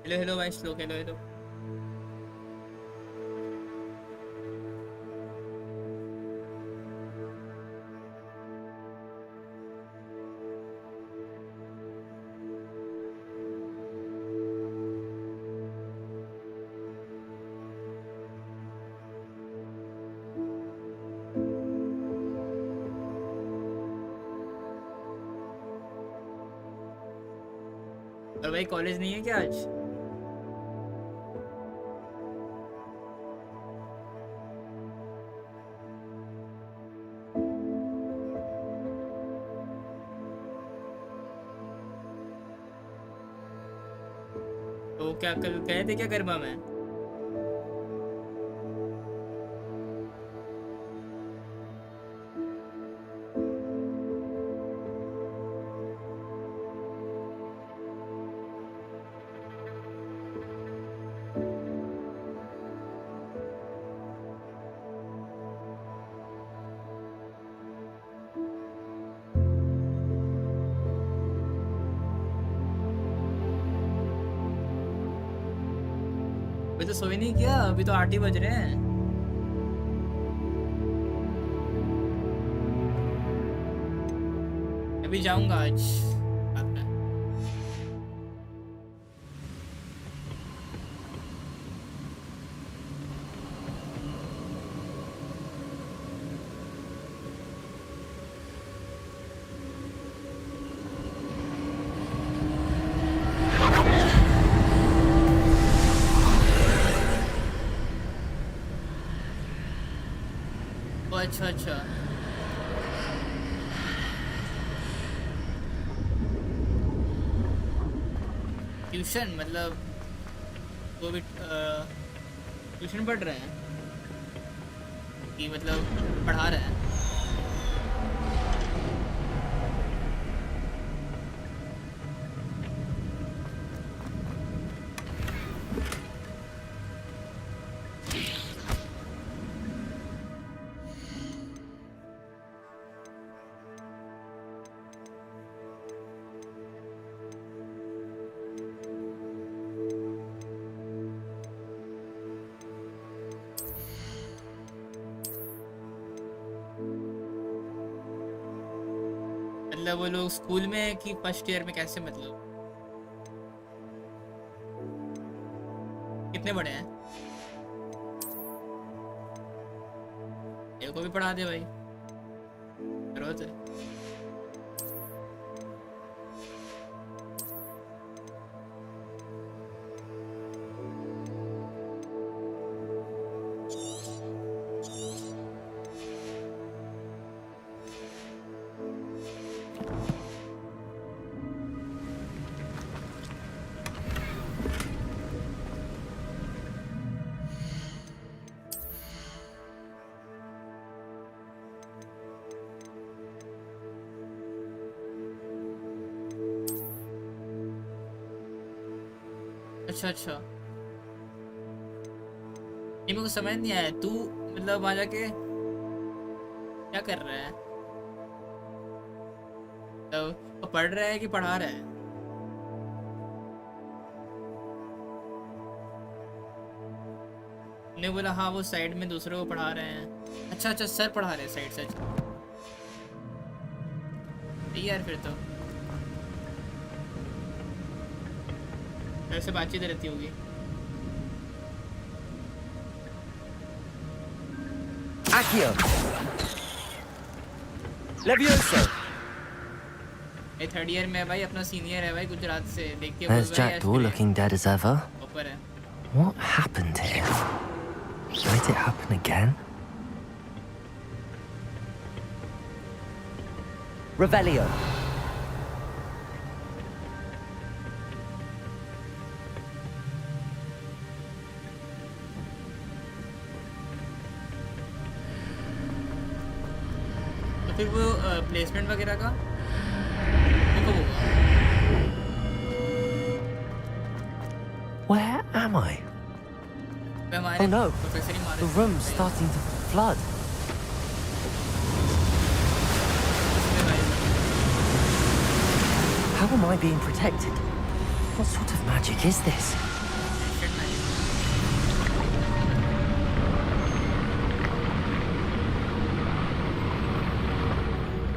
Hello hello भाई श्लोक, hello hello. और भाई कॉलेज नहीं है क्या आज? तो क्या कल गए थे क्या गरबा में? अभी तो सोए नहीं क्या? अभी तो 8 ही बज रहे हैं। अभी जाऊंगा आज रात में। ओ अच्छा अच्छा। ट्यूशन मतलब वो भी ट्यूशन पढ़ रहे हैं कि मतलब पढ़ा रहे हैं? मतलब वो लोग स्कूल में है कि फर्स्ट ईयर में? कैसे मतलब? कितने बड़े हैं? मेरे को भी पढ़ा दे भाई, जरूरत है। अच्छा अच्छा, ये मेरे को समझ नहीं आया। तू मतलब वहाँ जाके क्या कर रहा है? तो पढ़ रहा है कि पढ़ा रहा है? ने बोला हाँ वो साइड में दूसरों को पढ़ा रहे हैं। अच्छा अच्छा, सर पढ़ा रहे हैं साइड से। सही यार, फिर तो ऐसे बातचीत रहती होगी। Accio! Levioso! ये थर्ड ईयर में है भाई, अपना सीनियर है भाई, गुजरात से। देख के There's Jackdaw looking dead as ever. ऊपर है। What happened here? Might it happen again? Revelio! तो फिर वो प्लेसमेंट वगैरह का कब होगा? Where am I? हमारे Oh no! प्रोफेसर ही मारे The room's starting to flood. How am I being protected? What sort of magic is this?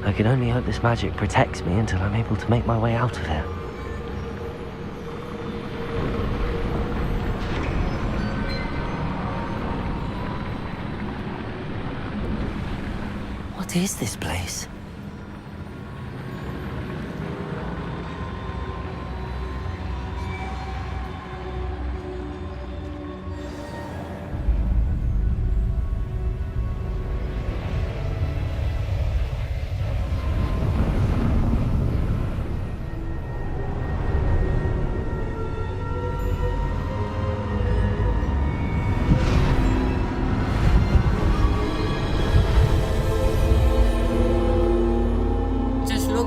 I can only hope this magic protects me until I'm able to make my way out of here. What is this place?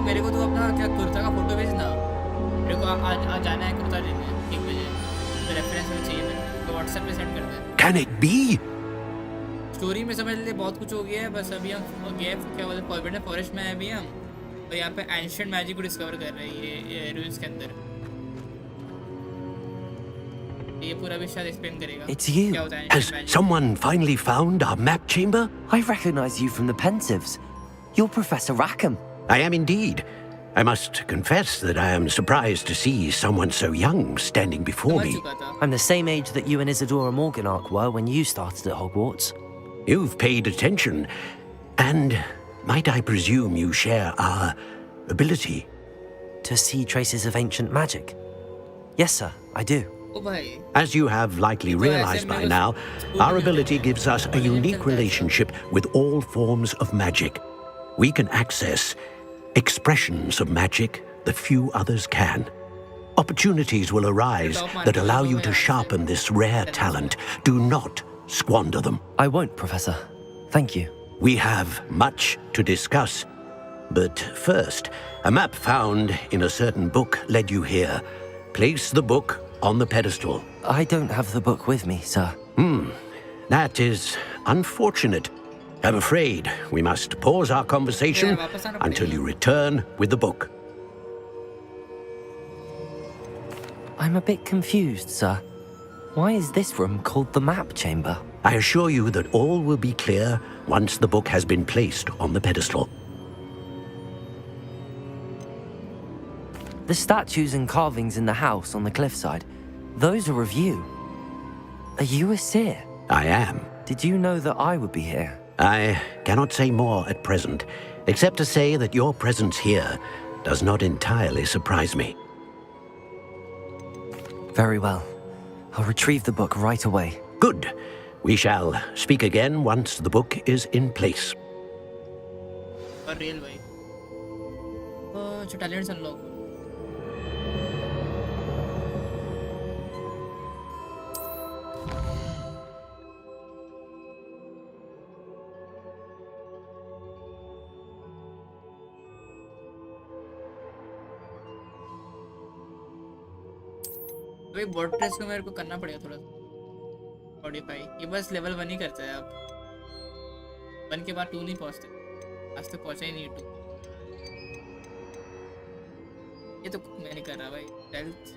मेरे को तो अपना क्या कुर्ता का photo भेजना। मेरे को आज जाना है कुर्ता लेने 1 बजे। तो रेफरेंस में चाहिए मेरे को, व्हाट्सएप पे सेंड कर दे। Can it be? स्टोरी में समझ ले बहुत कुछ हो गया है। बस अभी हम गए क्या बोलते फॉरबिडन फॉरेस्ट में है अभी हम, और यहाँ पे एंशिएंट मैजिक को डिस्कवर कर रहे हैं ये रूइंस के अंदर। ये पूरा भी शायद एक्सप्लेन करेगा It's you. क्या होता है Has magic। someone finally found our map chamber? I recognize you from the Pensives. You're Professor Rackham. I am indeed. I must confess that I am surprised to see someone so young standing before समझ me. चुका था। I'm the same age that you and Isadora Morganach were when you started at Hogwarts. You've paid attention, and might I presume you share our ability? To see traces of ancient magic? Yes, sir, I do. ओ भाई As you have likely realized by now, our ability gives us a unique relationship with all forms of magic. We can access expressions of magic that few others can. Opportunities will arise that allow you to sharpen this rare talent. Do not squander them. I won't, Professor. Thank you. We have much to discuss. But first, a map found in a certain book led you here. Place the book on the pedestal. I don't have the book with me, sir. That is unfortunate. I'm afraid we must pause our conversation until you return with the book. I'm a bit confused, sir. Why is this room called the map chamber? I assure you that all will be clear once the book has been placed on the pedestal. The statues and carvings in the house on the cliffside, those are of you. Are you a seer? I am. Did you know that I would be here? I cannot say more at present, except to say that your presence here does not entirely surprise me. Very well. I'll retrieve the book right away. Good. We shall speak again once the book is in place. और real भाई जो talents unlock भाई bot press को मेरे को करना पड़ेगा थोड़ा मॉडिफाई। ये बस लेवल 1 ही करता है, अब 1 के बाद 2 नहीं पहुंचते। आज तक पहुंचा ही नहीं 2। ये तो मैं नहीं कर रहा भाई। हेल्थ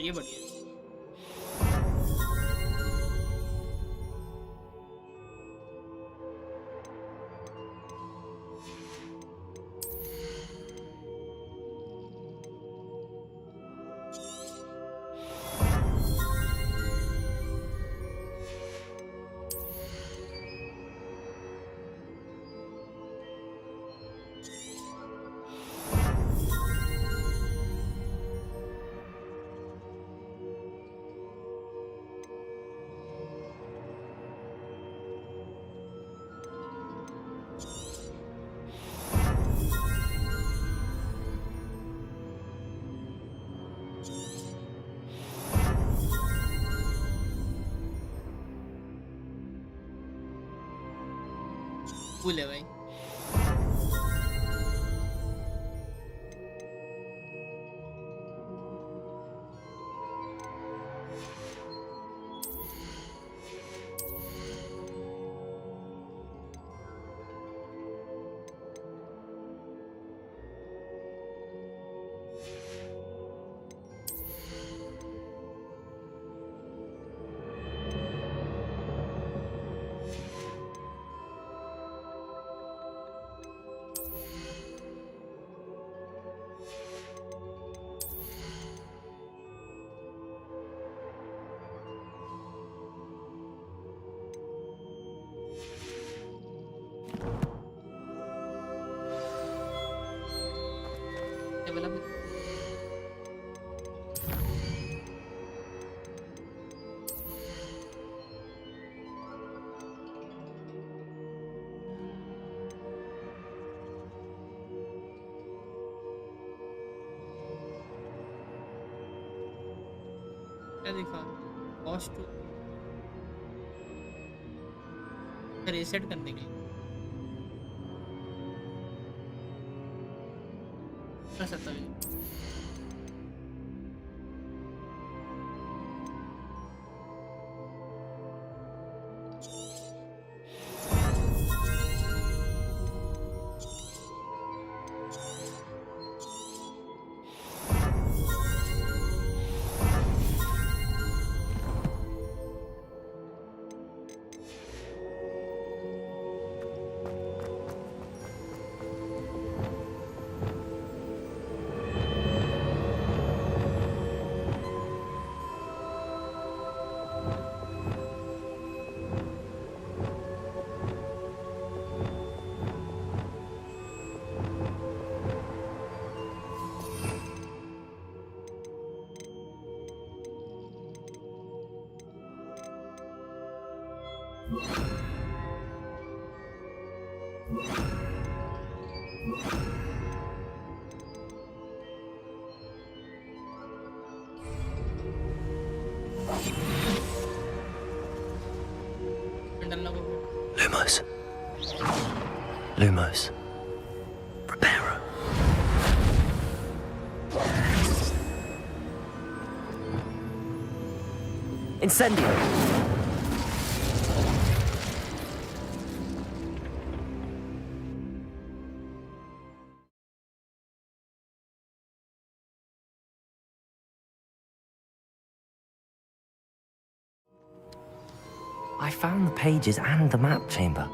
ये बढ़िया है। कूल है भाई। वाला भी क्या दिखा कॉस्ट रीसेट करने के लिए कर सकता हूँ Lumos. Lumos. Reparo. Incendio. I found the pages and the map chamber.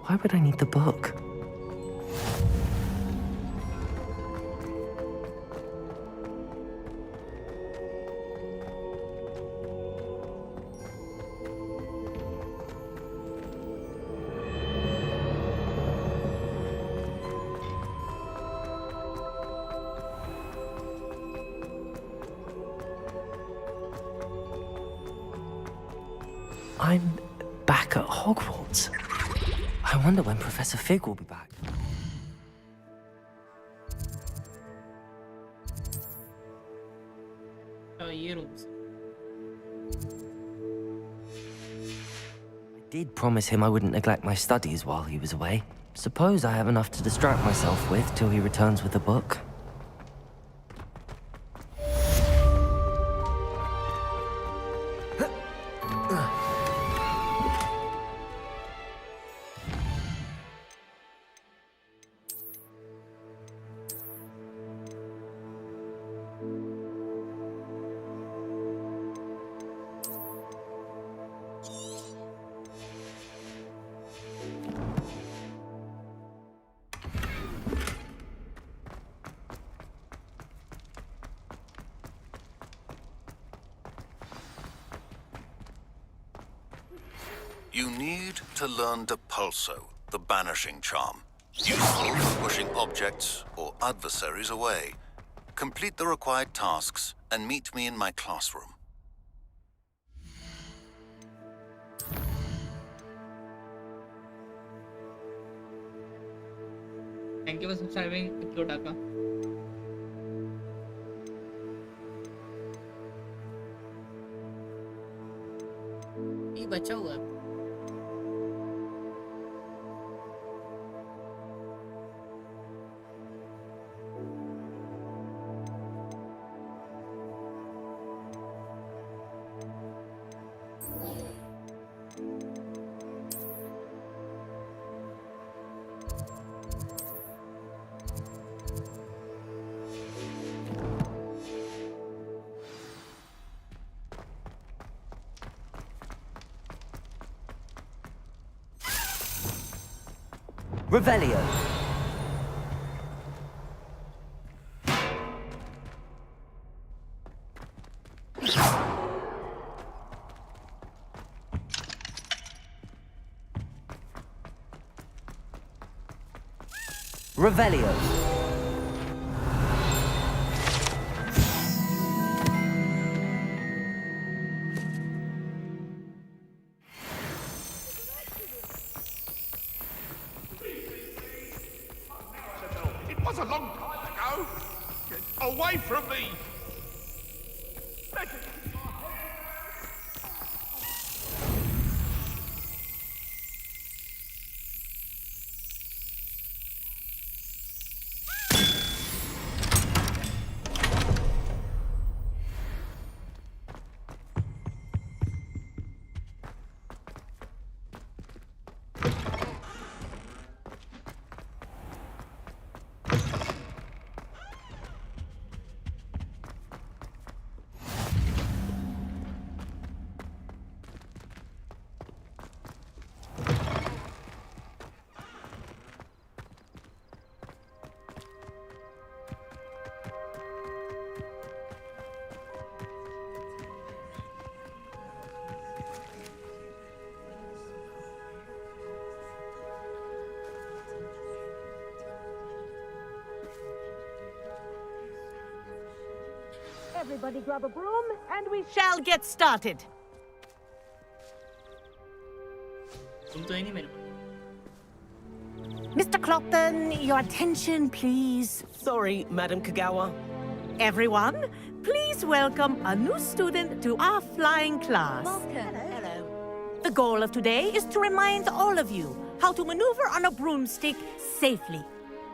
Why would I need the book? I'm back at Hogwarts. I wonder when Professor Fig will be back. ये rooms I did promise him I wouldn't neglect my studies while he was away. Suppose I have enough to distract myself with till he returns with the book. You need to learn Depulso, the banishing charm. Useful for pushing objects or adversaries away. Complete the required tasks and meet me in my classroom. Thank you for subscribing Kyotaka. ये बचा हुआ है Revelio. Revelio. Away from me! Everybody grab a broom, and we shall get started. तुम तो है नहीं मेरे को Mr. Clopton, your attention, please. Sorry, Madam Kagawa. Everyone, please welcome a new student to our flying class. Hello. The goal of today is to remind all of you how to maneuver on a broomstick safely,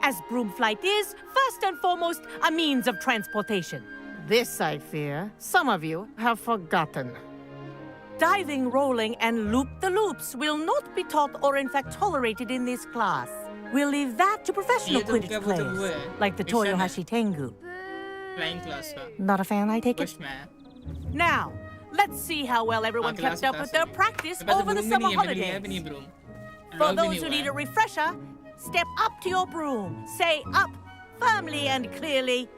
as broom flight is, first and foremost, a means of transportation. This, I fear, some of you have forgotten. Diving, rolling, and loop-the-loops will not be taught or in fact tolerated in this class. We'll leave that to professional ये तो Quidditch क्या बोलते हैं, वो players, है, like the Mission है। Toyohashi Tengu. Flying class का Not a fan, I take it? First में Now, let's see how well everyone kept up with their practice over the summer holidays. For those who need a refresher, step up to your broom, say up firmly and clearly,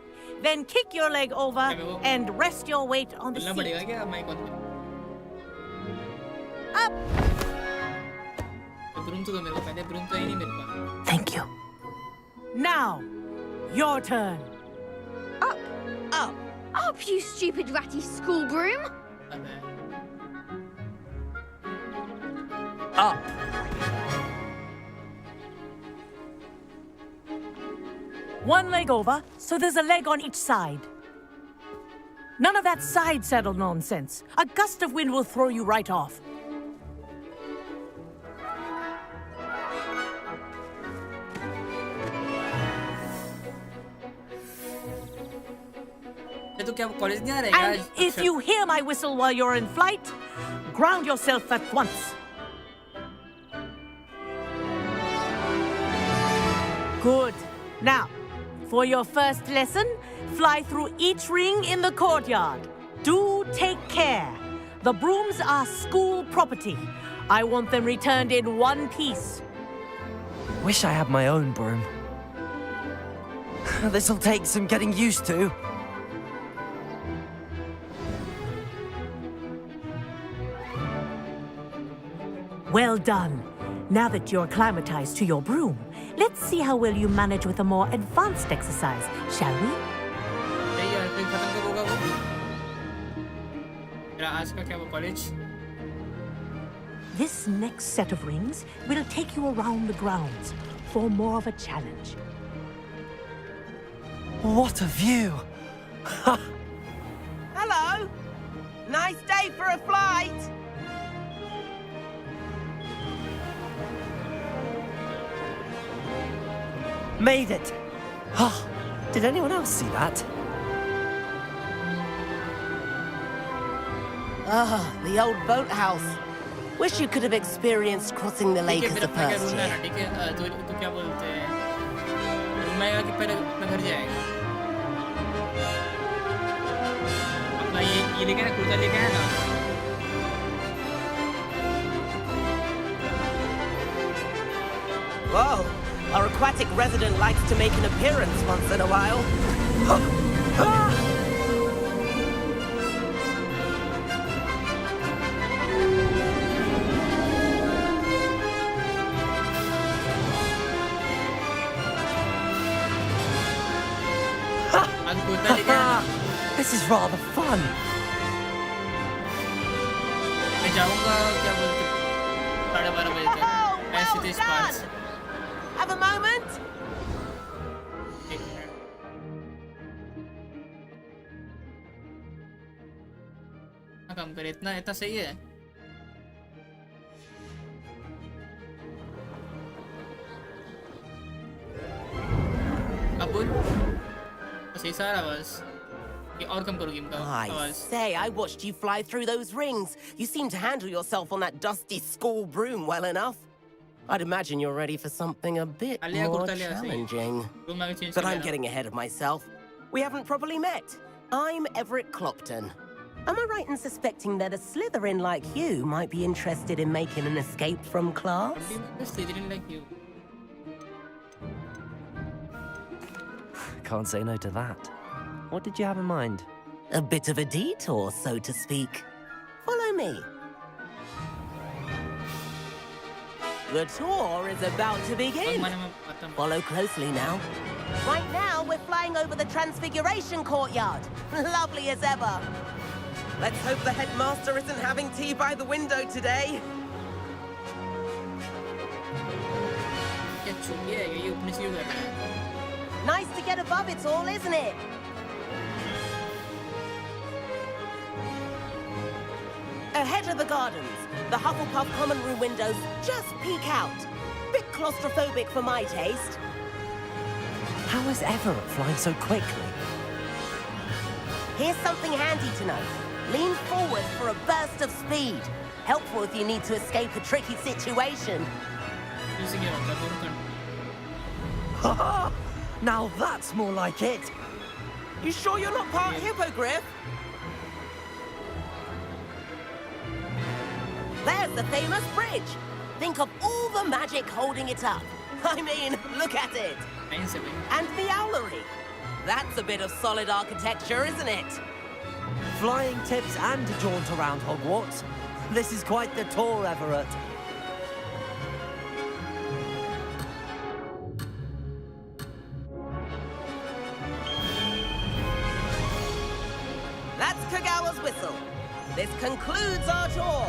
then kick your leg over and rest your weight on the बोलना seat. पड़ेगा क्या mic on Up! Broom तो दो मेरे को पहले broom तो है ही नहीं मेरे पास Thank you. Now, your turn. Up, you stupid ratty school broom! अबे Up! One leg over, so there's a leg on each side. None of that side saddle nonsense. A gust of wind will throw you right off. ये तो क्या college नहीं आ रहा है And if you hear my whistle while you're in flight, ground yourself at once. Good. Now, for your first lesson, fly through each ring in the courtyard. Do take care. The brooms are school property. I want them returned in one piece. Wish I had my own broom. This'll take some getting used to. Well done. Now that you're acclimatized to your broom, let's see how well you manage with a more advanced exercise, shall we? नहीं यार फिर खत्म कब होगा वो मेरा आज का क्या वो college This next set of rings will take you around the grounds for more of a challenge. What a view! Hello. Nice day for a flight. Made it! Oh, did anyone else see that? Ah, the old boathouse. Wish you could have experienced crossing the lake ठीक है as फिर the अपना क्या first room है year. ना ठीक है तो क्या बोलते हैं रूम आएगा कि पहले अपना घर जाएगा अपना ये लेके ना कुर्ता लेके है ना Whoa, our aquatic resident likes to make an appearance once in a while. आज कुर्ता लेके आना This is rather fun. मैं जाऊंगा क्या बोलते 12:30 बजे तक ऐसे थे स्पार्स Have a moment? एक मिनट हाँ काम करे इतना इतना सही है अब बोल बस ये सारा बस ये और कम करो गेम का I आवाज say, I watched you fly through those rings. You seem to handle yourself on that dusty school broom well enough. I'd imagine you're ready for something a bit Alia more kurta liya sahi. challenging. Room आगे change But I'm getting ahead of myself. We haven't properly met. I'm Everett Clopton. Am I right in suspecting that a Slytherin like you might be interested in making an escape from class? Slytherin like you Can't say no to that. What did you have in mind? A bit of a detour, so to speak. Follow me. The tour is about to begin. भगवान में आता हूँ Follow closely now. Right now, we're flying over the Transfiguration Courtyard. Lovely as ever. Let's hope the headmaster isn't having tea by the window today. क्या चुकी है ये ऊपर नीचे क्यों कर रहा है Nice to get above it all, isn't it? Ahead of the gardens, the Hufflepuff common room windows just peek out. Bit claustrophobic for my taste. How is Everett flying so quickly? Here's something handy to know. Lean forward for a burst of speed. Helpful if you need to escape a tricky situation. इसी क्या होता है दोनों कर Ha ha! Now that's more like it. You sure you're not part hippogriff? There's the famous bridge. Think of all the magic holding it up. I mean, look at it. नहीं से भाई And the owlery. That's a bit of solid architecture, isn't it? Flying tips and a jaunt around Hogwarts. This is quite the tour, Everett. That's Kagawa's whistle. This concludes our tour.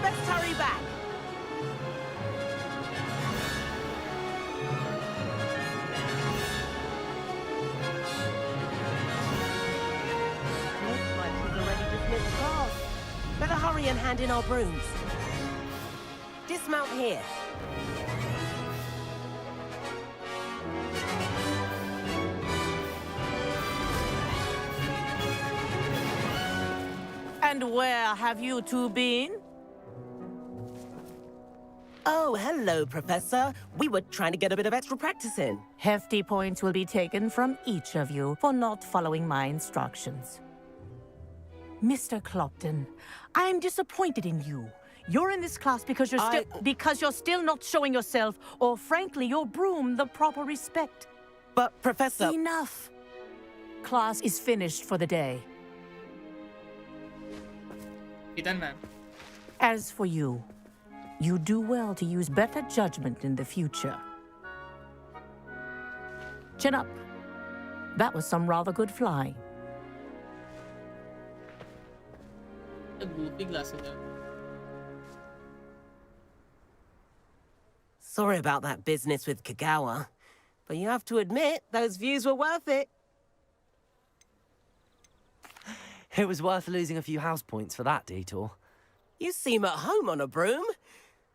Let's hurry back. Looks like she's already dismissed class. Better hurry and hand in our brooms. Dismount here. And where have you two been? Oh, hello, Professor. We were trying to get a bit of extra practice in. Hefty points will be taken from each of you for not following my instructions. Mr. Clopton, I'm disappointed in you. You're in this class because you're still not showing yourself, or frankly, your broom the proper respect. But, Professor... Enough. Class is finished for the day. इधर ma'am As for you, you do well to use better judgment in the future. Chin up. That was some rather good flying. goofy glasses है Sorry about that business with Kagawa, but you have to admit, those views were worth it. It was worth losing a few house points for that detour. You seem at home on a broom.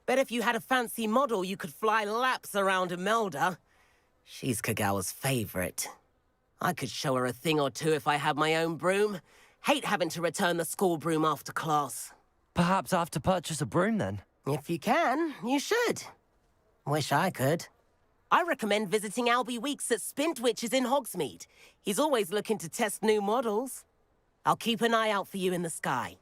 Bet if you had a fancy model, you could fly laps around Imelda. She's Kagawa's favorite. I could show her a thing or two if I had my own broom. Hate having to return the school broom after class. Perhaps I have to purchase a broom then. If you can, you should. Wish I could. I recommend visiting Albie Weeks at Spintwitches in Hogsmeade. He's always looking to test new models. I'll keep an eye out for you in the sky.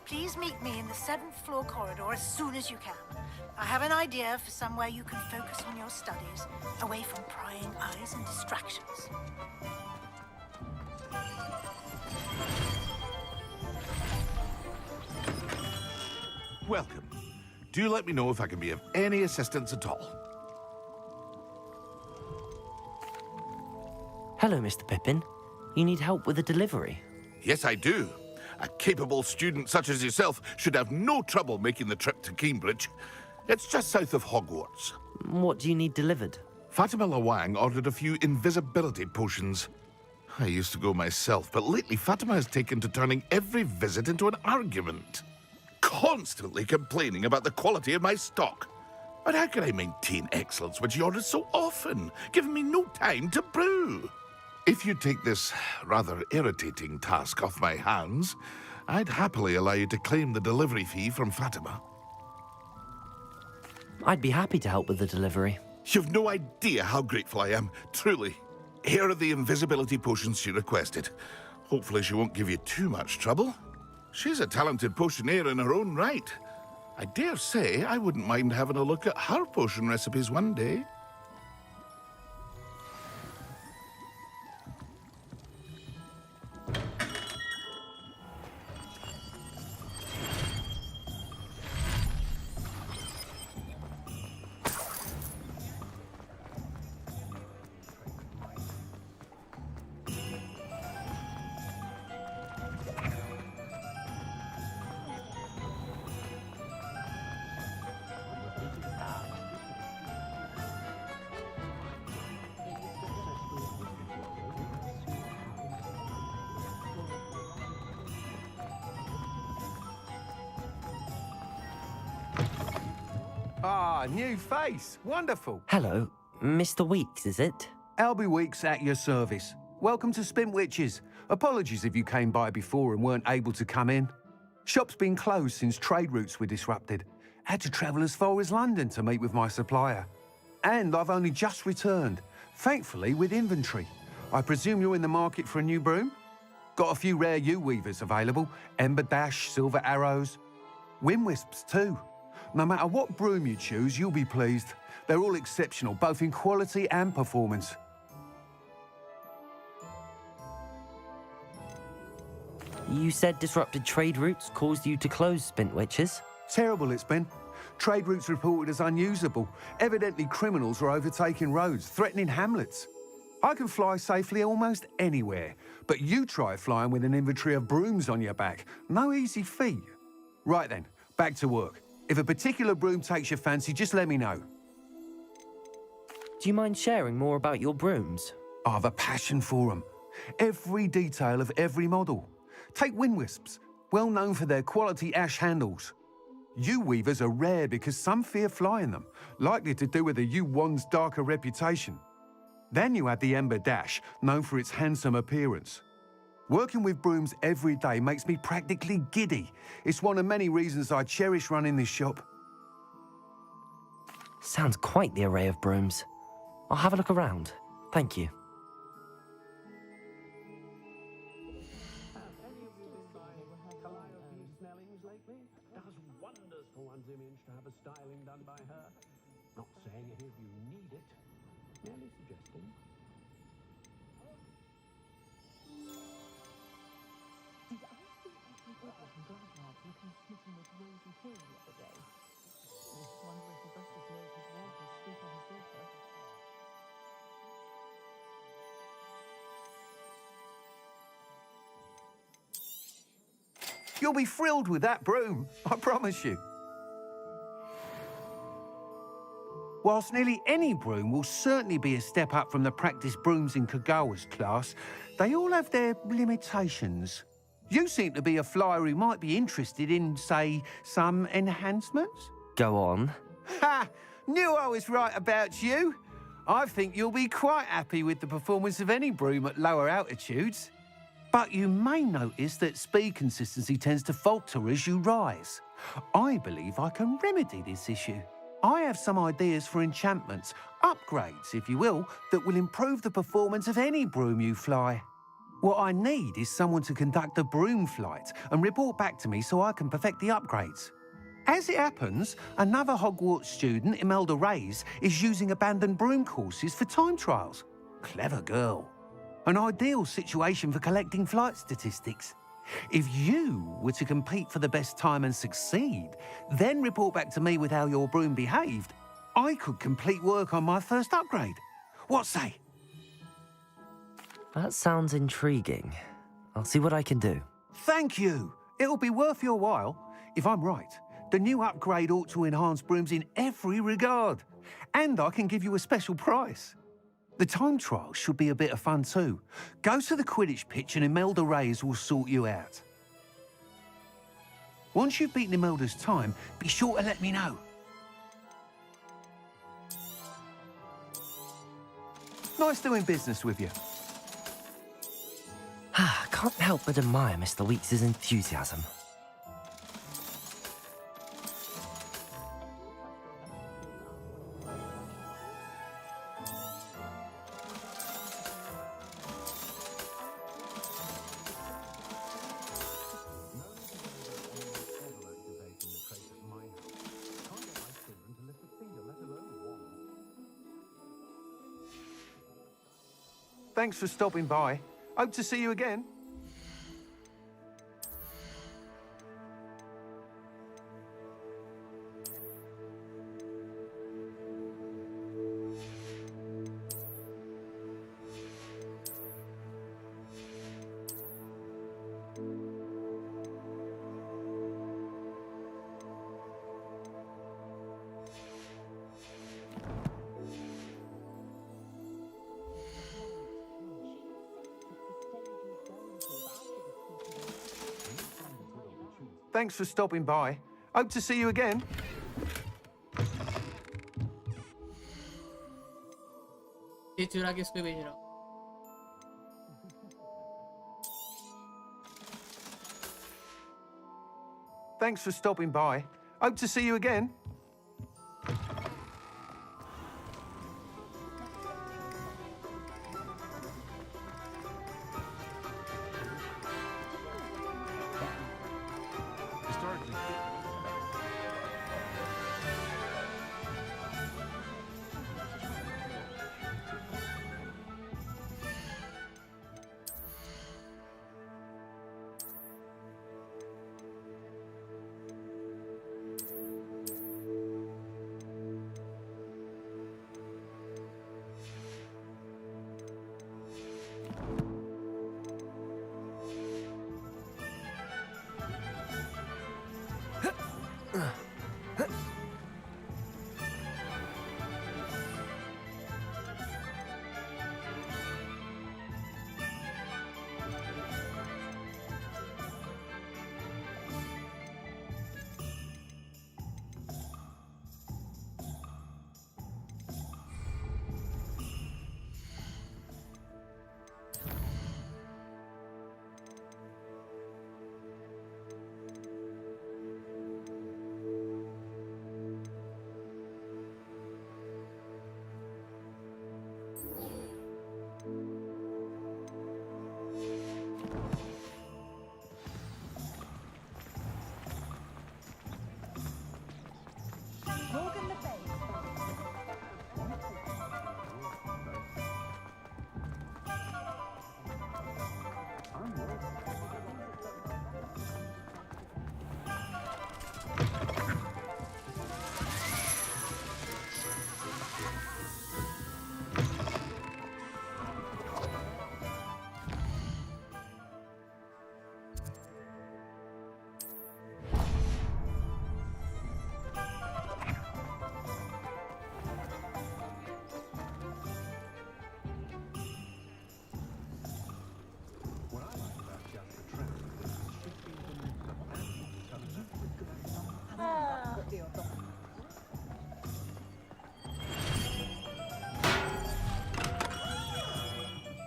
Please meet me in the 7th floor corridor as soon as you can. I have an idea for somewhere you can focus on your studies, away from prying eyes and distractions. Welcome. Do let me know if I can be of any assistance at all. Hello, Mr. Pippin. You need help with a delivery? Yes, I do. A capable student such as yourself should have no trouble making the trip to Cambridge. It's just south of Hogwarts. What do you need delivered? Fatima Lawang ordered a few invisibility potions. I used to go myself, but lately Fatima has taken to turning every visit into an argument. Constantly complaining about the quality of my stock. But how can I maintain excellence when she orders so often, giving me no time to brew? If you take this rather irritating task off my hands, I'd happily allow you to claim the delivery fee from Fatima. I'd be happy to help with the delivery. You've no idea how grateful I am, truly. Here are the invisibility potions she requested. Hopefully she won't give you too much trouble. She's a talented potioneer in her own right. I dare say I wouldn't mind having a look at her potion recipes one day. Ah, new face. Wonderful. Hello, Mr. Weeks, is it? Albie Weeks at your service. Welcome to Spintwitches. Apologies if you came by before and weren't able to come in. Shop's been closed since trade routes were disrupted. Had to travel as far as London to meet with my supplier. And I've only just returned, thankfully with inventory. I presume you're in the market for a new broom? Got a few rare U-weavers available. Ember Dash, Silver Arrows. Wind Wisps too. No matter what broom you choose, you'll be pleased. They're all exceptional, both in quality and performance. You said disrupted trade routes caused you to close Spintwitches? Terrible it's been. Trade routes reported as unusable. Evidently criminals were overtaking roads, threatening hamlets. I can fly safely almost anywhere, but you try flying with an inventory of brooms on your back. No easy feat. Right then, back to work. If a particular broom takes your fancy, just let me know. Do you mind sharing more about your brooms? I have a passion for them. Every detail of every model. Take Wind Wisps, well known for their quality ash handles. U-weavers are rare because some fear flying them, likely to do with the U-wand's darker reputation. Then you add the Ember Dash, known for its handsome appearance. Working with brooms every day makes me practically giddy. It's one of many reasons I cherish running this shop. Sounds quite the array of brooms. I'll have a look around. Thank you. You'll be thrilled with that broom, I promise you. Whilst nearly any broom will certainly be a step up from the practice brooms in Kagawa's class, they all have their limitations. You seem to be a flyer who might be interested in, say, some enhancements? Go on. Ha! Knew I was right about you. I think you'll be quite happy with the performance of any broom at lower altitudes. But you may notice that speed consistency tends to falter as you rise. I believe I can remedy this issue. I have some ideas for enchantments, upgrades, if you will, that will improve the performance of any broom you fly. What I need is someone to conduct a broom flight and report back to me so I can perfect the upgrades. As it happens, another Hogwarts student, Imelda Reyes, is using abandoned broom courses for time trials. Clever girl. An ideal situation for collecting flight statistics. If you were to compete for the best time and succeed, then report back to me with how your broom behaved, I could complete work on my first upgrade. What say? That sounds intriguing. I'll see what I can do. Thank you. It'll be worth your while. If I'm right, the new upgrade ought to enhance brooms in every regard. And I can give you a special price. The time trial should be a bit of fun too. Go to the Quidditch pitch and Imelda Reyes will sort you out. Once you've beaten Imelda's time, be sure to let me know. Nice doing business with you. Can't help but admire Mr. Weeks' enthusiasm. Thanks for stopping by. Hope to see you again. Thanks for stopping by. Hope to see you again. ये चुरा के इसको भेज रहा हूँ. Thanks for stopping by. Hope to see you again.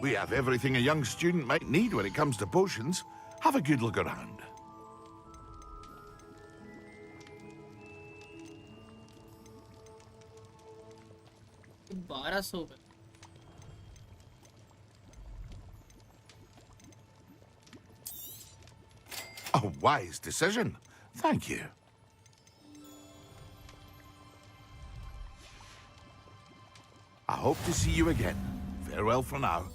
We have everything a young student might need when it comes to potions. Have a good look around. A wise decision. Thank you. I hope to see you again. Farewell for now.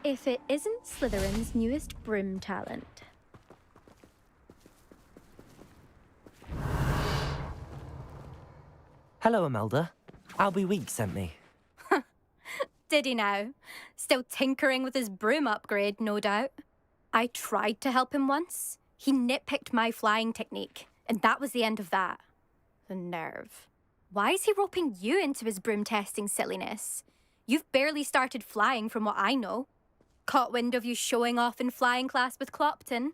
If it isn't Slytherin's newest broom talent. Hello, Imelda. Albie Week sent me. Did he now? Still tinkering with his broom upgrade, no doubt. I tried to help him once. He nitpicked my flying technique, and that was the end of that. The nerve. Why is he roping you into his broom testing silliness? You've barely started flying from what I know. Caught wind of you showing off in flying class with Clopton.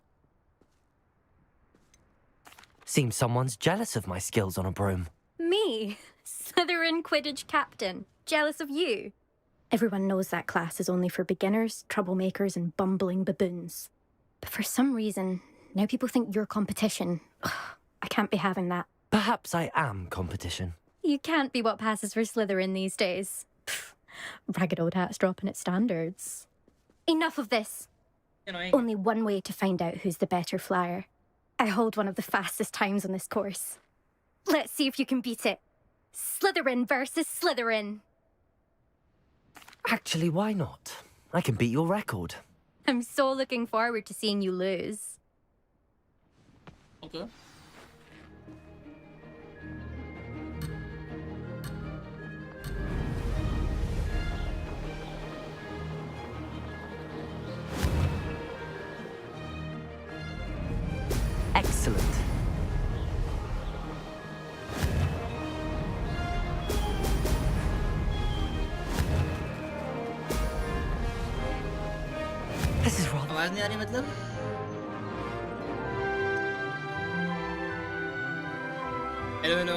Seems someone's jealous of my skills on a broom. Me? Slytherin Quidditch captain. Jealous of you? Everyone knows that class is only for beginners, troublemakers, and bumbling baboons. But for some reason, now people think you're competition. Ugh, I can't be having that. Perhaps I am competition. You can't be what passes for Slytherin these days. Pfft, ragged old hat's dropping its standards. Enough of this. Only one way to find out who's the better flyer. I hold one of the fastest times on this course. Let's see if you can beat it. Slytherin versus Slytherin. Actually, why not? I can beat your record. I'm so looking forward to seeing you lose. Okay. Excellent. This is wrong. आवाज नहीं आ रही मतलब? Hello hello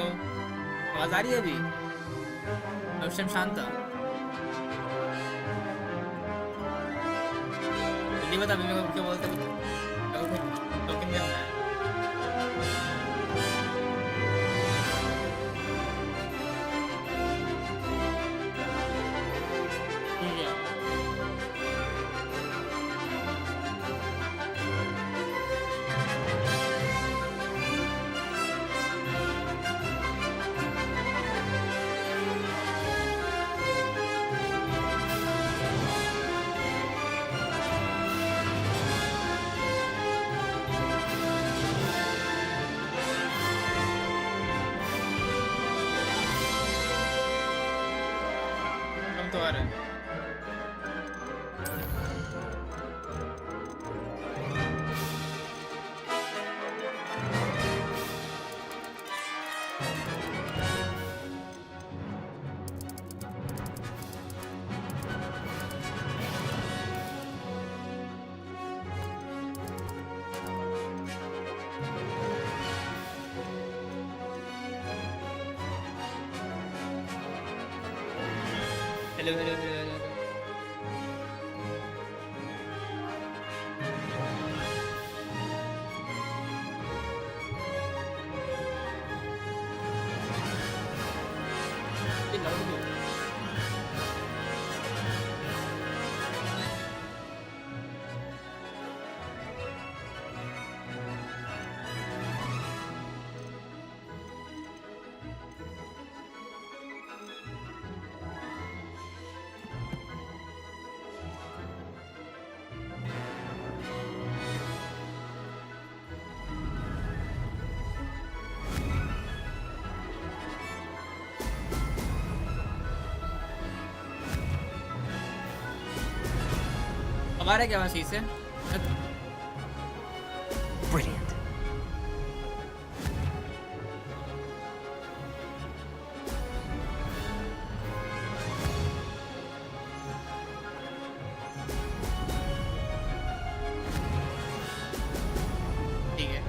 आवाज आ रही है अभी? उस time शांत था। जल्दी बता मेरे को क्या बोलते हैं? टोकन देना है। तो आ रहा है। हेलो हेलो हेलो हेलो अब आ रहा है क्या आवाज सही से? Brilliant. ठीक है.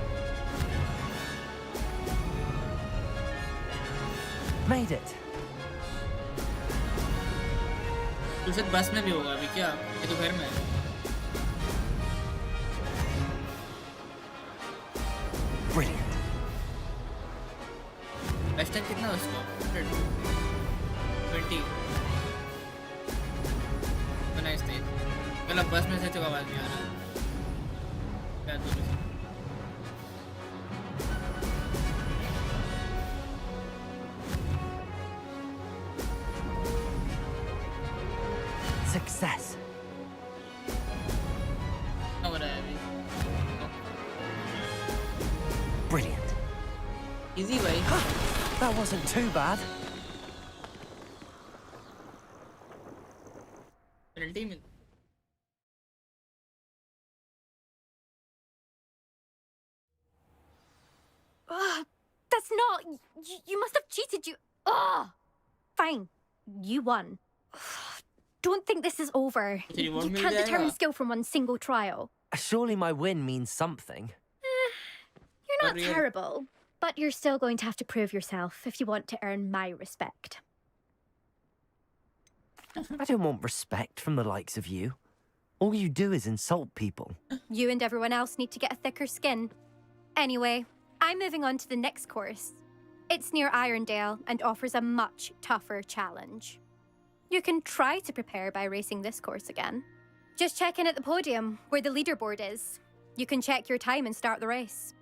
Made it. तो शायद बस में भी होगा अभी क्या? ये तो घर में है. Brilliant. बेस्ट टाइम कितना है उसका? 20. तो नाइस थी. मतलब बस में से तो आवाज नहीं आ रहा. क्या तो बस. Success. हो रहा है अभी. Brilliant. इजी भाई. That wasn't too bad. Penalty mill. That's not. You must have cheated. Fine. You won. Don't think this is over. So you want You me can't there? determine skill from one single trial. Surely my win means something. You're not Not really. terrible, but you're still going to have to prove yourself if you want to earn my respect. I don't want respect from the likes of you. All you do is insult people. You and everyone else need to get a thicker skin. Anyway, I'm moving on to the next course. It's near Irondale and offers a much tougher challenge. You can try to prepare by racing this course again. Just check in at the podium, where the leaderboard is. You can check your time and start the race.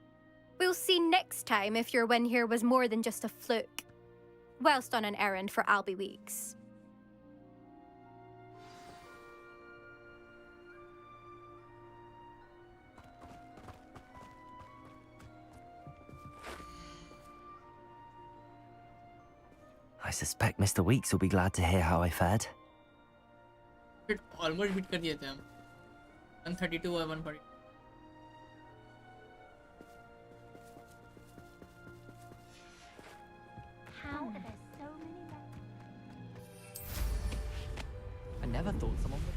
We'll see next time if your win here was more than just a fluke. Whilst on an errand for Albie Weeks. I suspect Mr. Weeks will be glad to hear how I fared. Almost beat कर दिए थे हम. 132 और 140. How are there so many? I never thought someone would.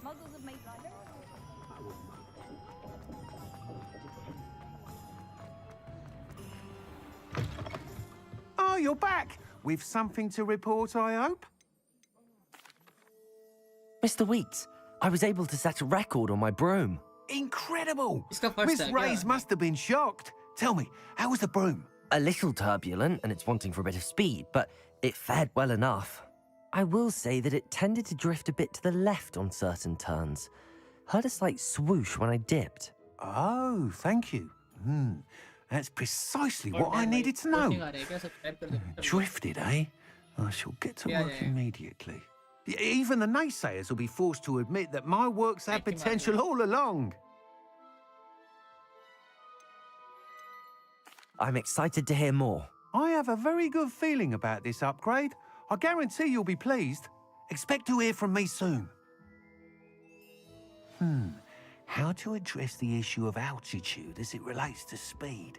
Muggles have made life. Oh, you're back. With something to report, I hope? Mr. Weeks, I was able to set a record on my broom. Incredible! इसका first Miss tag, Reyes yeah. must have been shocked. Tell me, how was the broom? A little turbulent and it's wanting for a bit of speed, but it fared well enough. I will say that it tended to drift a bit to the left on certain turns. Heard a slight swoosh when I dipped. Oh, thank you. That's precisely what I needed to know. Drifted, eh? I shall get to work immediately. Even the naysayers will be forced to admit that my work's had potential all along. I'm excited to hear more. I have a very good feeling about this upgrade. I guarantee you'll be pleased. Expect to hear from me soon. How to address the issue of altitude as it relates to speed?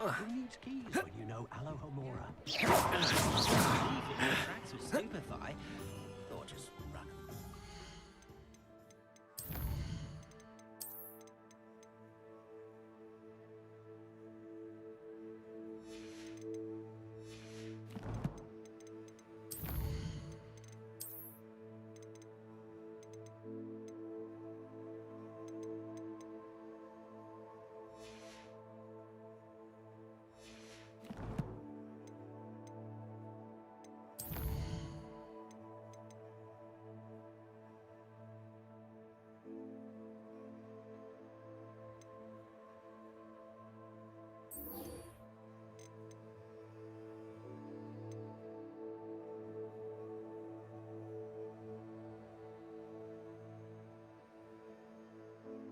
Who needs keys when you know Alohomora? Tracks with Superfly. Or just run.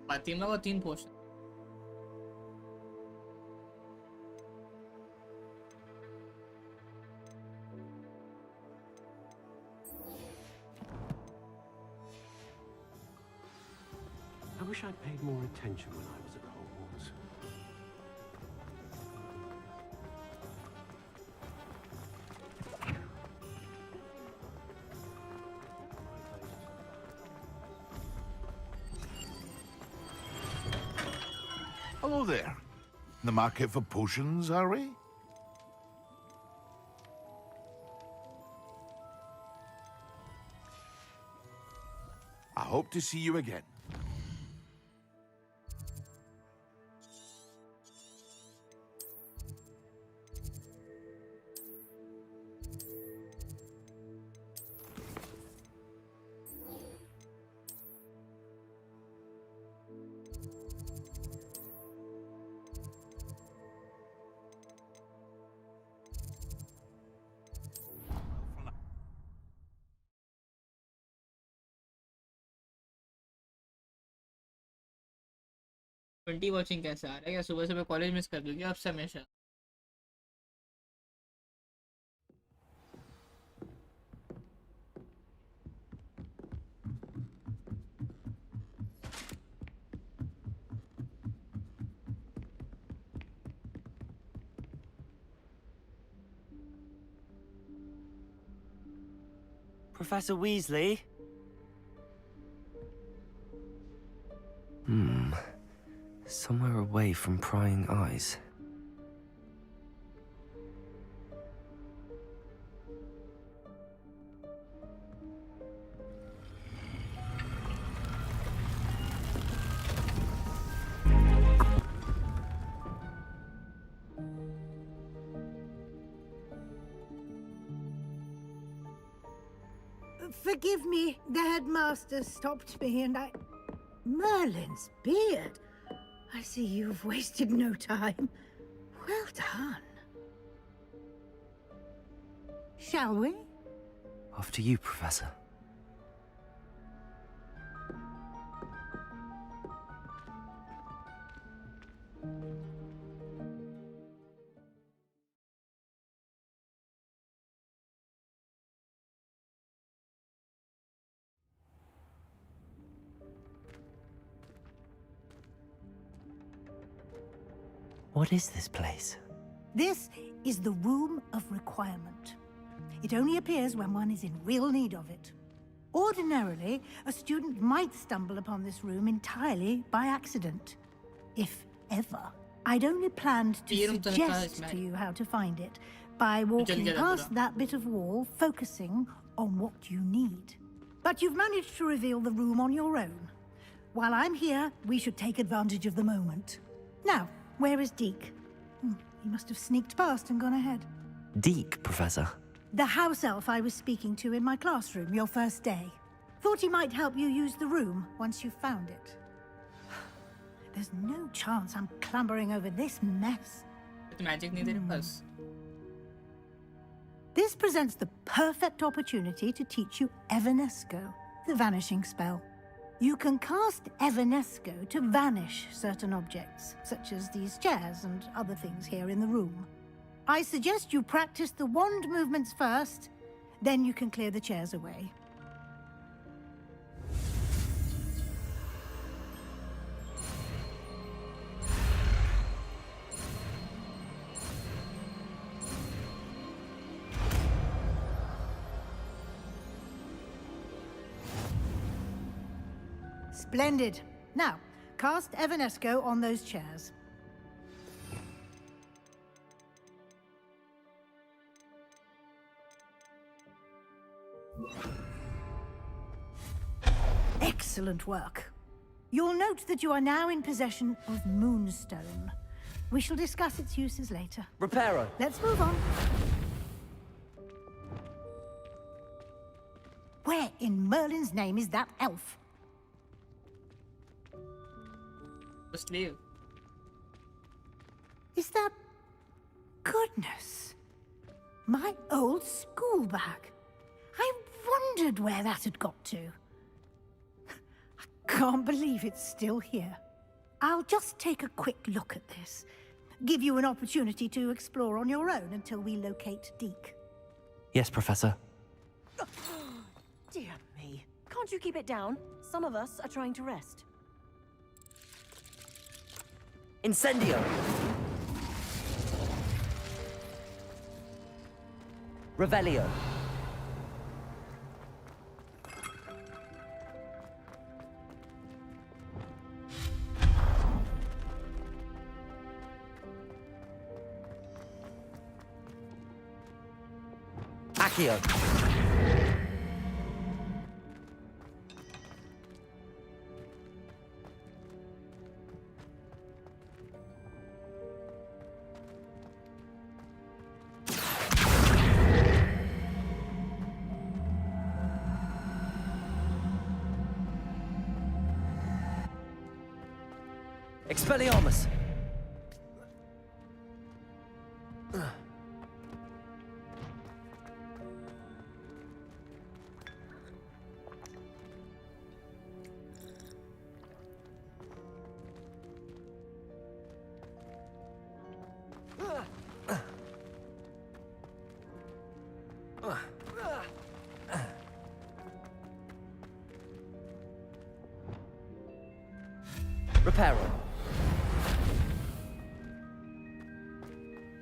Fatima को 3 post I wish I'd paid more attention when I was at Hogwarts. Hello there. In the market for potions, are we? I hope to see you again. Twenty watching कैसे आ रहा है? क्या सुबह सुबह college miss कर दोगे अब से हमेशा? Professor Weasley? Somewhere away from prying eyes. Forgive me, the headmaster stopped me and I... Merlin's beard! I see you've wasted no time. Well done. Shall we? After you, Professor. What is this place? This is the Room of Requirement. It only appears when one is in real need of it. Ordinarily, a student might stumble upon this room entirely by accident. If ever. I'd only planned to suggest to you how to find it by walking past that bit of wall, focusing on what you need. But you've managed to reveal the room on your own. While I'm here, we should take advantage of the moment. Now, where is Deke? He must have sneaked past and gone ahead. Deke, Professor. The house elf I was speaking to in my classroom your first day. Thought he might help you use the room once you found it. There's no chance I'm clambering over this mess. Magic नहीं तेरे पास. This presents the perfect opportunity to teach you Evanesco, the vanishing spell. You can cast Evanesco to vanish certain objects, such as these chairs and other things here in the room. I suggest you practice the wand movements first, then you can clear the chairs away. Splendid. Now, cast Evanesco on those chairs. Excellent work. You'll note that you are now in possession of Moonstone. We shall discuss its uses later. Reparo. Let's move on. Where in Merlin's name is that elf? Just leave. Is that... Goodness. My old school bag. I wondered where that had got to. I can't believe it's still here. I'll just take a quick look at this. Give you an opportunity to explore on your own until we locate Deke. Yes, Professor. Dear me. Can't you keep it down? Some of us are trying to rest. Incendio! Revelio. Accio. Expelliarmus! Reparo.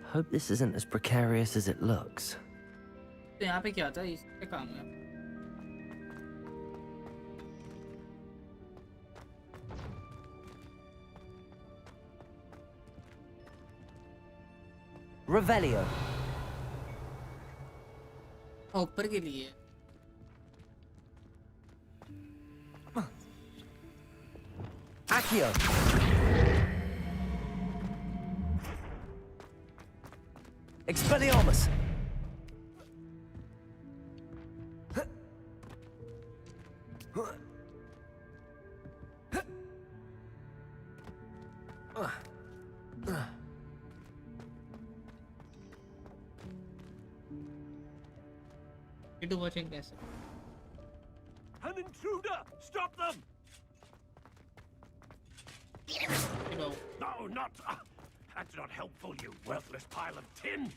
Hope this isn't as precarious as it looks. तो यहाँ पे क्या था इस पे काम है Revelio. ऊपर के लिए Accio. Expelliarmus. Need to watching this. An intruder! Stop them! No. No, not... that's not helpful, you worthless pile of tin!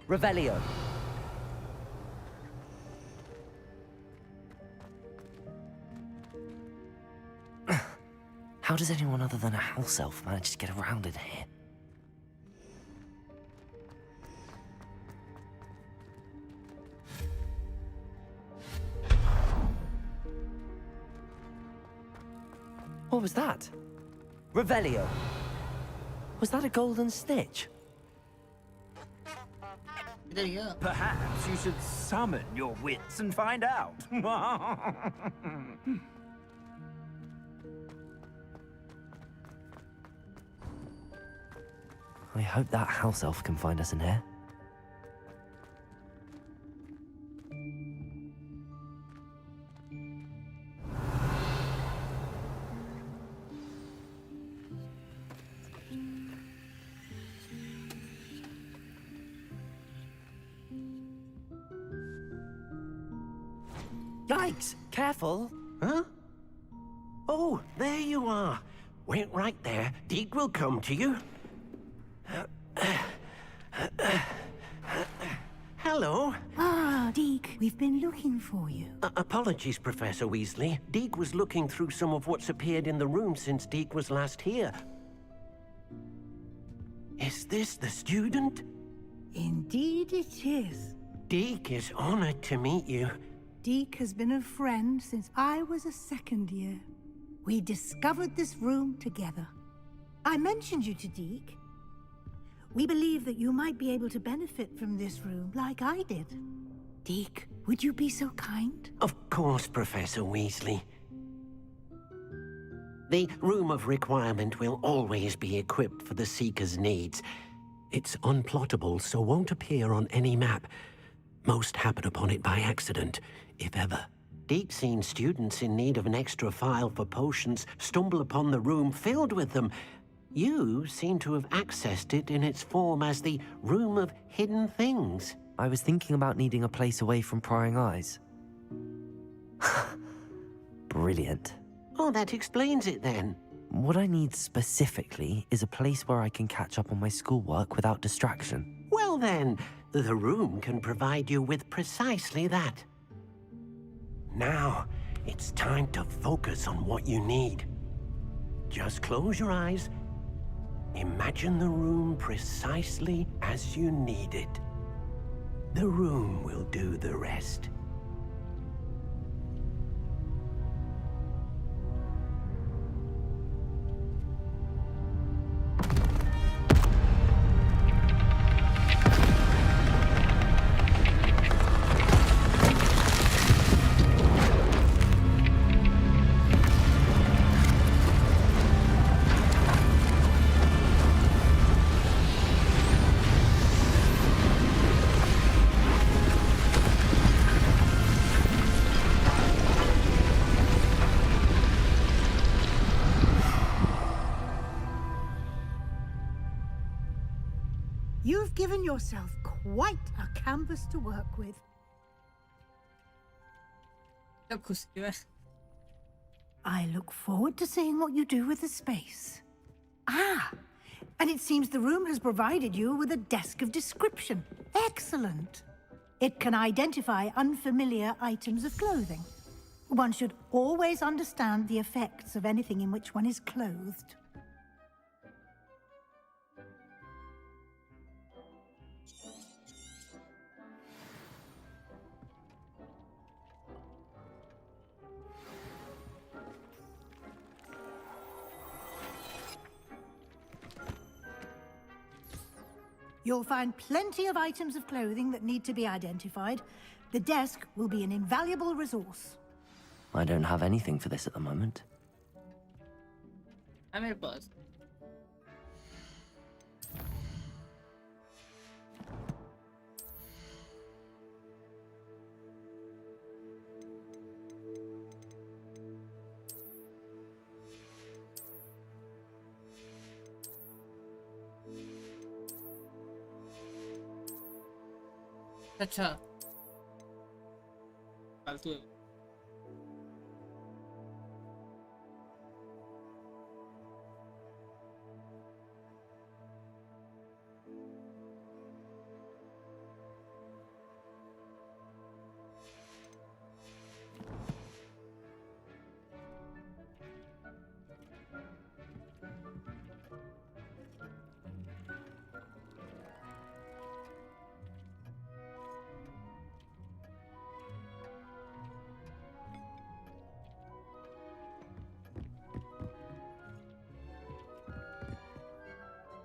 Revelio. How does anyone other than a house elf manage to get around in here? What was that? Revelio. Was that a golden snitch? Perhaps you should summon your wits and find out. I hope that house elf can find us in here. Yikes! Careful! Huh? Oh, there you are. Wait right there. Deke will come to you. Hello. Ah, Deke, we've been looking for you. Apologies, Professor Weasley. Deke was looking through some of what's appeared in the room since Deke was last here. Is this the student? Indeed it is. Deke is honored to meet you. Deke has been a friend since I was a second year. We discovered this room together. I mentioned you to Deke. We believe that you might be able to benefit from this room like I did. Deke, would you be so kind? Of course, Professor Weasley. The Room of Requirement will always be equipped for the Seeker's needs. It's unplottable, so won't appear on any map. Most happen upon it by accident, if ever. Deke's seen students in need of an extra file for potions stumble upon the room filled with them. You seem to have accessed it in its form as the Room of Hidden Things. I was thinking about needing a place away from prying eyes. Brilliant. Oh, that explains it then. What I need specifically is a place where I can catch up on my schoolwork without distraction. Well then, the room can provide you with precisely that. Now, it's time to focus on what you need. Just close your eyes. Imagine the room precisely as you need it. The room will do the rest. You've given yourself quite a canvas to work with. I look forward to seeing what you do with the space. Ah, and it seems the room has provided you with a desk of description. Excellent. It can identify unfamiliar items of clothing. One should always understand the effects of anything in which one is clothed. You'll find plenty of items of clothing that need to be identified. The desk will be an invaluable resource. I don't have anything for this at the moment. I'm here, boss. अच्छा फालतू है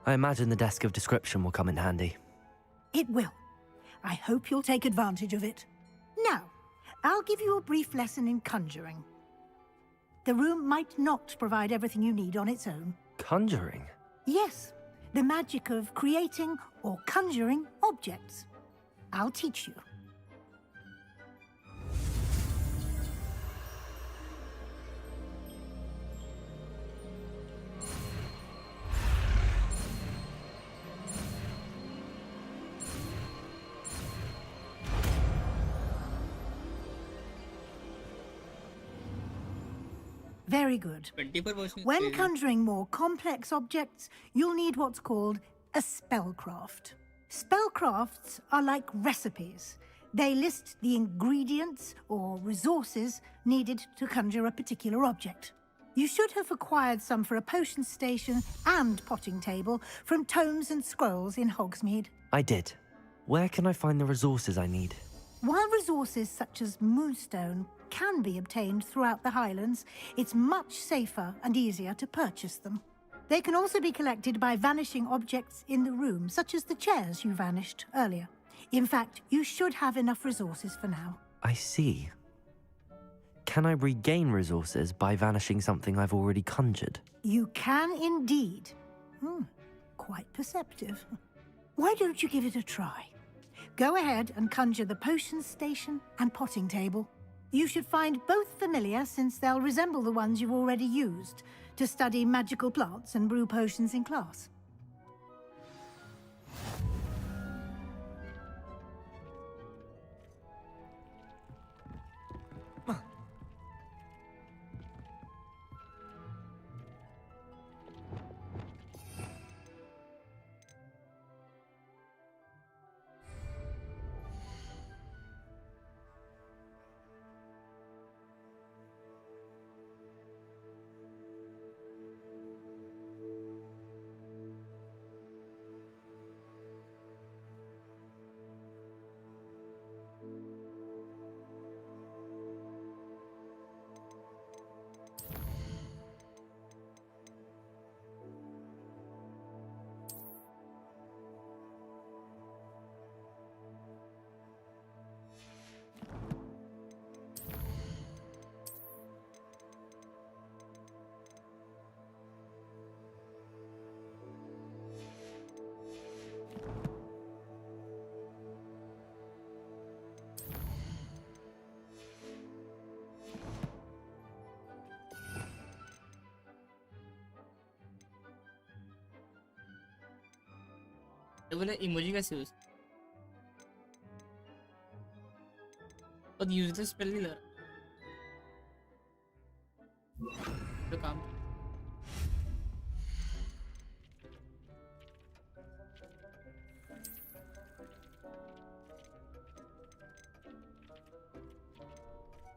I imagine the desk of description will come in handy. It will. I hope you'll take advantage of it. Now, I'll give you a brief lesson in conjuring. The room might not provide everything you need on its own. Conjuring? Yes, the magic of creating or conjuring objects. I'll teach you. Very good. 20% When space. conjuring more complex objects, you'll need what's called a spellcraft. Spellcrafts are like recipes. They list the ingredients or resources needed to conjure a particular object. You should have acquired some for a potion station and potting table from tomes and scrolls in Hogsmeade. I did. Where can I find the resources I need? While resources such as moonstone can be obtained throughout the Highlands, it's much safer and easier to purchase them. They can also be collected by vanishing objects in the room, such as the chairs you vanished earlier. In fact, you should have enough resources for now. I see. Can I regain resources by vanishing something I've already conjured? You can indeed. Quite perceptive. Why don't you give it a try? Go ahead and conjure the potion station and potting table. You should find both familiar, since they'll resemble the ones you've already used to study magical plants and brew potions in class. ये बोले emoji कैसे use और useless spell नहीं लगा तो काम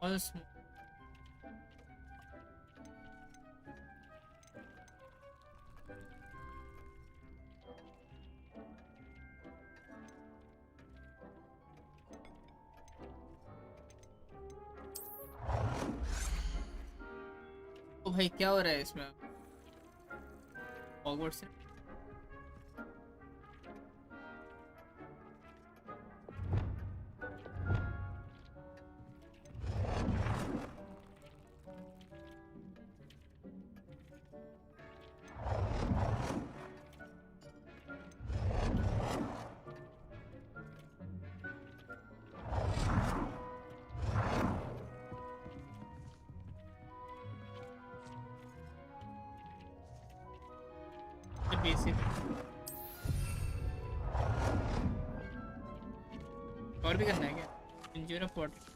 और भाई क्या हो रहा है इसमें हॉगवर्ट्स से बेसिक और भी करना है क्या इंजूर ऑफ वाटर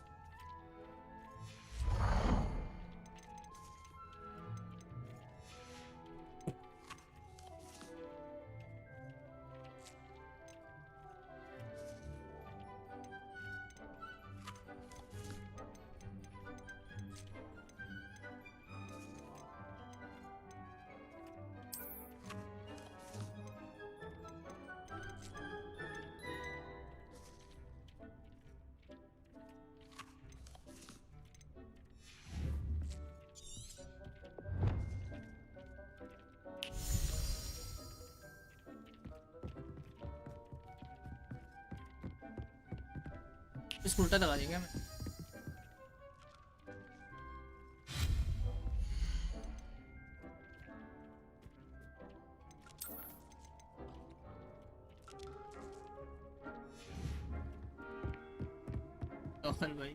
इसको उल्टा दबा देंगे मैं भाई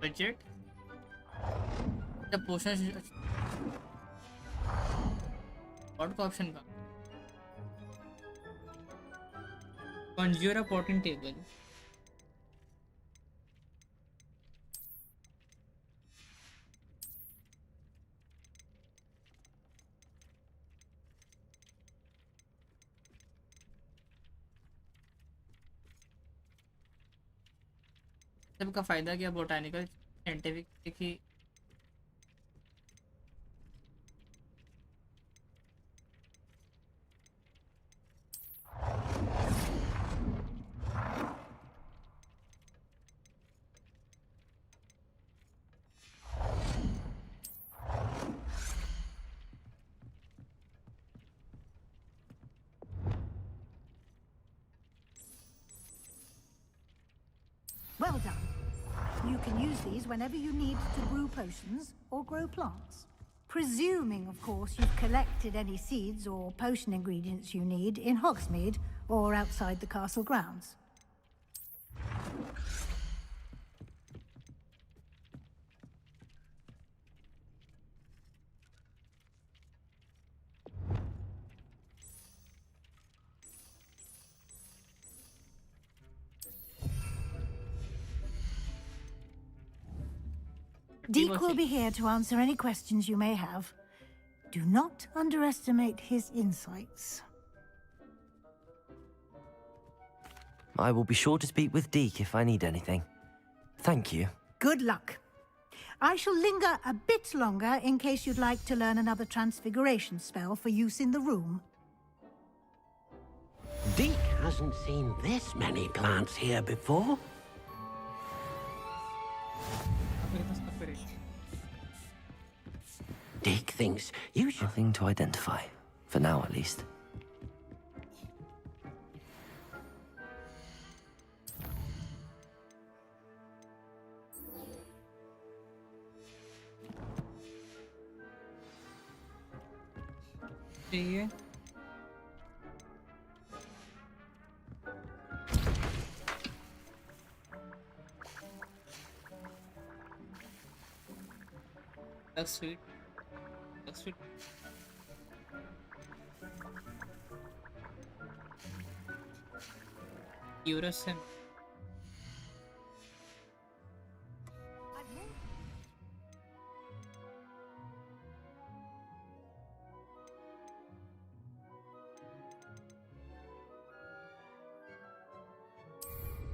budget. The potion what option का conjure a potent table. सबका फायदा क्या बोटानिकल साइंटिफिक की Well done. You can use these whenever you need to brew potions or grow plants. Presuming, of course, you've collected any seeds or potion ingredients you need in Hogsmeade or outside the castle grounds. Deke will be here to answer any questions you may have. Do not underestimate his insights. I will be sure to speak with Deke if I need anything. Thank you. Good luck. I shall linger a bit longer in case you'd like to learn another transfiguration spell for use in the room. Deke hasn't seen this many plants here before. Deke thinks you should... Nothing to identify. For now, at least. चाहिए That's sweet. That's sweet. Eurosim.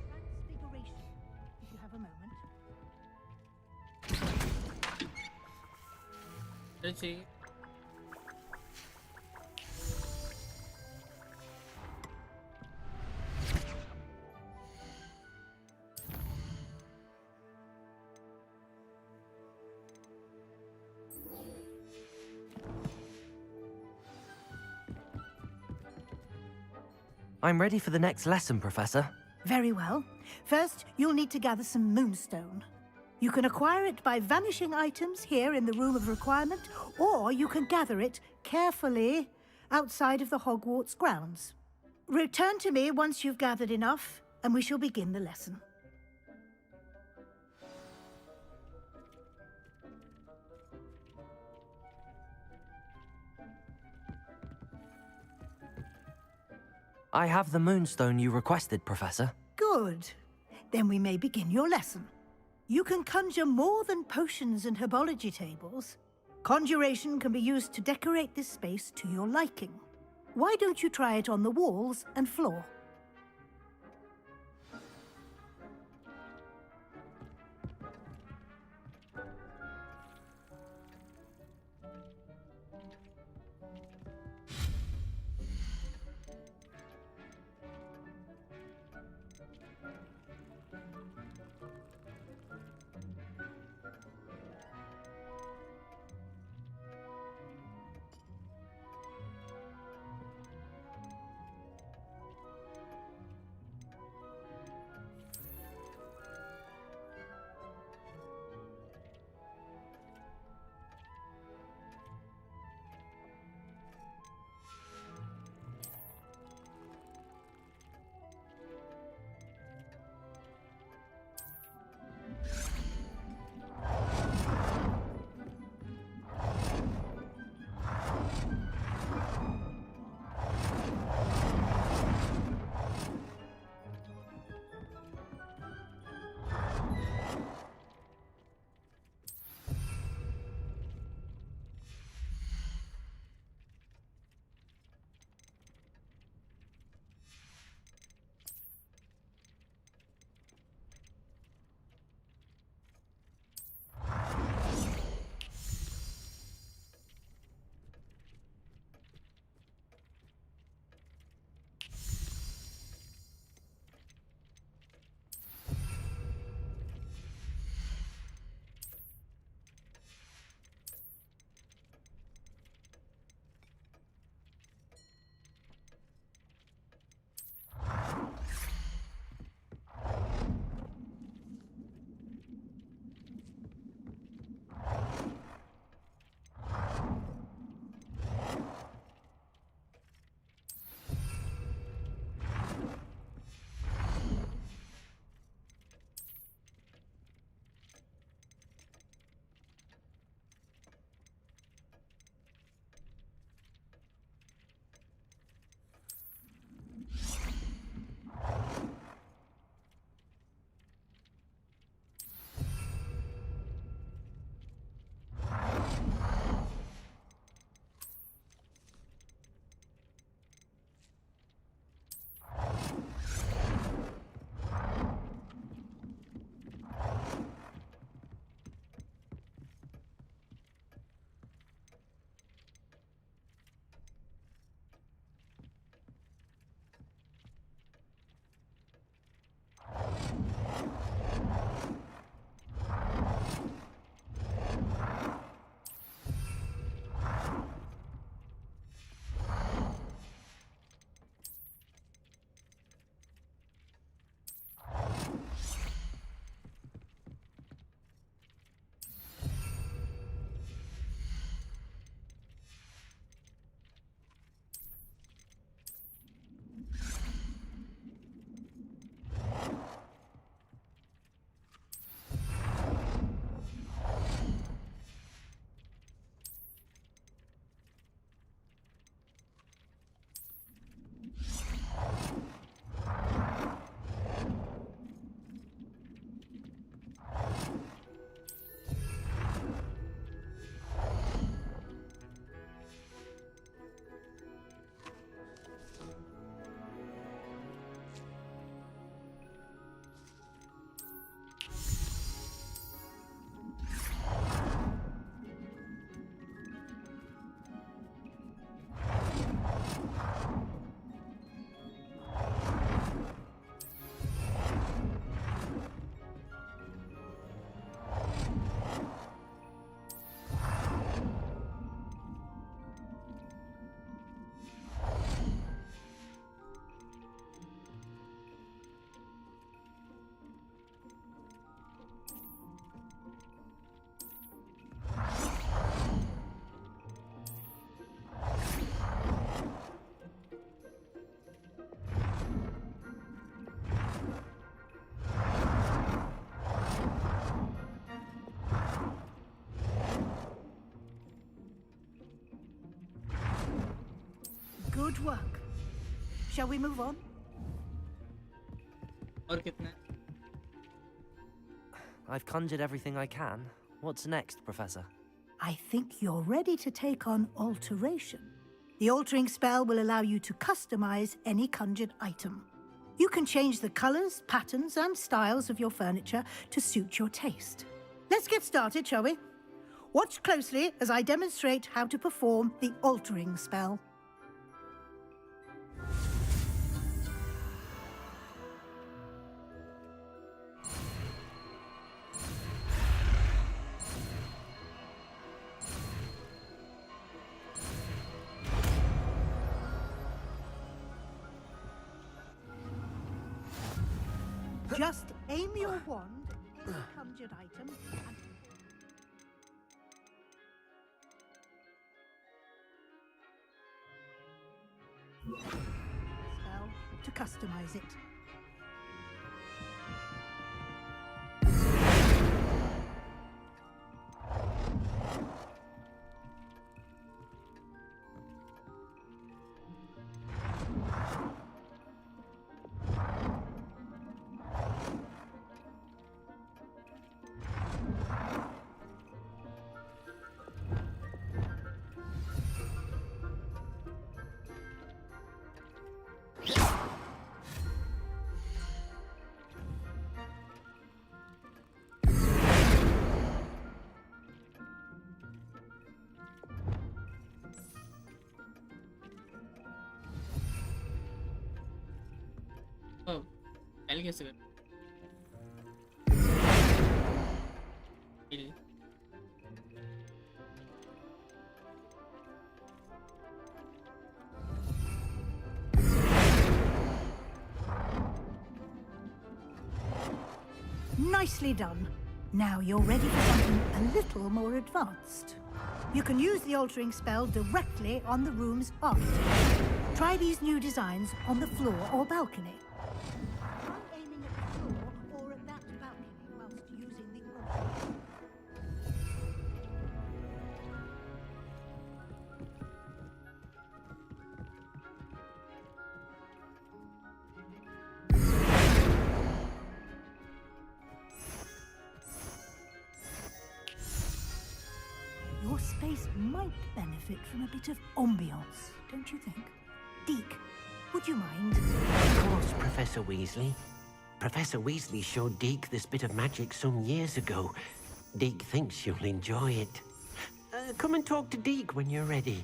Transfiguration, if you have a moment. चाहिए I'm ready for the next lesson, Professor. Very well. First, you'll need to gather some moonstone. You can acquire it by vanishing items here in the Room of Requirement, or you can gather it carefully outside of the Hogwarts grounds. Return to me once you've gathered enough, and we shall begin the lesson. I have the moonstone you requested, Professor. Good. Then we may begin your lesson. You can conjure more than potions and herbology tables. Conjuration can be used to decorate this space to your liking. Why don't you try it on the walls and floor? Good work. Shall we move on? और कितने? I've conjured everything I can. What's next, Professor? I think you're ready to take on alteration. The altering spell will allow you to customize any conjured item. You can change the colors, patterns, and styles of your furniture to suit your taste. Let's get started, shall we? Watch closely as I demonstrate how to perform the altering spell. Just aim your wand at any conjured item and spell to customize it. Oh, पहले कैसे कर? Really? Nicely done. Now you're ready for something a little more advanced. You can use the altering spell directly on the room's architecture. Try these new designs on the floor or balcony. Try aiming at the floor or at that balcony whilst using the alter. Your space might benefit from a bit of ambiance, don't you think? Deke, would you mind? Of course, Professor Weasley. Professor Weasley showed Deke this bit of magic some years ago. Deke thinks you'll enjoy it. Come and talk to Deke when you're ready.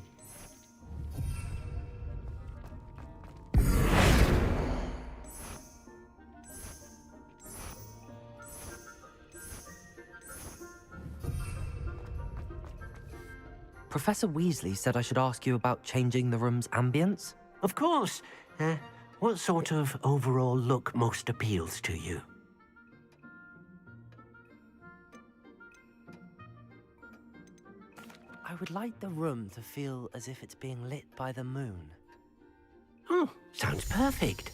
Professor Weasley said I should ask you about changing the room's ambience. Of course. What sort of overall look most appeals to you? I would like the room to feel as if it's being lit by the moon. Oh, sounds perfect.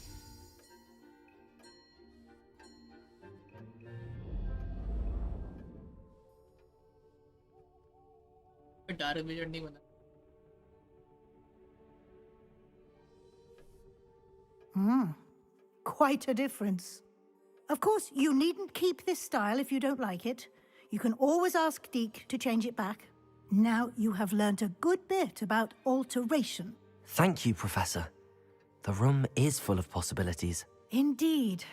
Dark vision नहीं बना. Quite a difference. Of course, you needn't keep this style if you don't like it. You can always ask Deke to change it back. Now you have learnt a good bit about alteration. Thank you, Professor. The room is full of possibilities. Indeed.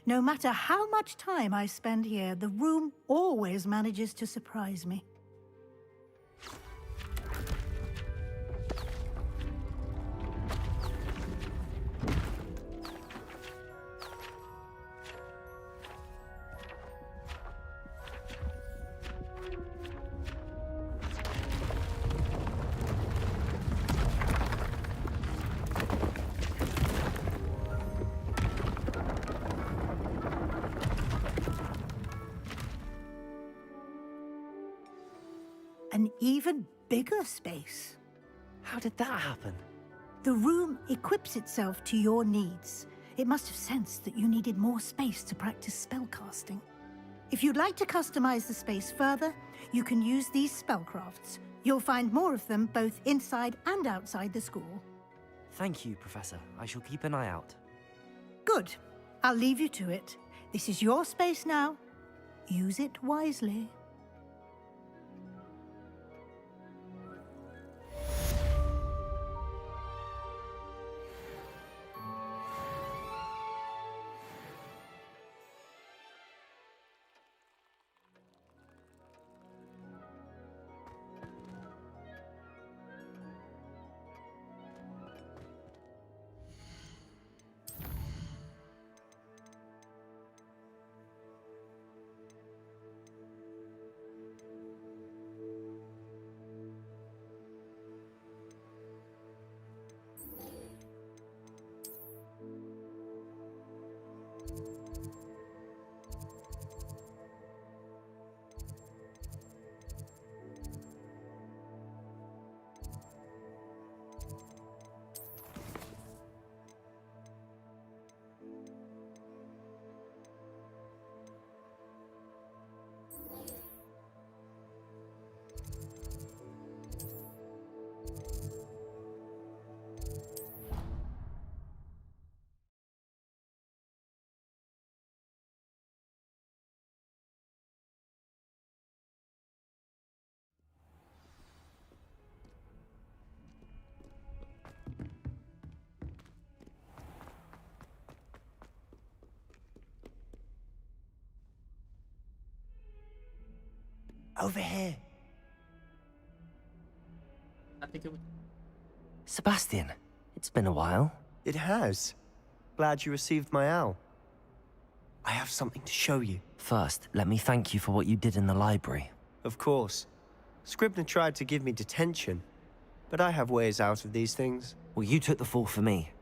No matter how much time I spend here, the room always manages to surprise me. An even bigger space. How did that happen? The room equips itself to your needs. It must have sensed that you needed more space to practice spellcasting. If you'd like to customize the space further, you can use these spellcrafts. You'll find more of them both inside and outside the school. Thank you, Professor. I shall keep an eye out. Good. I'll leave you to it. This is your space now. Use it wisely. Over here. Sebastian, it's been a while. It has. Glad you received my owl. I have something to show you. First, let me thank you for what you did in the library. Of course. Scribner tried to give me detention, but I have ways out of these things. Well, you took the fall for me,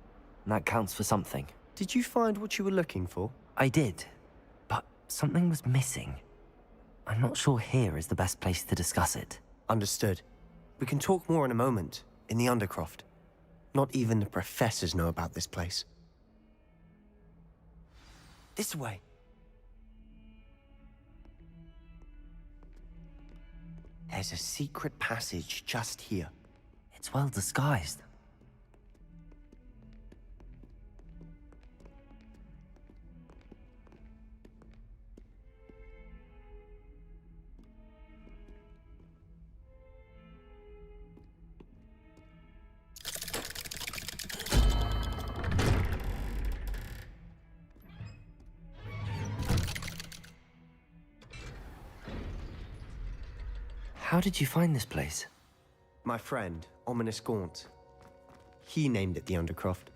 and that counts for something. Did you find what you were looking for? I did, but something was missing. I'm not sure here is the best place to discuss it. Understood. We can talk more in a moment, in the Undercroft. Not even the professors know about this place. This way. There's a secret passage just here. It's well disguised. How did you find this place? My friend, Ominous Gaunt. He named it the Undercroft.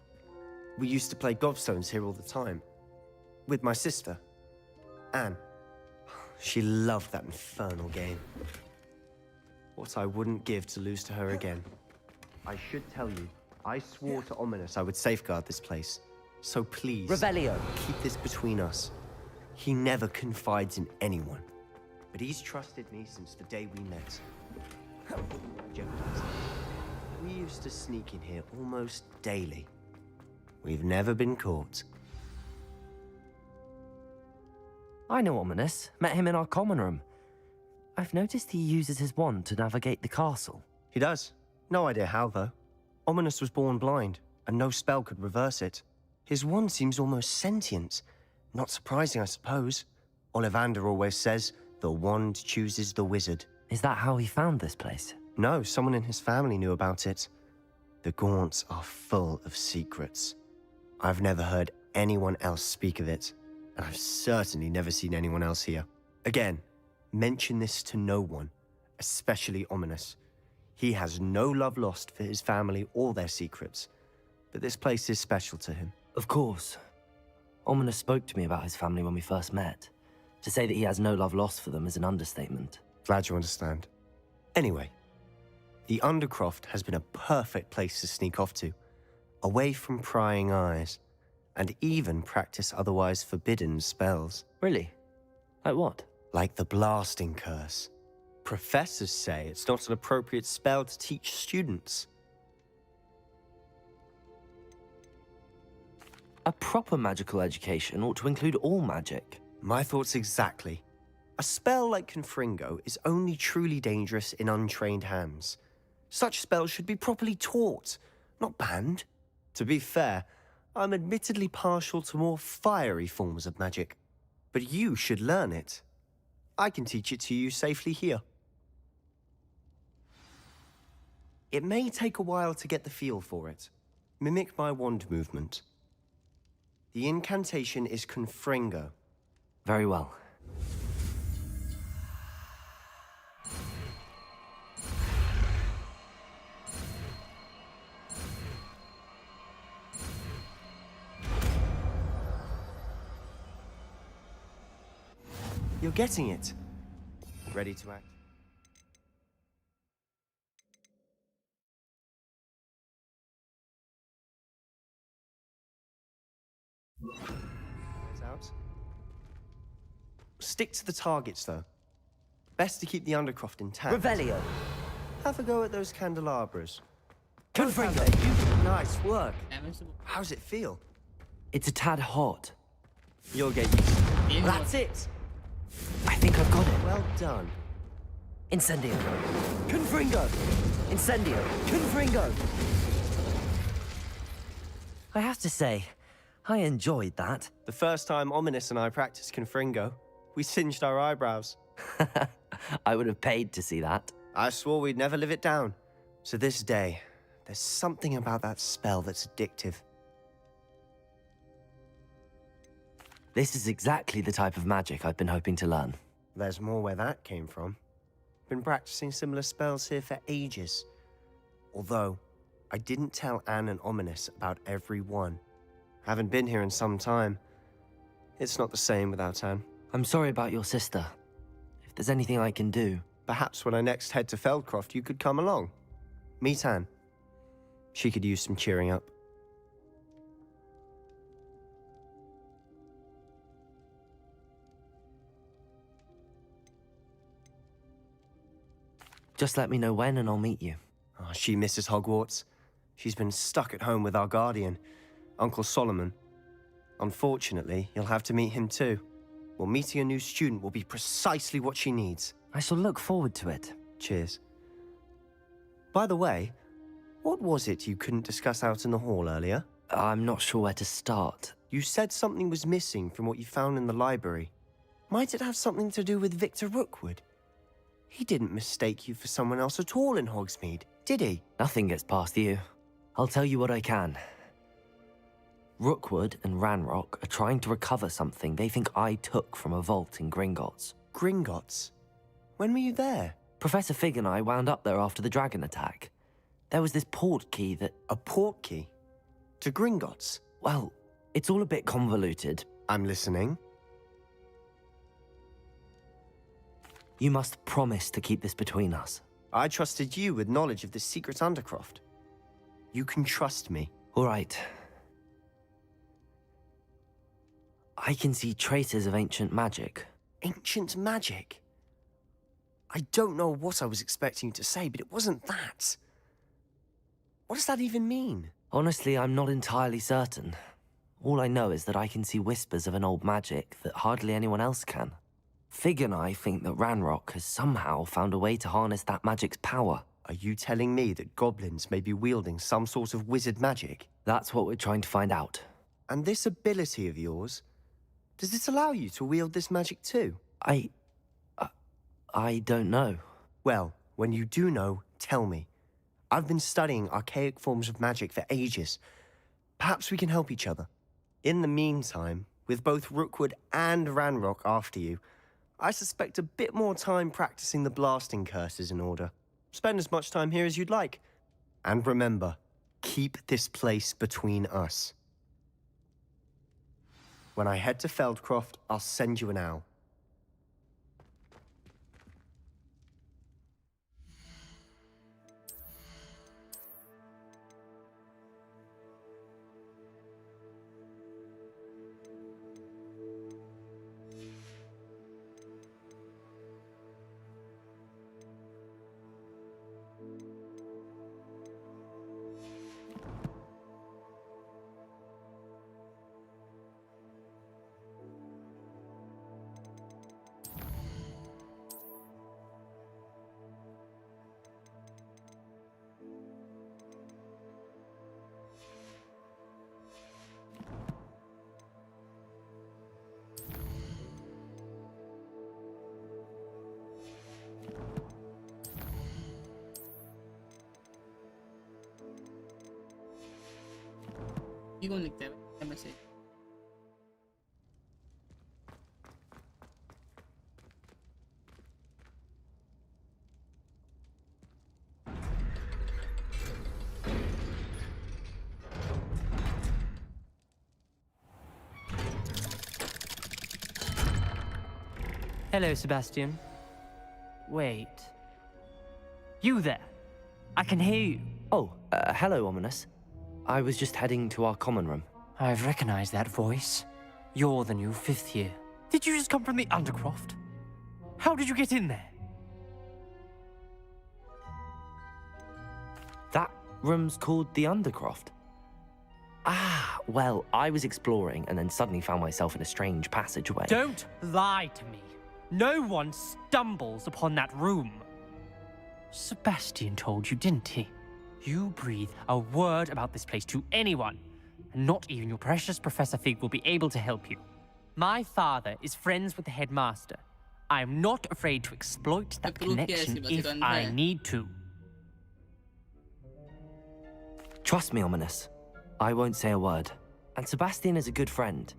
We used to play gobstones here all the time. With my sister, Anne. She loved that infernal game. What I wouldn't give to lose to her again. I should tell you, I swore to Ominous I would safeguard this place. So please, Revelio. Keep this between us. He never confides in anyone. But he's trusted me since the day we met. Jeopardized. We used to sneak in here almost daily. We've never been caught. I know Ominous. Met him in our common room. I've noticed he uses his wand to navigate the castle. He does. No idea how, though. Ominous was born blind, and no spell could reverse it. His wand seems almost sentient. Not surprising, I suppose. Ollivander always says, the wand chooses the wizard. Is that how he found this place? No, someone in his family knew about it. The Gaunts are full of secrets. I've never heard anyone else speak of it, and I've certainly never seen anyone else here. Again, mention this to no one, especially Ominous. He has no love lost for his family or their secrets, but this place is special to him. Of course. Ominous spoke to me about his family when we first met. To say that he has no love lost for them is an understatement. Glad you understand. Anyway, the Undercroft has been a perfect place to sneak off to, away from prying eyes, and even practice otherwise forbidden spells. Really? Like what? Like the blasting curse. Professors say it's not an appropriate spell to teach students. A proper magical education ought to include all magic. My thoughts exactly. A spell like Confringo is only truly dangerous in untrained hands. Such spells should be properly taught, not banned. To be fair, I'm admittedly partial to more fiery forms of magic. But you should learn it. I can teach it to you safely here. It may take a while to get the feel for it. Mimic my wand movement. The incantation is Confringo. Very well. You're getting it. Ready to act? Eyes out. Stick to the targets, though. Best to keep the Undercroft intact. Revelio. Have a go at those candelabras. Confringo. Nice work. How's it feel? It's a tad hot. You'll get used to it. That's it! I think I've got it. Well done. Incendio. Confringo. Incendio. Confringo. I have to say, I enjoyed that. The first time Ominous and I practiced Confringo, we singed our eyebrows. I would have paid to see that. I swore we'd never live it down. To this day, there's something about that spell that's addictive. This is exactly the type of magic I've been hoping to learn. There's more where that came from. Been practicing similar spells here for ages. Although, I didn't tell Anne and Ominous about every one. Haven't been here in some time. It's not the same without Anne. I'm sorry about your sister. If there's anything I can do... Perhaps when I next head to Feldcroft, you could come along. Meet Anne. She could use some cheering up. Just let me know when and I'll meet you. Oh, she misses Hogwarts. She's been stuck at home with our guardian, Uncle Solomon. Unfortunately, you'll have to meet him too. Well, meeting a new student will be precisely what she needs. I shall look forward to it. Cheers. By the way, what was it you couldn't discuss out in the hall earlier? I'm not sure where to start. You said something was missing from what you found in the library. Might it have something to do with Victor Rookwood? He didn't mistake you for someone else at all in Hogsmeade, did he? Nothing gets past you. I'll tell you what I can. Rookwood and Ranrock are trying to recover something they think I took from a vault in Gringotts. Gringotts? When were you there? Professor Fig and I wound up there after the dragon attack. There was this port key that... A port key? To Gringotts? Well, it's all a bit convoluted. I'm listening. You must promise to keep this between us. I trusted you with knowledge of the secret Undercroft. You can trust me. All right. I can see traces of ancient magic. Ancient magic? I don't know what I was expecting you to say, but it wasn't that. What does that even mean? Honestly, I'm not entirely certain. All I know is that I can see whispers of an old magic that hardly anyone else can. Fig and I think that Ranrock has somehow found a way to harness that magic's power. Are you telling me that goblins may be wielding some sort of wizard magic? That's what we're trying to find out. And this ability of yours, does it allow you to wield this magic too? I don't know. Well, when you do know, tell me. I've been studying archaic forms of magic for ages. Perhaps we can help each other. In the meantime, with both Rookwood and Ranrock after you, I suspect a bit more time practicing the blasting curse is in order. Spend as much time here as you'd like. And remember, keep this place between us. When I head to Feldcroft, I'll send you an owl. ये कौन लिखता है message? Hello, Sebastian. Wait. You there? I can hear you. Oh, hello, Ominous. I was just heading to our common room. I've recognized that voice. You're the new 5th year. Did you just come from the Undercroft? How did you get in there? That room's called the Undercroft. Ah, well, I was exploring and then suddenly found myself in a strange passageway. Don't lie to me. No one stumbles upon that room. Sebastian told you, didn't he? You breathe a word about this place to anyone, and not even your precious Professor Fig will be able to help you. My father is friends with the headmaster. I am not afraid to exploit that connection if I need to. Trust me, Ominous. I won't say a word. And Sebastian is a good friend.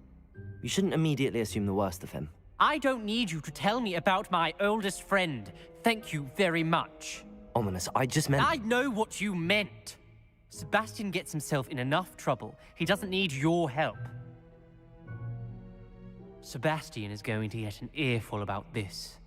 You shouldn't immediately assume the worst of him. I don't need you to tell me about my oldest friend. Thank you very much. Ominous, I just meant... I know what you meant. Sebastian gets himself in enough trouble. He doesn't need your help. Sebastian is going to get an earful about this.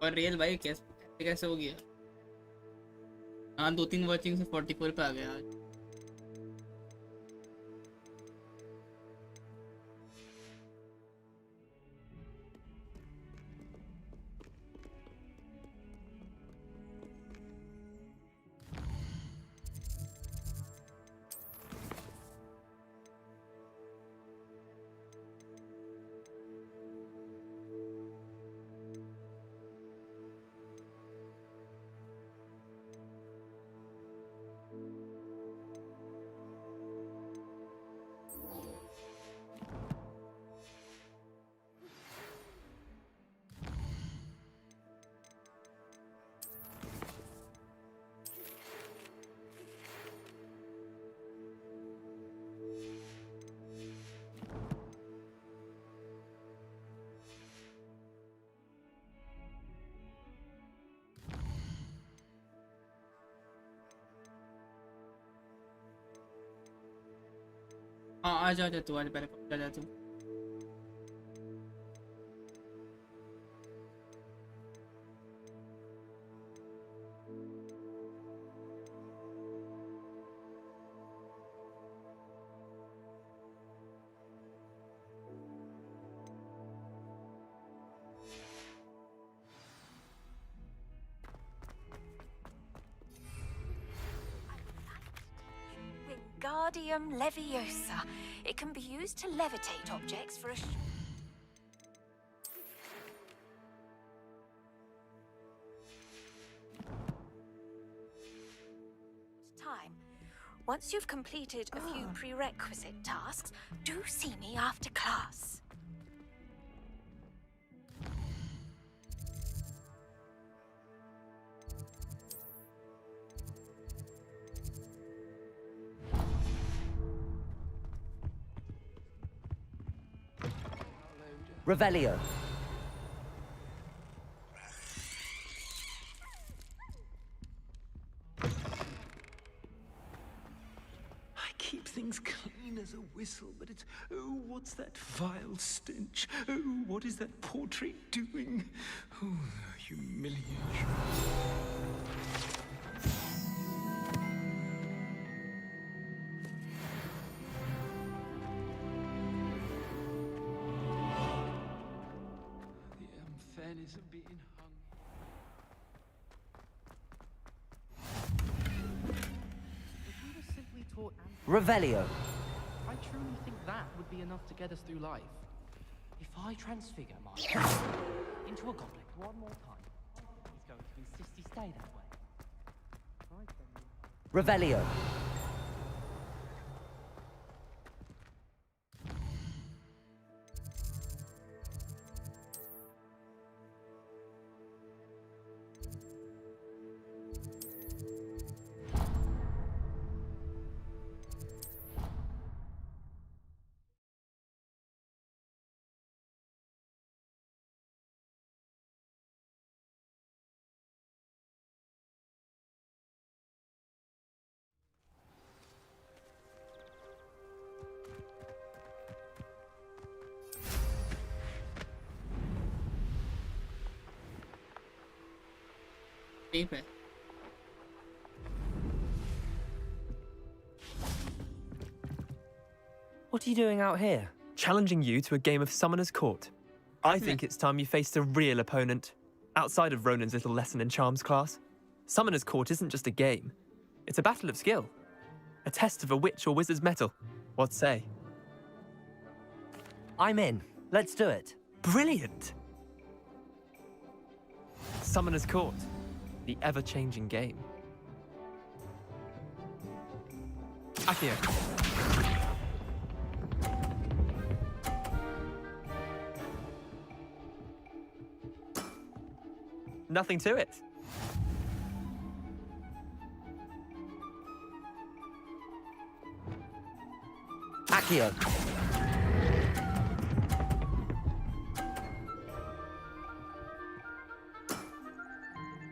और real भाई कैसे हो गया? हाँ 2-3 watching से 44 पे आ गया आज। हाँ आ जा तू आज पहले आ जा तू। Wingardium Leviosa. It can be used to levitate objects for a time. Once you've completed a few prerequisite tasks, do see me after class. Revelio. I keep things clean as a whistle, but it's... Oh, what's that vile stench? Oh, what is that portrait doing? Oh, humiliation. Of being hung. If we were simply taught Revelio. I truly think that would be enough to get us through life. If I transfigure myself into a goblet one more time, he's going to insist he stay that way. Revelio. ठीक है. What are you doing out here? Challenging you to a game of Summoner's Court. I think it's time you faced a real opponent, outside of Ronan's little lesson in charms class. Summoner's Court isn't just a game. It's a battle of skill. A test of a witch or wizard's mettle. What say? I'm in. Let's do it. Brilliant! Summoner's Court. The ever-changing game. Akio. Nothing to it. Akio.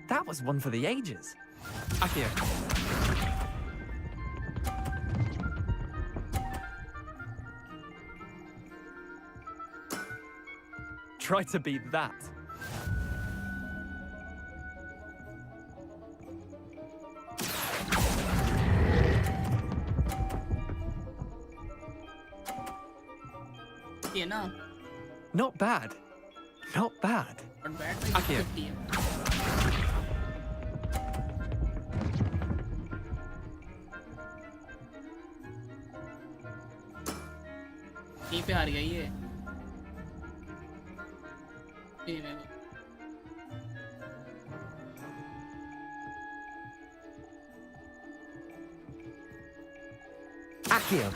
That was one for the ages. Akio. Try to beat that. ये ना. Not bad. Not bad. Not bad. Akio. 50 है. यहीं पे हार गया ये. ये मैं. Akio.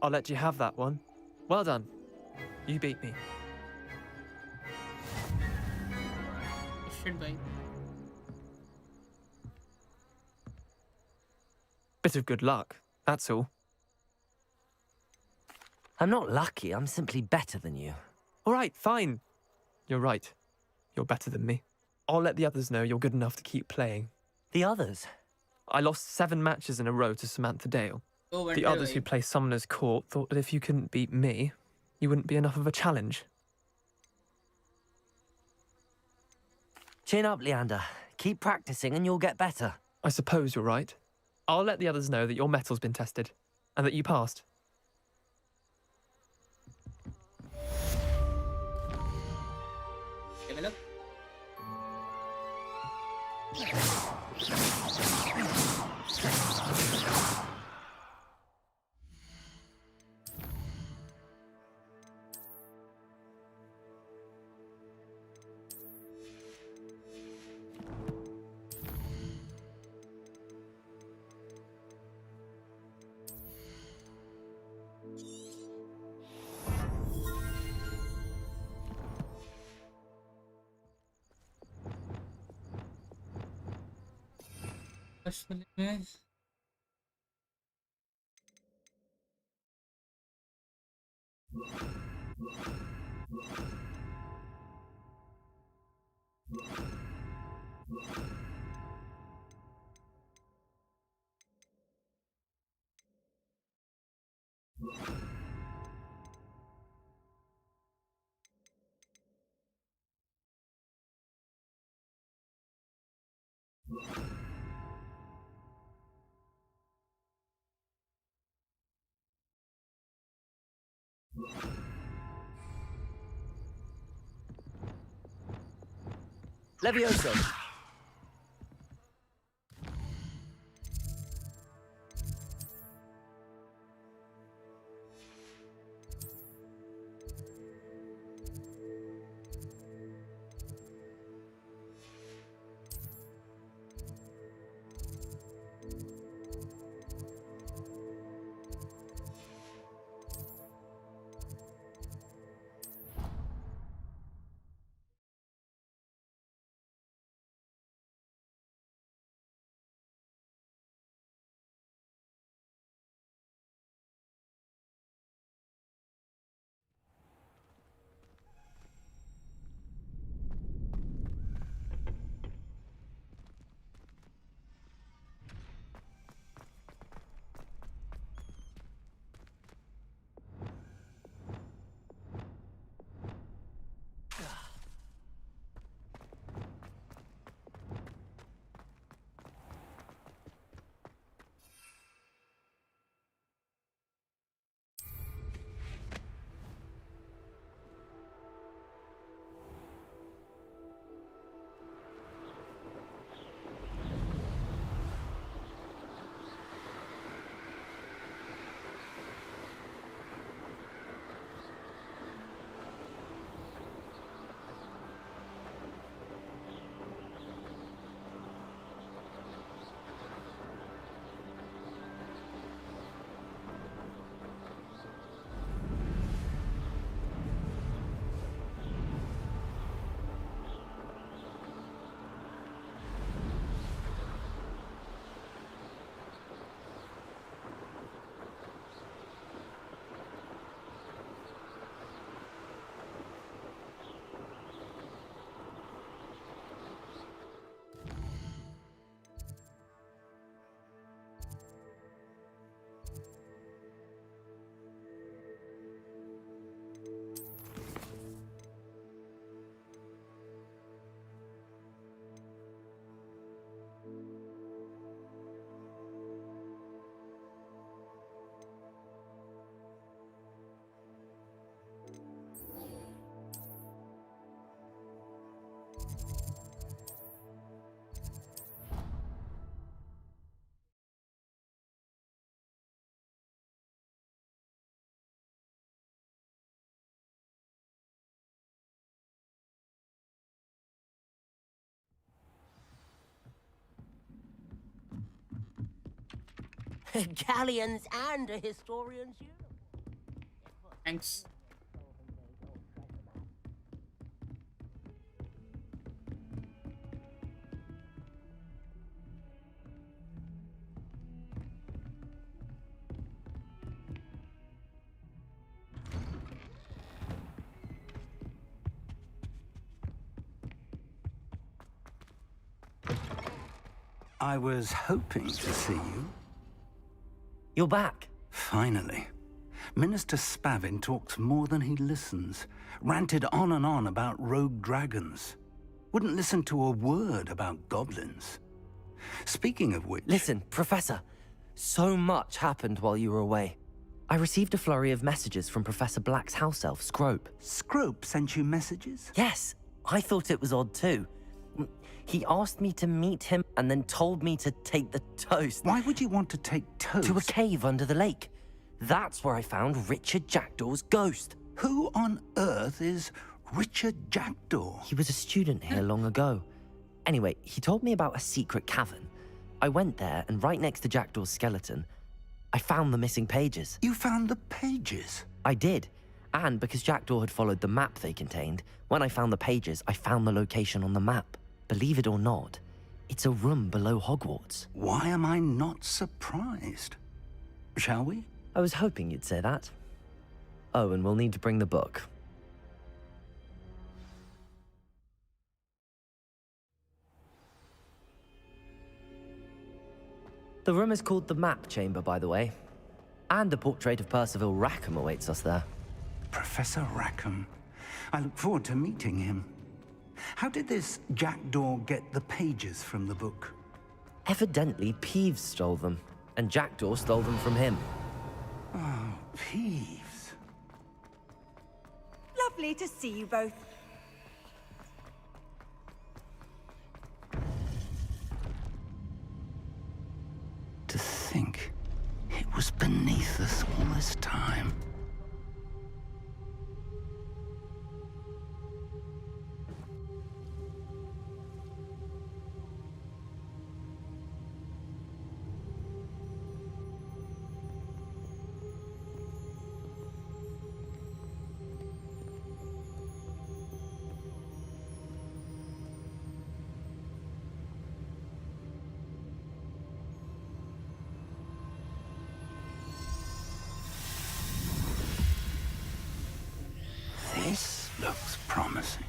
I'll let you have that one. Well done. You beat me. Shit भाई. Bit of good luck, that's all. I'm not lucky, I'm simply better than you. All right, fine. You're right. You're better than me. I'll let the others know you're good enough to keep playing. The others? I lost 7 matches in a row to Samantha Dale. Oh, The others who play Summoner's Court thought that if you couldn't beat me, you wouldn't be enough of a challenge. Chin up, Leander. Keep practicing and you'll get better. I suppose you're right. I'll let the others know that your metal's been tested, and that you passed. Develop. में Levioso. Galleons and a historian's uniform. Thanks. I was hoping to see you. You're back. Finally. Minister Spavin talks more than he listens. Ranted on and on about rogue dragons. Wouldn't listen to a word about goblins. Speaking of which... Listen, Professor. So much happened while you were away. I received a flurry of messages from Professor Black's house elf, Scrope. Scrope sent you messages? Yes. I thought it was odd too. He asked me to meet him and then told me to take the toast. Why would you want to take toast? To a cave under the lake. That's where I found Richard Jackdaw's ghost. Who on earth is Richard Jackdaw? He was a student here long ago. Anyway, he told me about a secret cavern. I went there, and right next to Jackdaw's skeleton, I found the missing pages. You found the pages? I did. And because Jackdaw had followed the map they contained, when I found the pages, I found the location on the map. Believe it or not, it's a room below Hogwarts. Why am I not surprised? Shall we? I was hoping you'd say that. Oh, and we'll need to bring the book. The room is called the Map Chamber, by the way. And a portrait of Percival Rackham awaits us there. Professor Rackham. I look forward to meeting him. How did this Jackdaw get the pages from the book? Evidently, Peeves stole them, and Jackdaw stole them from him. Oh, Peeves. Lovely to see you both. To think it was beneath us all this time. This looks promising.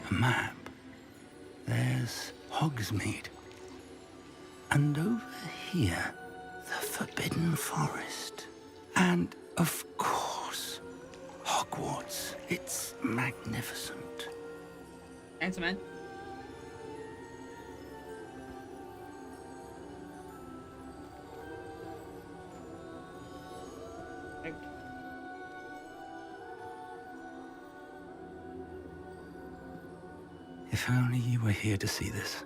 A map. There's Hogsmeade. And over here, the Forbidden Forest. And, of course, Hogwarts. It's magnificent. Thanks, man. If only you were here to see this.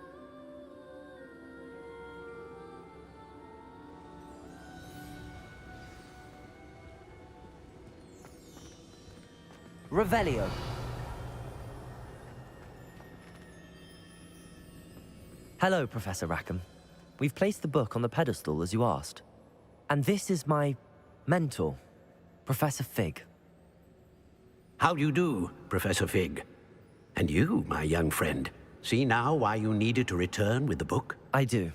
Revelio. Hello, Professor Rackham. We've placed the book on the pedestal as you asked. And this is my mentor, Professor Fig. How do you do, Professor Fig? And you, my young friend, see now why you needed to return with the book? I do.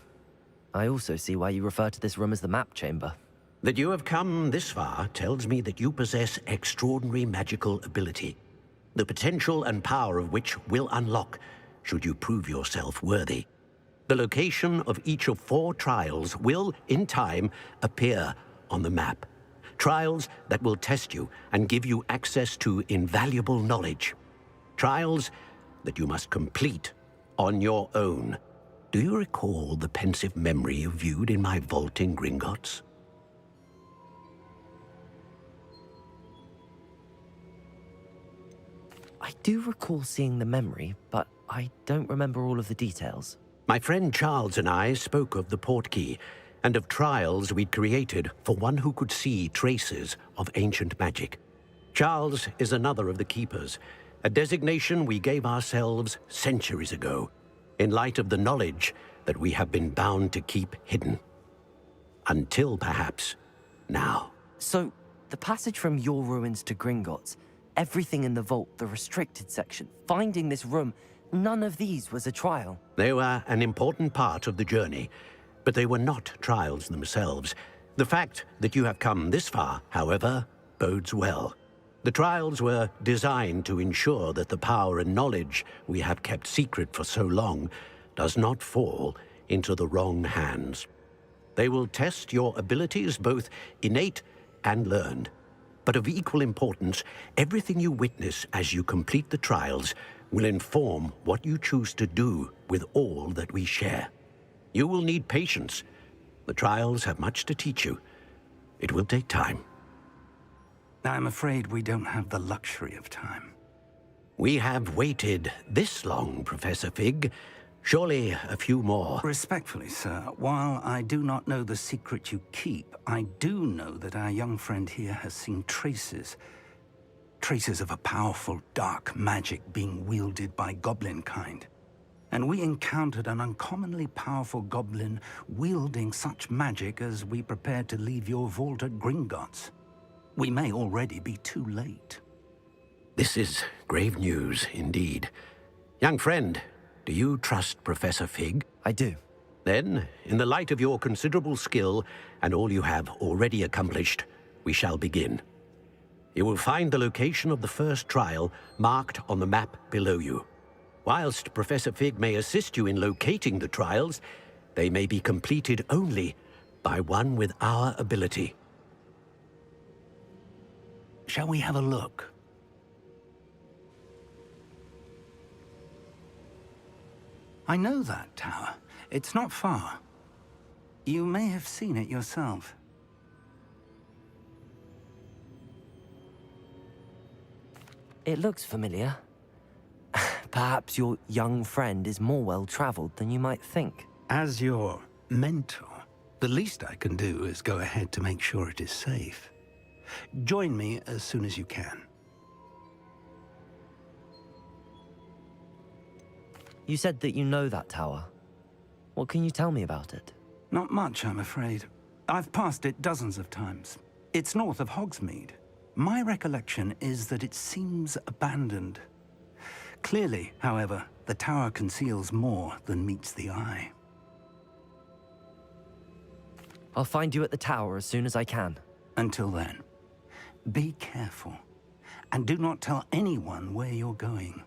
I also see why you refer to this room as the Map Chamber. That you have come this far tells me that you possess extraordinary magical ability, the potential and power of which will unlock should you prove yourself worthy. The location of each of 4 trials will, in time, appear on the map. Trials that will test you and give you access to invaluable knowledge. Trials that you must complete on your own. Do you recall the pensive memory you viewed in my vault in Gringotts? I do recall seeing the memory, but I don't remember all of the details. My friend Charles and I spoke of the portkey and of trials we'd created for one who could see traces of ancient magic. Charles is another of the keepers, a designation we gave ourselves centuries ago, in light of the knowledge that we have been bound to keep hidden. Until perhaps now. So, the passage from your ruins to Gringotts, everything in the vault, the restricted section, finding this room, none of these was a trial. They were an important part of the journey, but they were not trials themselves. The fact that you have come this far, however, bodes well. The trials were designed to ensure that the power and knowledge we have kept secret for so long does not fall into the wrong hands. They will test your abilities, both innate and learned. But of equal importance, everything you witness as you complete the trials will inform what you choose to do with all that we share. You will need patience. The trials have much to teach you. It will take time. I'm afraid we don't have the luxury of time. We have waited this long, Professor Fig. Surely a few more. Respectfully, sir, while I do not know the secret you keep, I do know that our young friend here has seen traces of a powerful dark magic being wielded by goblin kind. And we encountered an uncommonly powerful goblin wielding such magic as we prepared to leave your vault at Gringotts. We may already be too late. This is grave news indeed. Young friend, do you trust Professor Fig? I do. Then, in the light of your considerable skill and all you have already accomplished, we shall begin. You will find the location of the first trial marked on the map below you. Whilst Professor Fig may assist you in locating the trials, they may be completed only by one with our ability. Shall we have a look? I know that tower. It's not far. You may have seen it yourself. It looks familiar. Perhaps your young friend is more well-traveled than you might think. As your mentor, the least I can do is go ahead to make sure it is safe. Join me as soon as you can. You said that you know that tower. What can you tell me about it? Not much, I'm afraid. I've passed it dozens of times. It's north of Hogsmeade. My recollection is that it seems abandoned. Clearly, however, the tower conceals more than meets the eye. I'll find you at the tower as soon as I can. Until then, be careful, and do not tell anyone where you're going.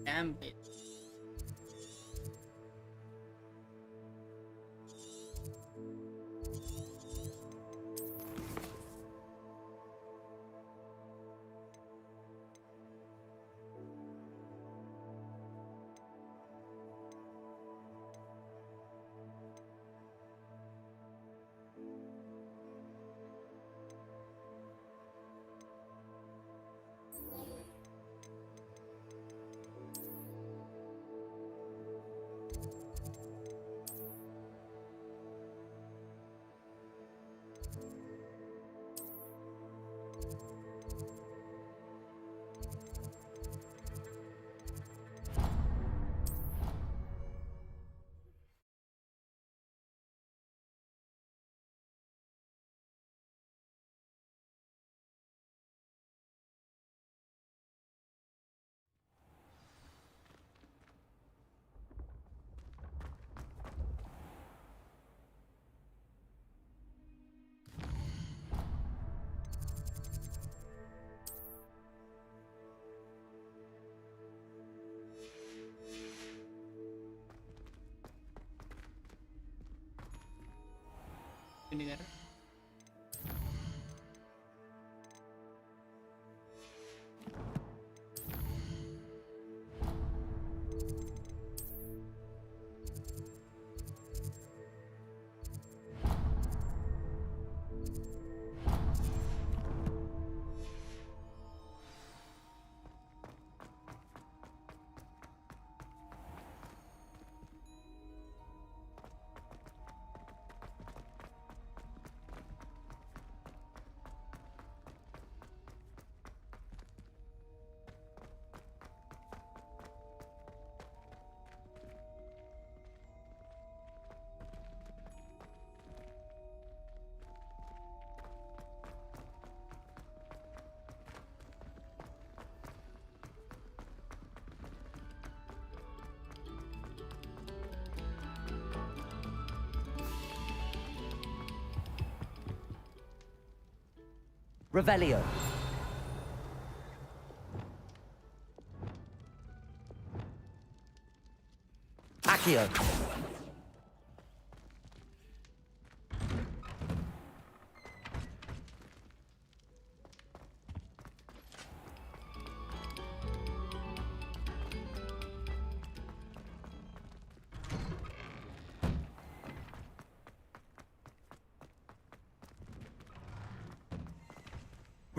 Damn it. Kindergarten. Revelio. Accio.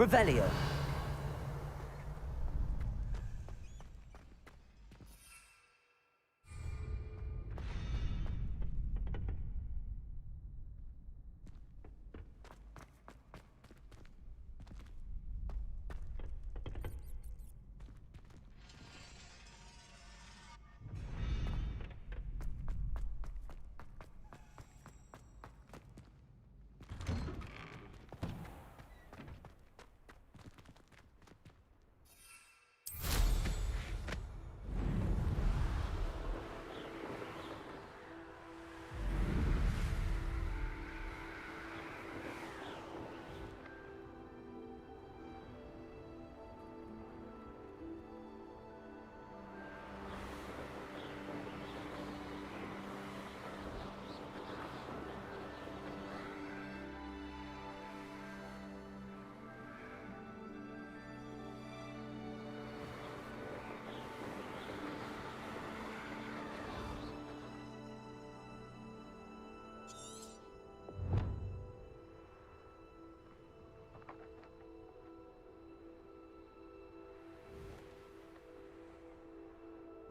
Revelio.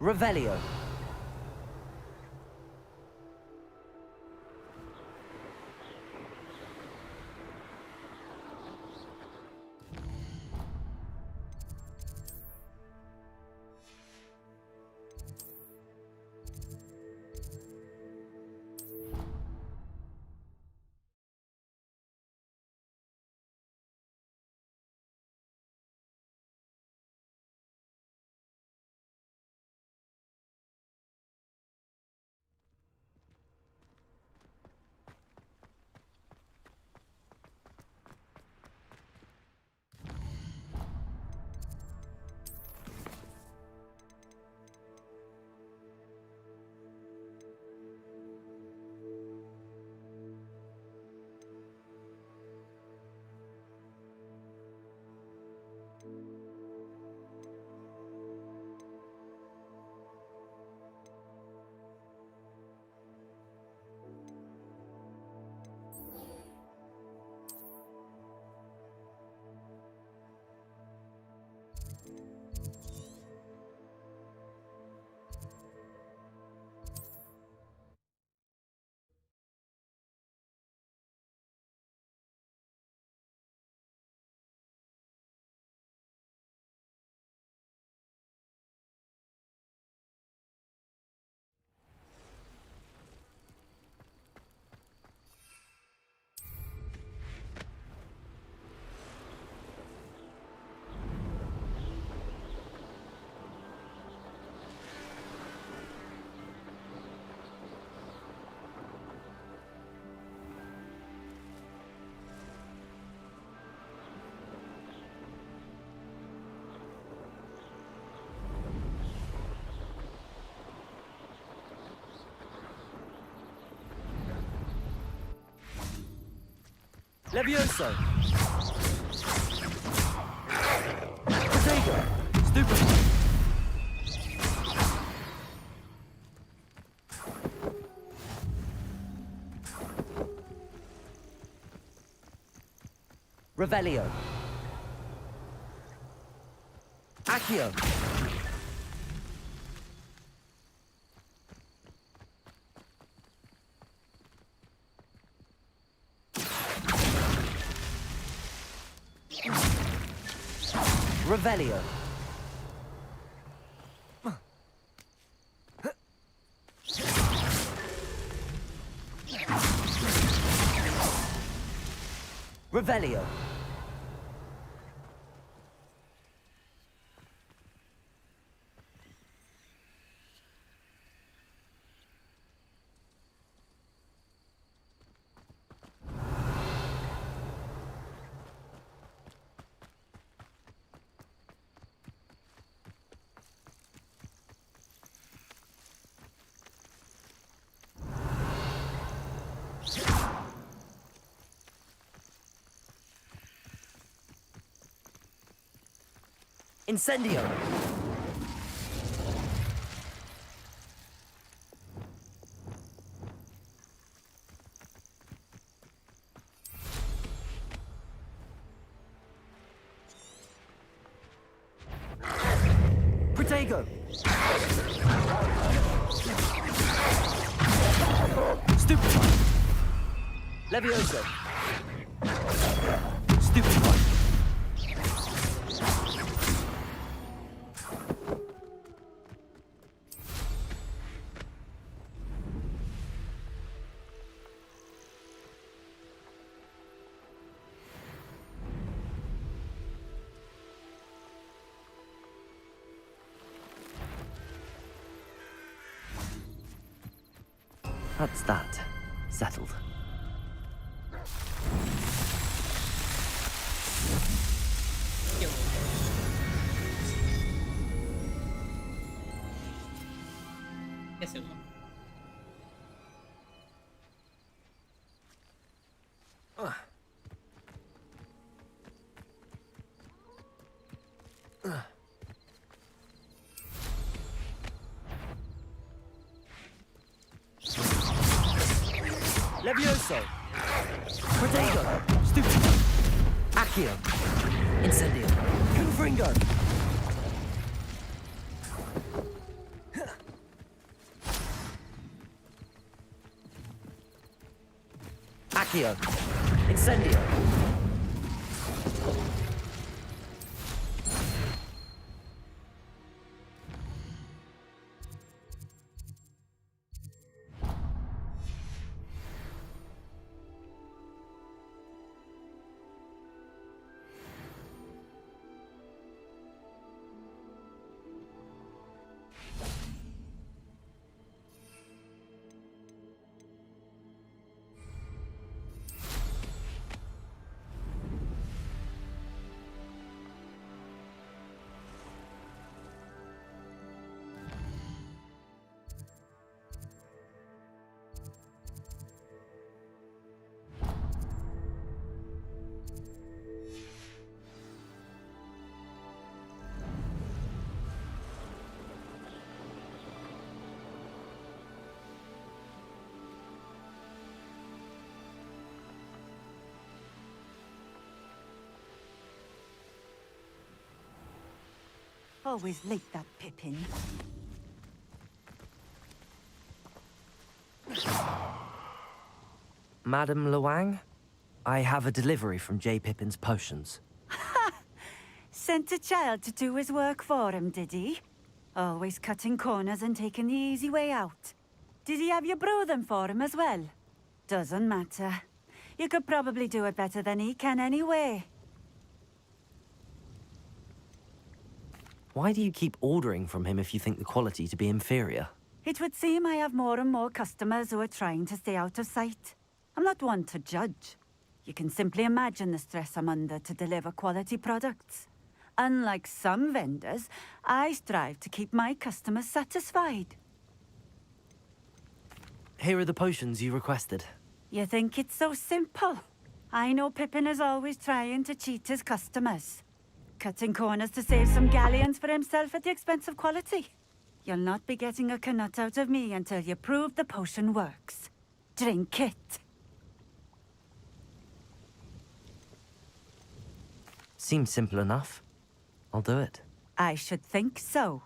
Revelio. Levioso! Protego! Stupefy! Revelio! Accio! Revelio. Revelio. Incendio! Protego! Stupefy! Levioso! Stupefy! That's that. Settled. कैसे हुआ? Levioso! Protego! Stupefy! Accio! Incendio! Confringo! Accio! Incendio! Always late, that Pippin. Madam Luang, I have a delivery from J. Pippin's potions. Sent a child to do his work for him, did he? Always cutting corners and taking the easy way out. Did he have you brew them for him as well? Doesn't matter. You could probably do it better than he can anyway. Why do you keep ordering from him if you think the quality to be inferior? It would seem I have more and more customers who are trying to stay out of sight. I'm not one to judge. You can simply imagine the stress I'm under to deliver quality products. Unlike some vendors, I strive to keep my customers satisfied. Here are the potions you requested. You think it's so simple? I know Pippin is always trying to cheat his customers. Cutting corners to save some galleons for himself at the expense of quality. You'll not be getting a canut out of me until you prove the potion works. Drink it. Seems simple enough. I'll do it. I should think so.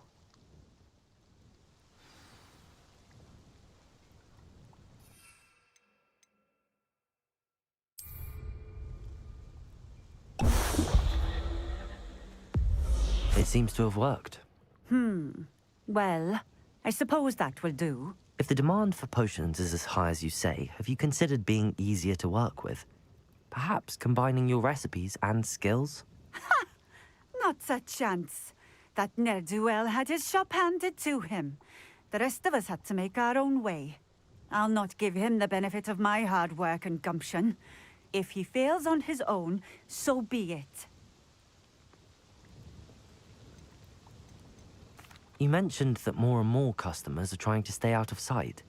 It seems to have worked. Well, I suppose that will do. If the demand for potions is as high as you say, have you considered being easier to work with? Perhaps combining your recipes and skills? Not a chance. That ne'er-do-well had his shop handed to him. The rest of us had to make our own way. I'll not give him the benefit of my hard work and gumption. If he fails on his own, so be it. You mentioned that more and more customers are trying to stay out of sight.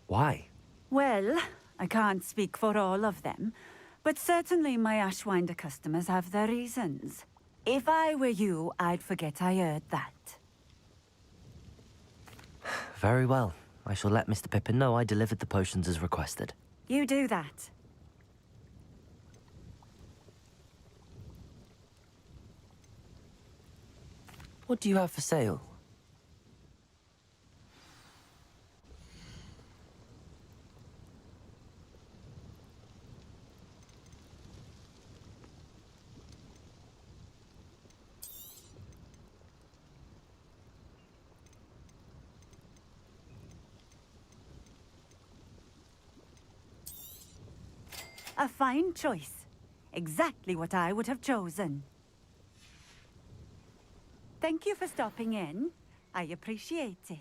Why? Well, I can't speak for all of them, but certainly my Ashwinder customers have their reasons. If I were you, I'd forget I heard that. Very well. I shall let Mr. Pippin know I delivered the potions as requested. You do that. What do you have for sale? A fine choice. Exactly what I would have chosen. Thank you for stopping in. I appreciate it.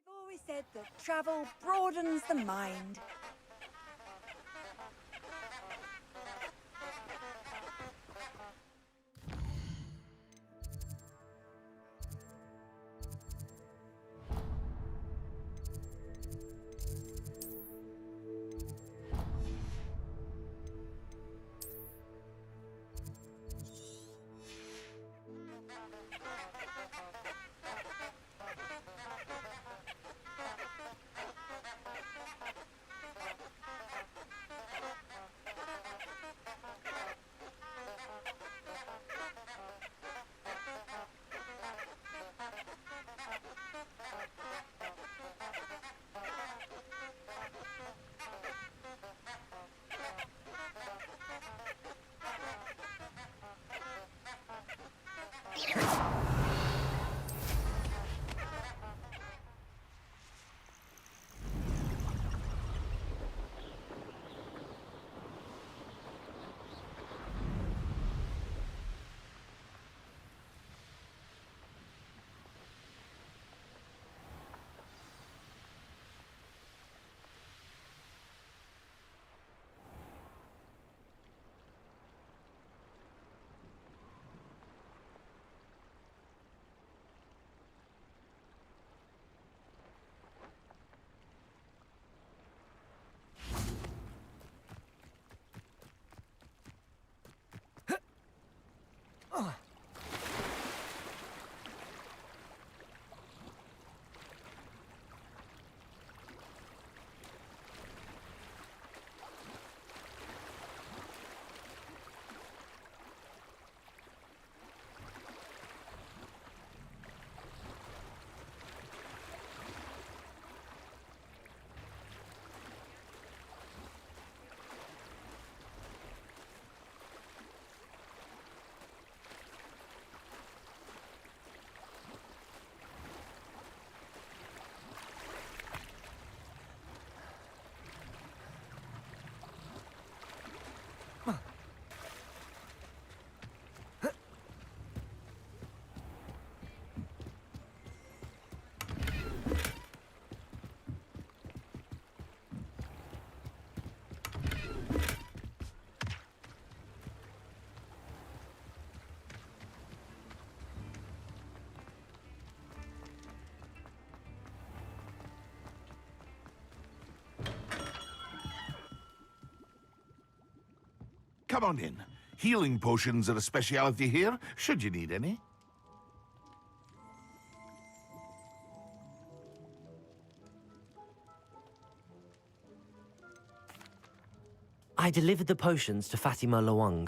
I've always said that travel broadens the mind. come on in. Healing potions are a speciality here, should you need any. I delivered the potions to Fatima Lawang.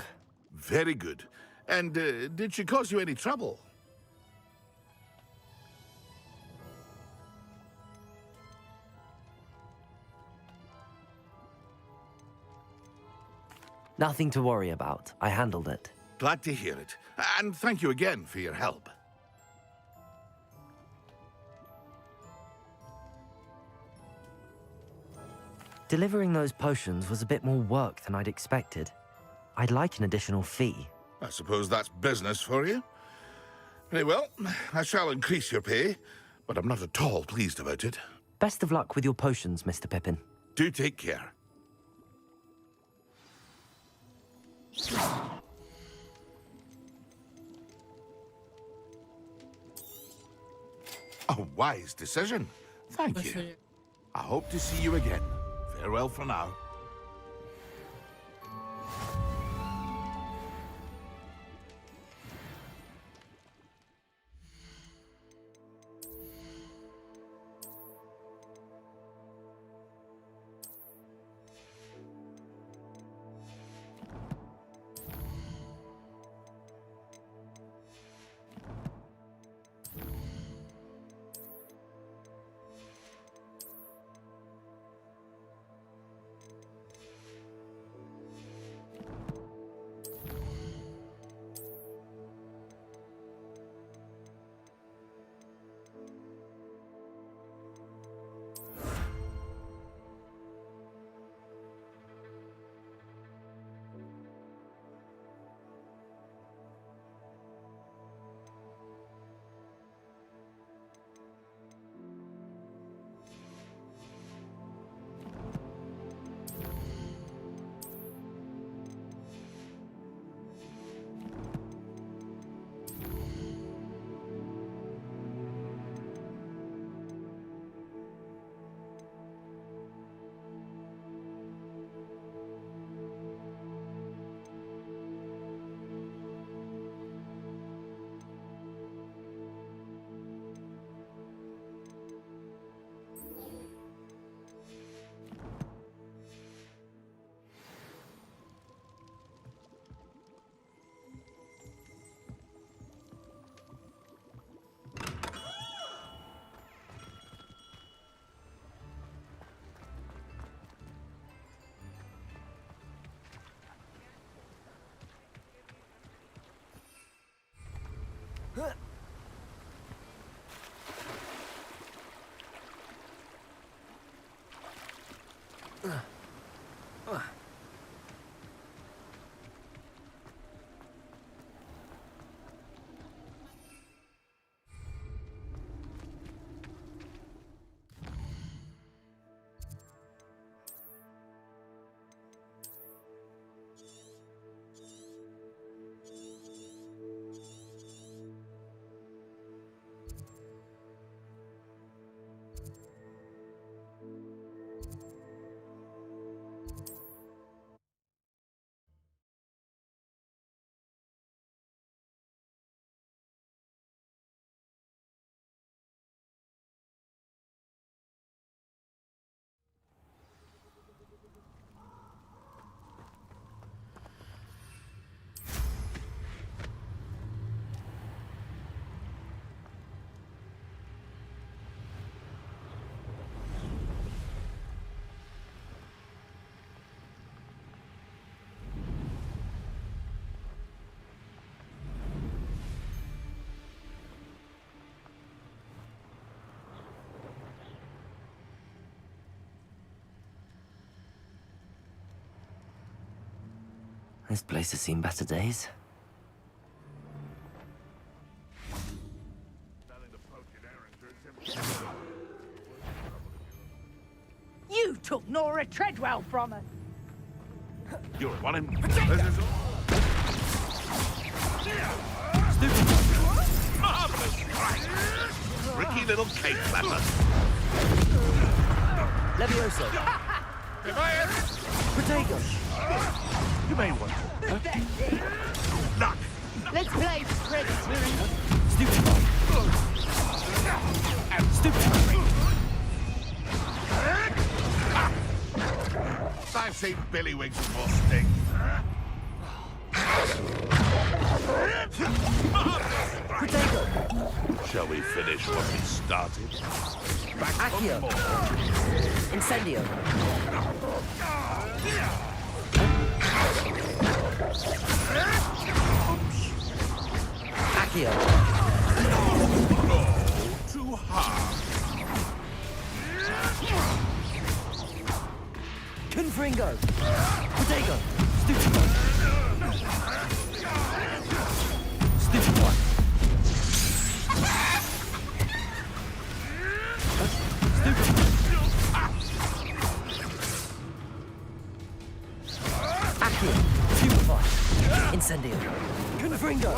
Very good. And did she cause you any trouble? Nothing to worry about. I handled it. Glad to hear it. And thank you again for your help. Delivering those potions was a bit more work than I'd expected. I'd like an additional fee. I suppose that's business for you. Very well, I shall increase your pay, but I'm not at all pleased about it. Best of luck with your potions, Mr. Pippin. Do take care. A wise decision. Thank you. I hope to see you again. Farewell for now. This place has seen better days. You took Nora Treadwell from us. You're one in... Marvelous! Tricky little cake clapper. Levioso. Potato! You may want to. Pathetic. Luck. Let's play Predator. Stupefy. Stupefy. I've seen Billywigs before sting. Potato. Shall we finish what we started? Back Accio. for more. Incendio. Accio. Oh, too hard. Confringo. Potato. Stupefy. Stupefy. Accio. Stupefy. Incendio. Confringo.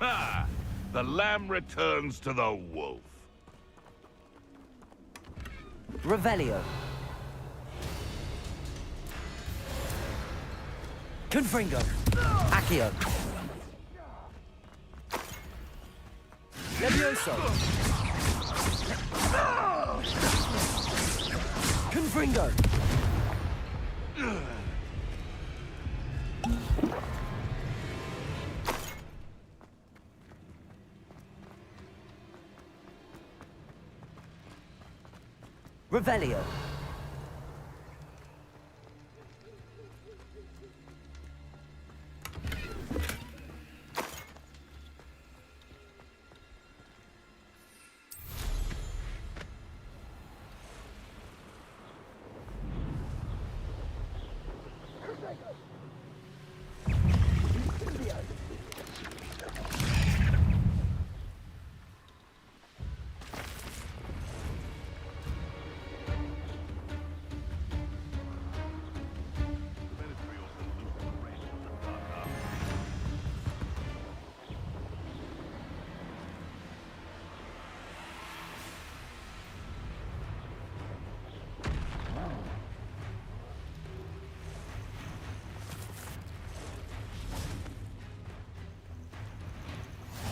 Ah, the lamb returns to the wolf. Revelio. Confringo. Accio. Levioso. Confringo. Revelio.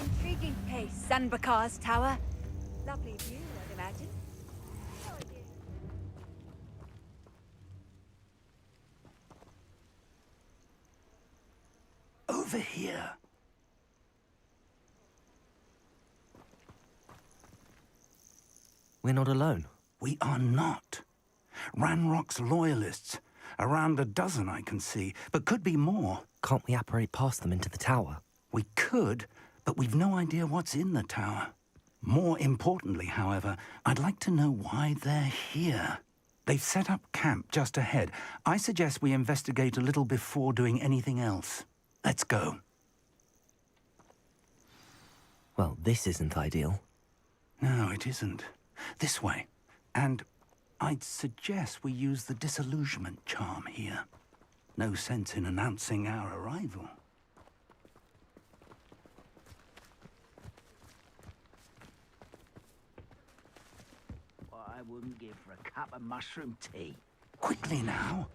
Intriguing place, Sanbakar's tower. Lovely view, I'd imagine. Over here. We're not alone. We are not. Ranrock's loyalists. Around a dozen I can see, but could be more. Can't we apparate past them into the tower? We could, but we've no idea what's in the tower. More importantly, however, I'd like to know why they're here. They've set up camp just ahead. I suggest we investigate a little before doing anything else. Let's go. Well, this isn't ideal. No, it isn't. This way. And I'd suggest we use the disillusionment charm here. No sense in announcing our arrival. What I wouldn't give for a cup of mushroom tea. Quickly now.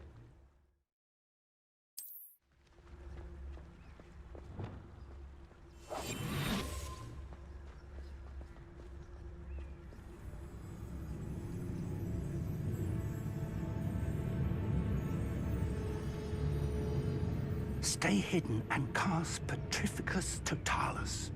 Stay hidden and cast Petrificus Totalis.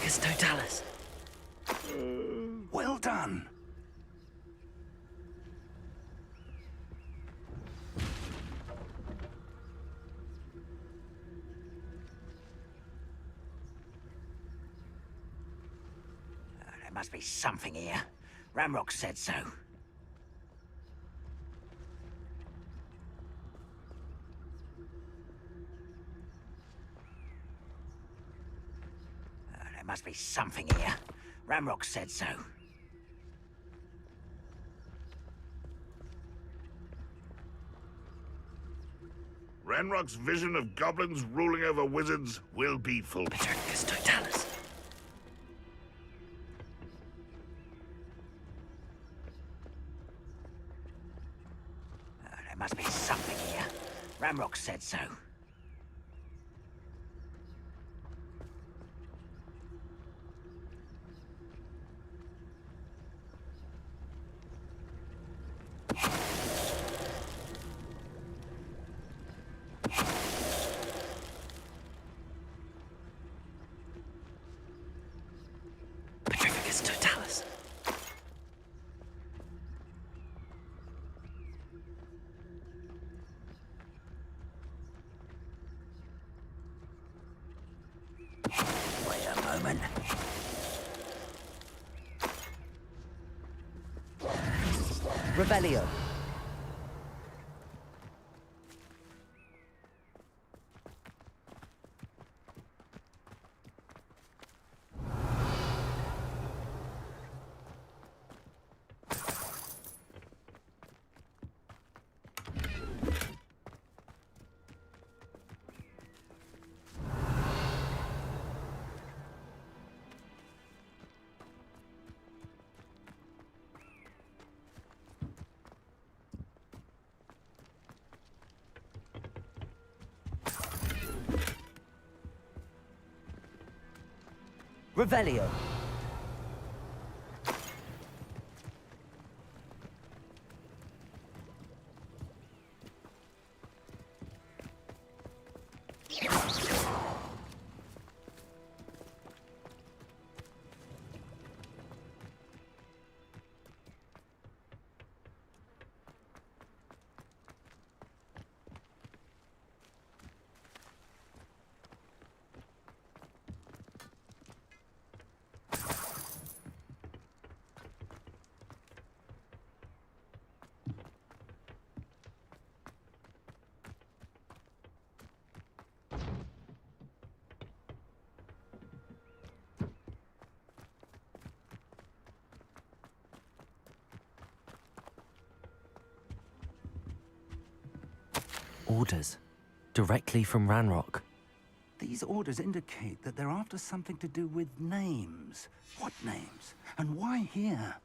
Petrificus totalis. Well done. There must be something here. Ramrock said so. There must be something here. Ramrock said so. Ranrock's vision of goblins ruling over wizards will be fulfilled. Petrificus totalis. There must be something here. Ramrock said so. Petrificus totalis. Wait a moment. Revelio. Revelio. Orders. Directly from Ranrock. These orders indicate that they're after something to do with names. What names? And why here?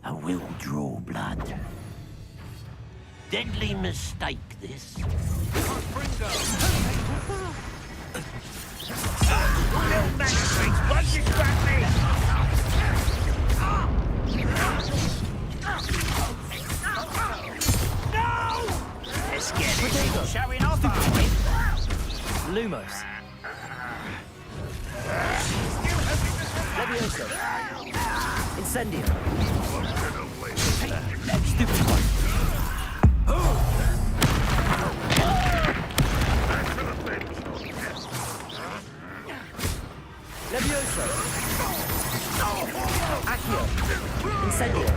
I will draw blood. Deadly mistake, this. Little magistrates, why did you grab me? No! Let's get it. Showing off, are we? Lumos. Levioso. Incendio. Stupid one. Levioso. Accio. Incendio.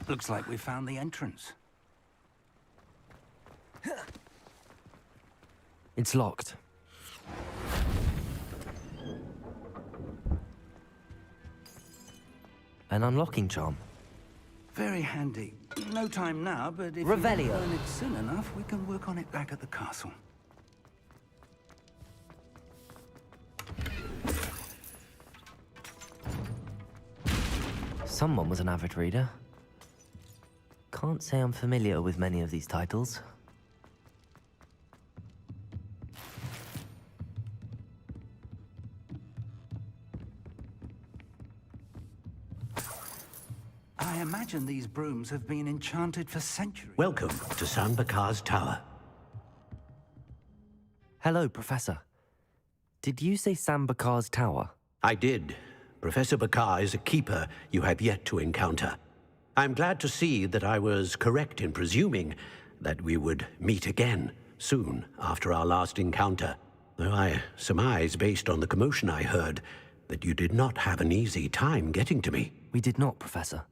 Looks like we found the entrance. It's locked. An unlocking charm. Very handy. No time now, but if Revelio. we learn it soon enough, we can work on it back at the castle. Someone was an avid reader. Can't say I'm familiar with many of these titles. I imagine these brooms have been enchanted for centuries. Welcome to San Bakar's tower. Hello, Professor. Did you say Sam Bakar's tower? I did. Professor Bakar is a keeper you have yet to encounter. I'm glad to see that I was correct in presuming that we would meet again soon after our last encounter, though I surmise, based on the commotion I heard, that you did not have an easy time getting to me. We did not, Professor.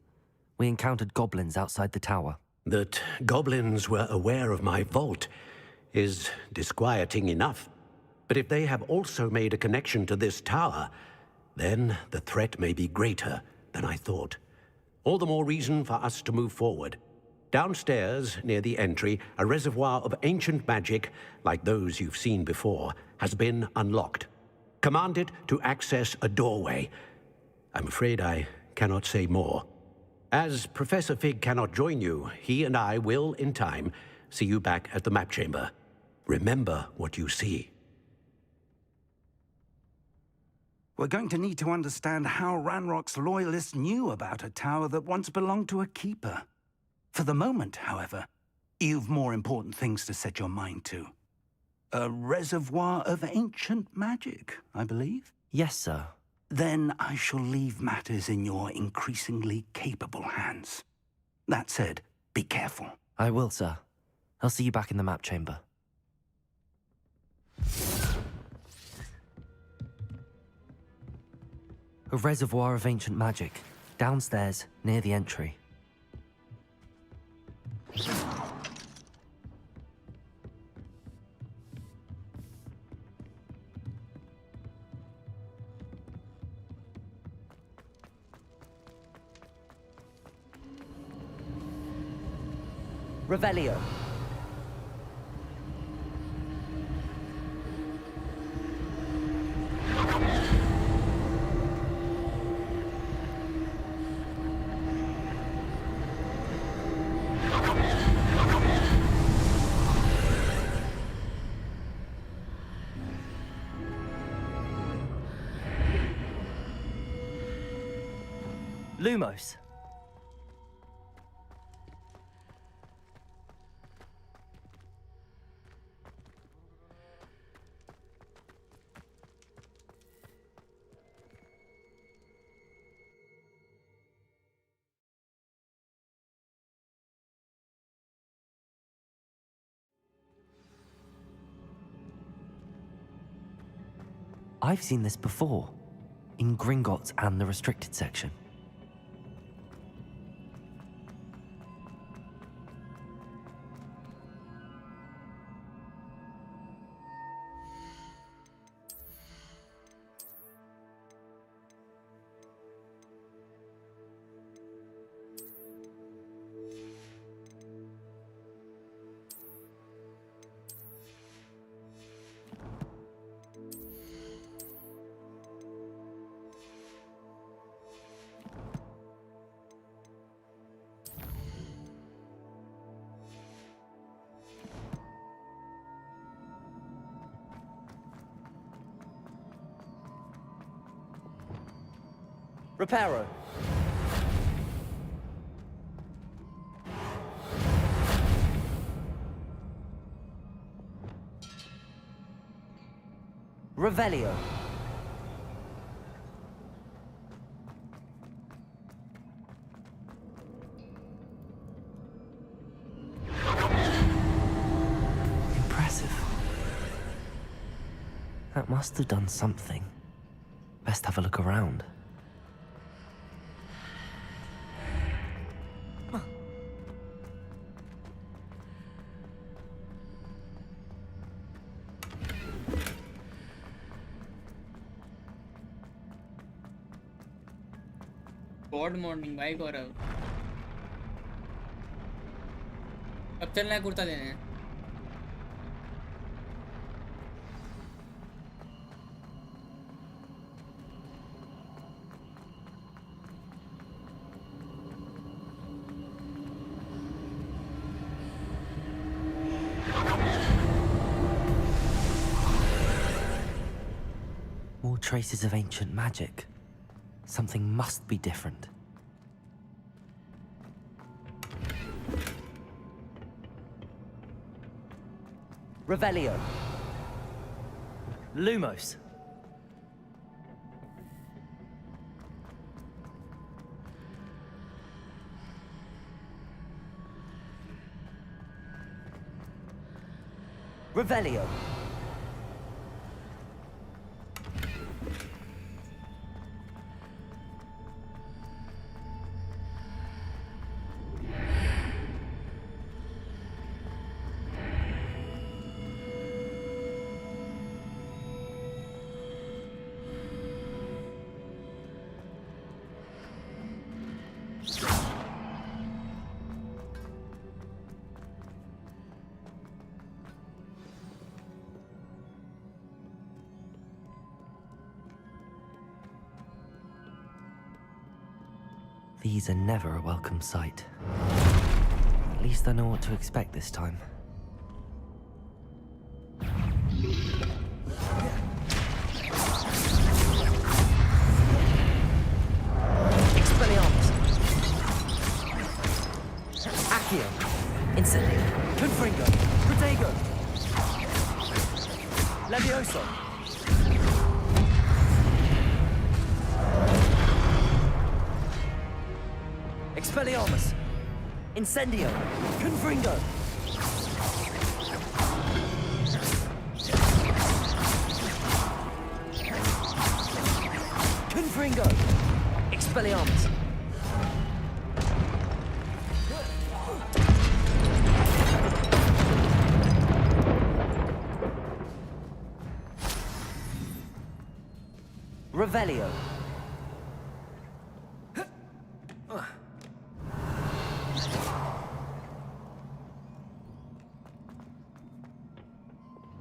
We encountered goblins outside the tower. That goblins were aware of my vault is disquieting enough. But if they have also made a connection to this tower, then the threat may be greater than I thought. All the more reason for us to move forward. Downstairs, near the entry, a reservoir of ancient magic, like those you've seen before, has been unlocked. Command it to access a doorway. I'm afraid I cannot say more. As Professor Fig cannot join you, he and I will, in time, see you back at the map chamber. Remember what you see. We're going to need to understand how Ranrock's loyalists knew about a tower that once belonged to a keeper. For the moment, however, you've more important things to set your mind to. A reservoir of ancient magic, I believe? Yes, sir. Then I shall leave matters in your increasingly capable hands. That said, be careful. I will, sir. I'll see you back in the map chamber. A reservoir of ancient magic, downstairs, near the entry. Revelio. Lumos. I've seen this before, in Gringotts and the restricted section. Reparo. Revelio. Impressive. That must have done something. Best have a look around. Good morning भाई गौरव अब चलना है कुर्ता देने traces of ancient magic. Something must be different. Revelio. Lumos. Revelio. These are never a welcome sight. At least I know what to expect this time. Expelliarmus. Accio. Incendio. Confringo. Protego. Levioso. Expelliarmus. Incendio. Confringo. Confringo. Expelliarmus. Revelio.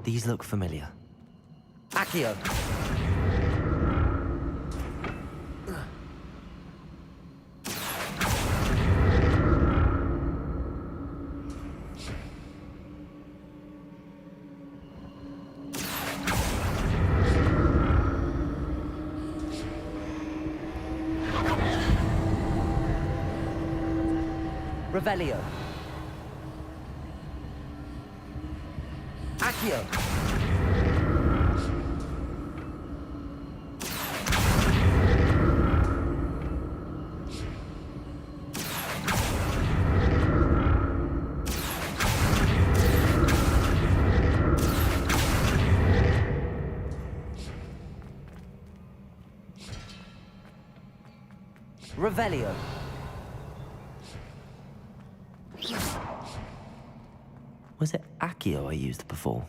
These look familiar. Accio. Revelio. Accio. Revelio. Was it Accio I used before?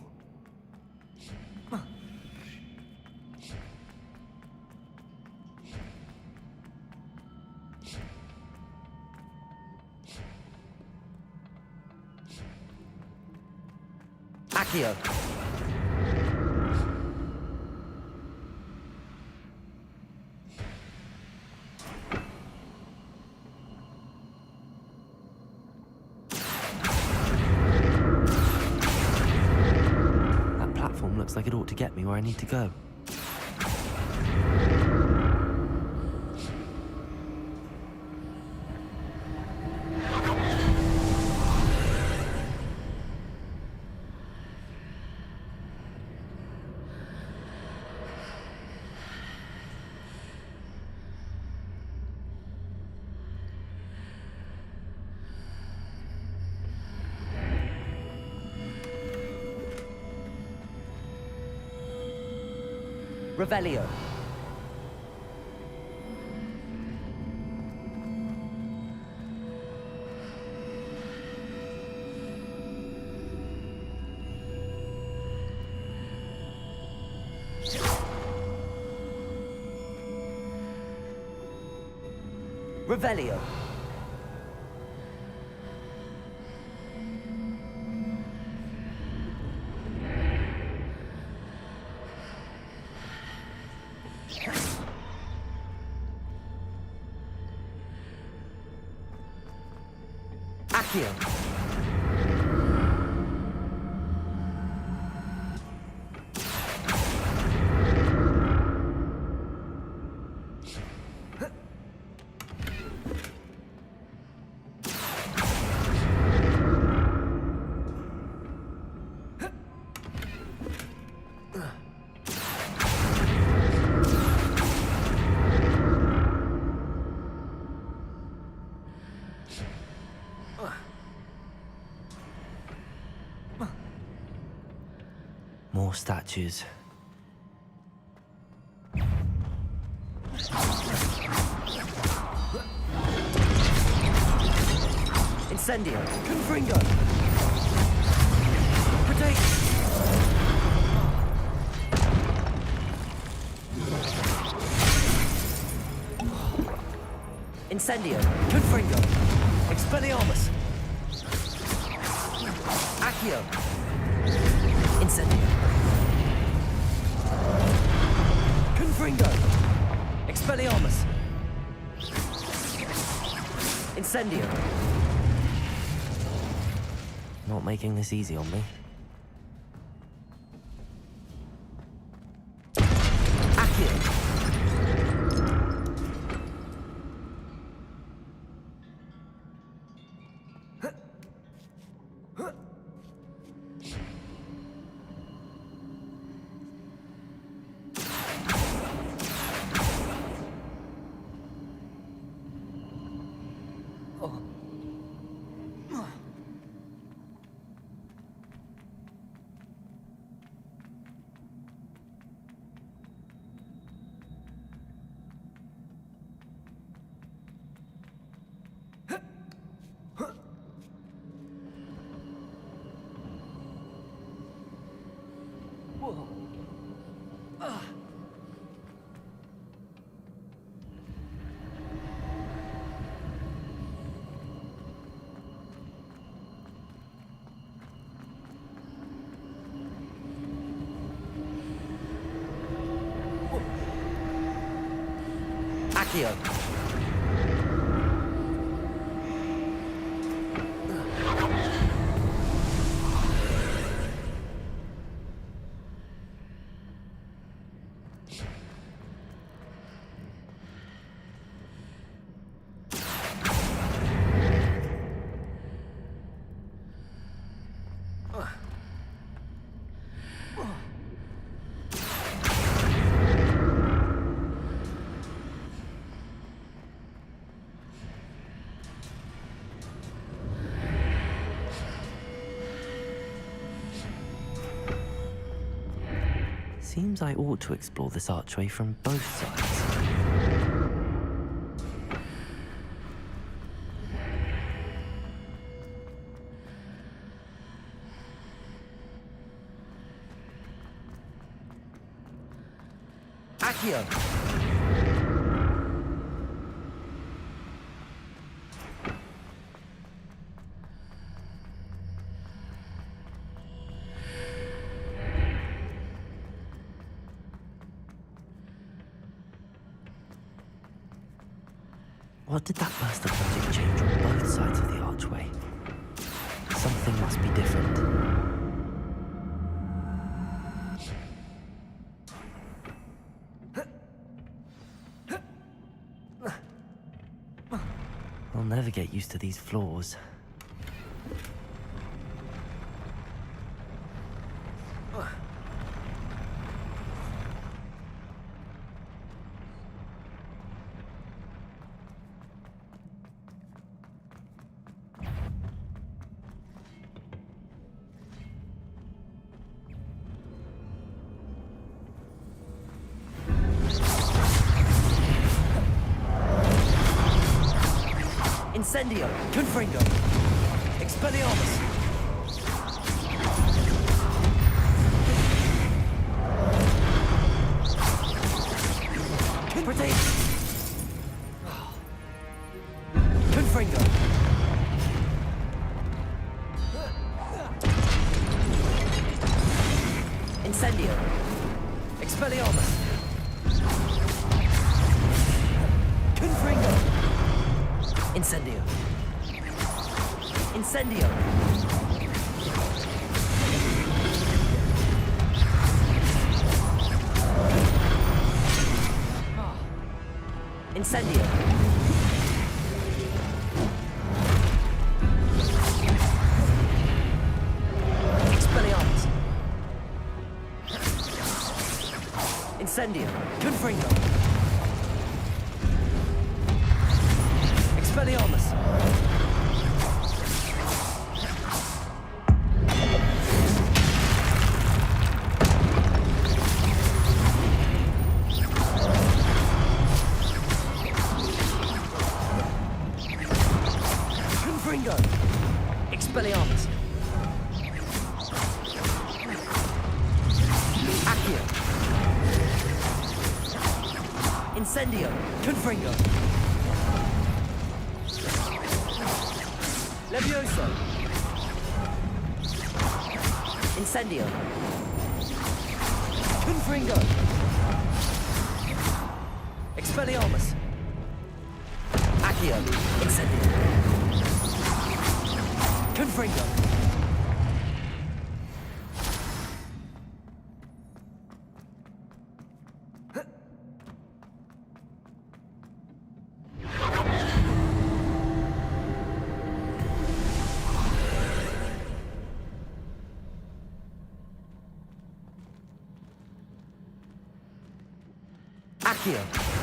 Accio. That platform looks like it ought to get me where I need to go. Revelio. Revelio. Accio. more statues. Incendio. Confringo. Protect. Incendio. Confringo. Expelliarmus. Accio. Incendio. Confringo. Expelliarmus. Incendio. Not making this easy on me. Accio. Accio. Seems I ought to explore this archway from both sides. Accio. What did that burst of magic change on both sides of the archway? Something must be different. I'll never get used to these floors. Incendio. Confringo. Expelliarmus. Protect. Confringo. Incendio. Expelliarmus. Confringo. Incendio. Incendio. Incendio. Expelliarmus. Incendio. Confringo. Expelliarmus. Confringo. Levioso. Incendio. Confringo. Expelliarmus. Accio. Incendio. Confringo. Accio.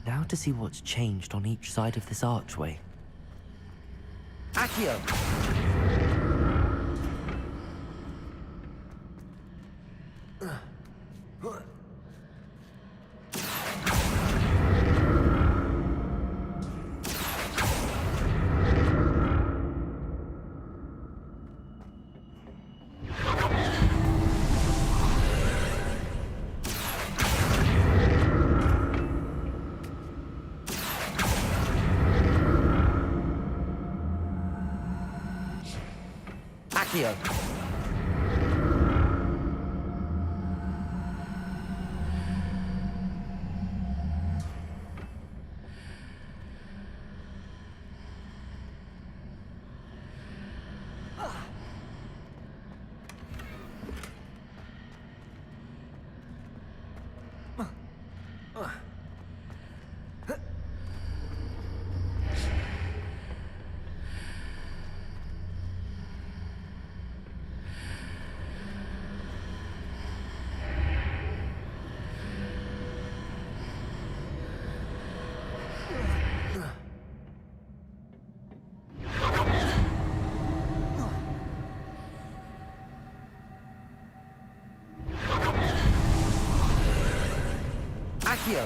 Now to see what's changed on each side of this archway. Accio. Accio. Accio.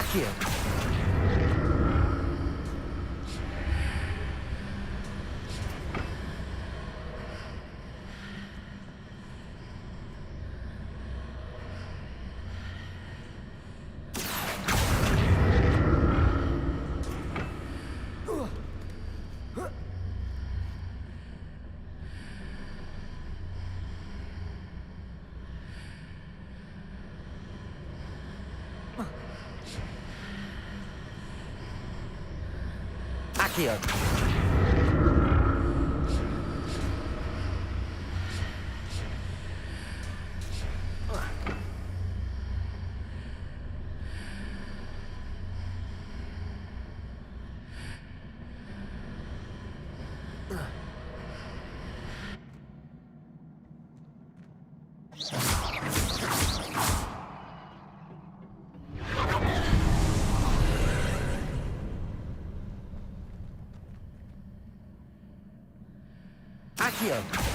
Accio. Accio. Accio.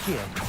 Accio.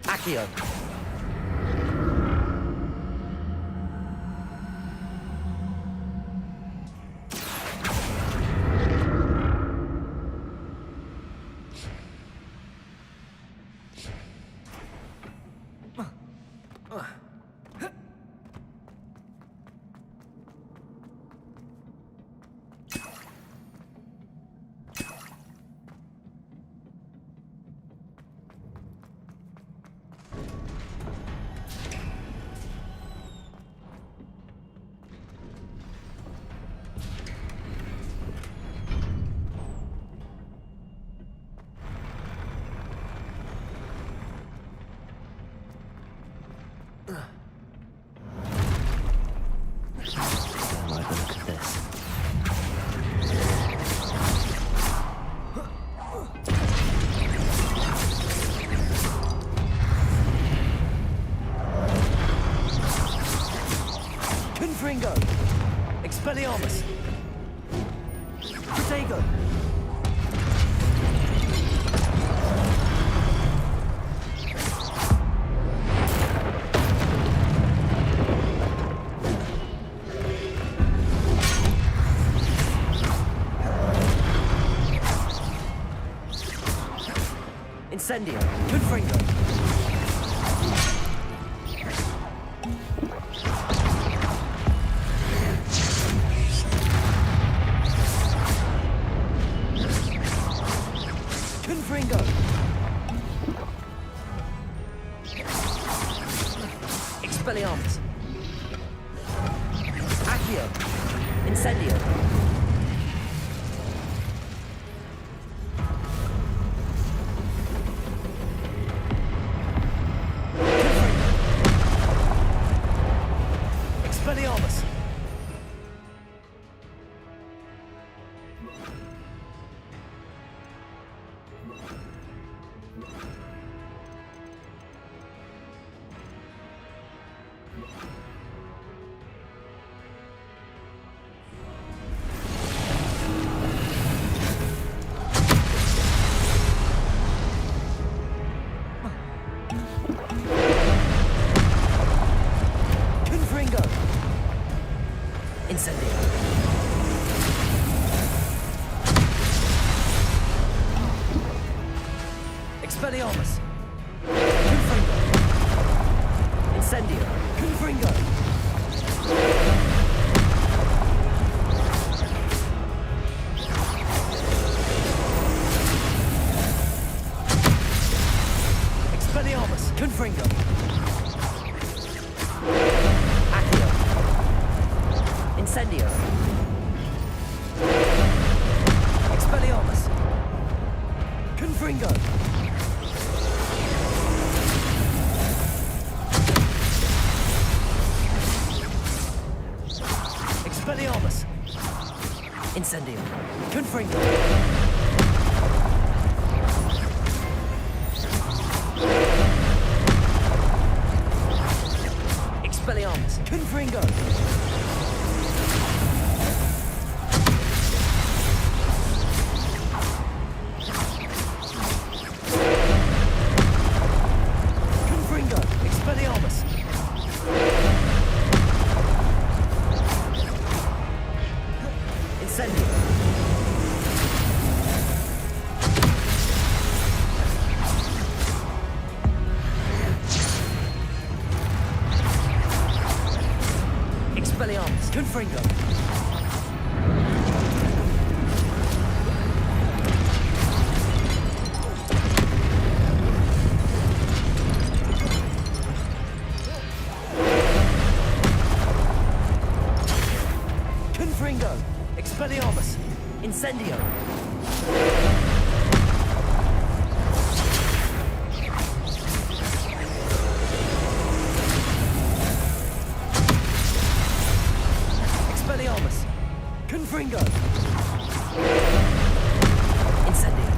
Accio. Confringo. Expelliarmus. Protego. Incendio. Confringo. Confringo. Expelliarmus. Accio. Incendio. Expelliarmus. Confringo. Incendio. Expelliarmus. Confringo. Incendio. Confringo. Expelliarmus. Confringo. Accio. Incendio. Expelliarmus. Confringo. Expelliarmus. Incendio. Confringo. Expelliarmus. Confringo. Confringo. Expelliarmus. Incendio. Expelliarmus. Confringo. Confringo! Expelliarmus! Incendio! Expelliarmus! Confringo! Incendio!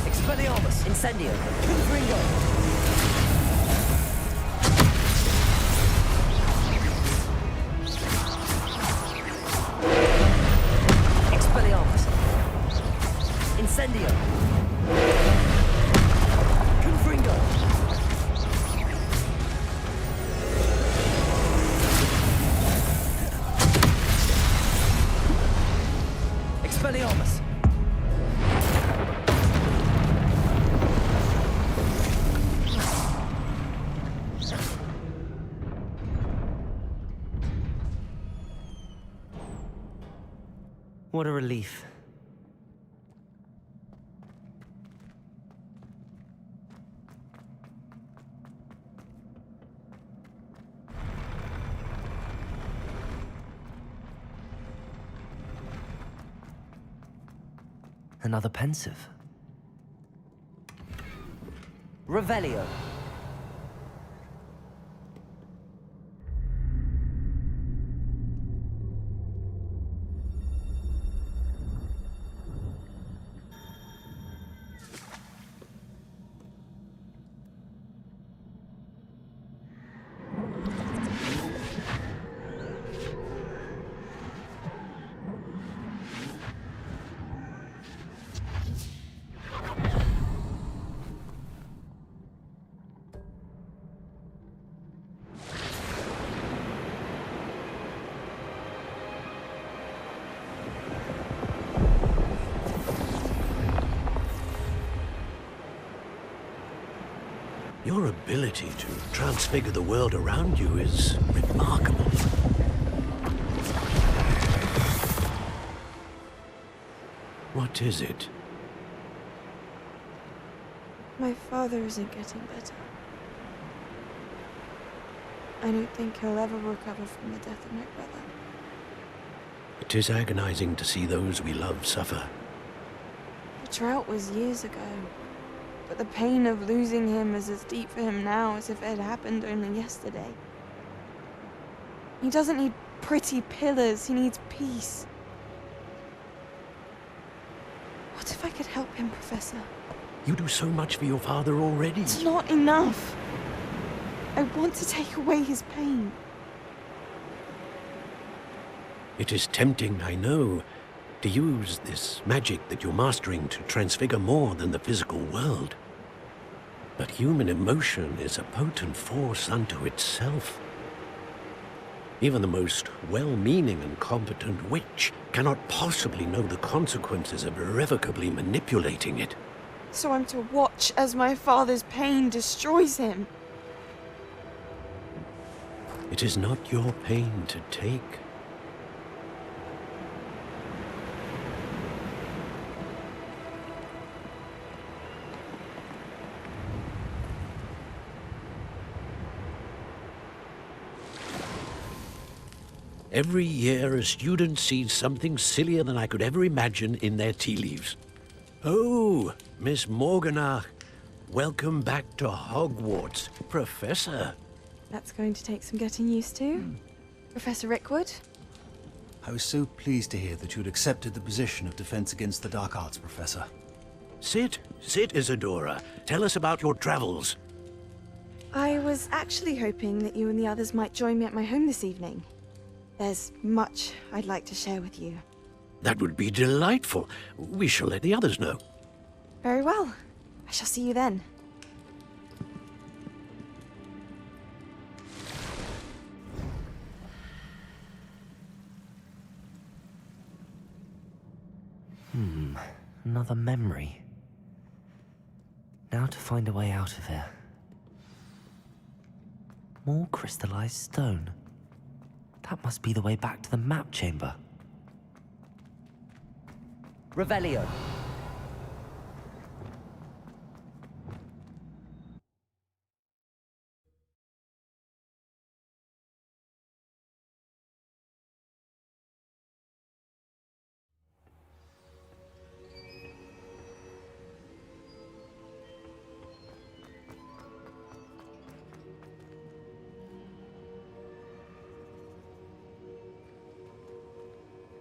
Expelliarmus! Incendio! Confringo! Expelliarmus! Incendio! Confringo! Expelliarmus! What a relief. Another pensive. Revelio. Your ability to transfigure the world around you is remarkable. What is it? My father isn't getting better. I don't think he'll ever recover from the death of my brother. It is agonizing to see those we love suffer. The drought was years ago, but the pain of losing him is as deep for him now as if it had happened only yesterday. He doesn't need pretty pillars, he needs peace. What if I could help him, Professor? You do so much for your father already. It's not enough. I want to take away his pain. It is tempting, I know, to use this magic that you're mastering to transfigure more than the physical world. But human emotion is a potent force unto itself. Even the most well-meaning and competent witch cannot possibly know the consequences of irrevocably manipulating it. So I'm to watch as my father's pain destroys him. It is not your pain to take. Every year, a student sees something sillier than I could ever imagine in their tea leaves. Oh, Miss Morganach, welcome back to Hogwarts, Professor. That's going to take some getting used to. Professor Rickwood? I was so pleased to hear that you'd accepted the position of Defense Against the Dark Arts, Professor. Sit, Isadora. Tell us about your travels. I was actually hoping that you and the others might join me at my home this evening. There's much I'd like to share with you. That would be delightful. We shall let the others know. Very well. I shall see you then. Another memory. Now to find a way out of here. More crystallized stone. That must be the way back to the map chamber. Revelio.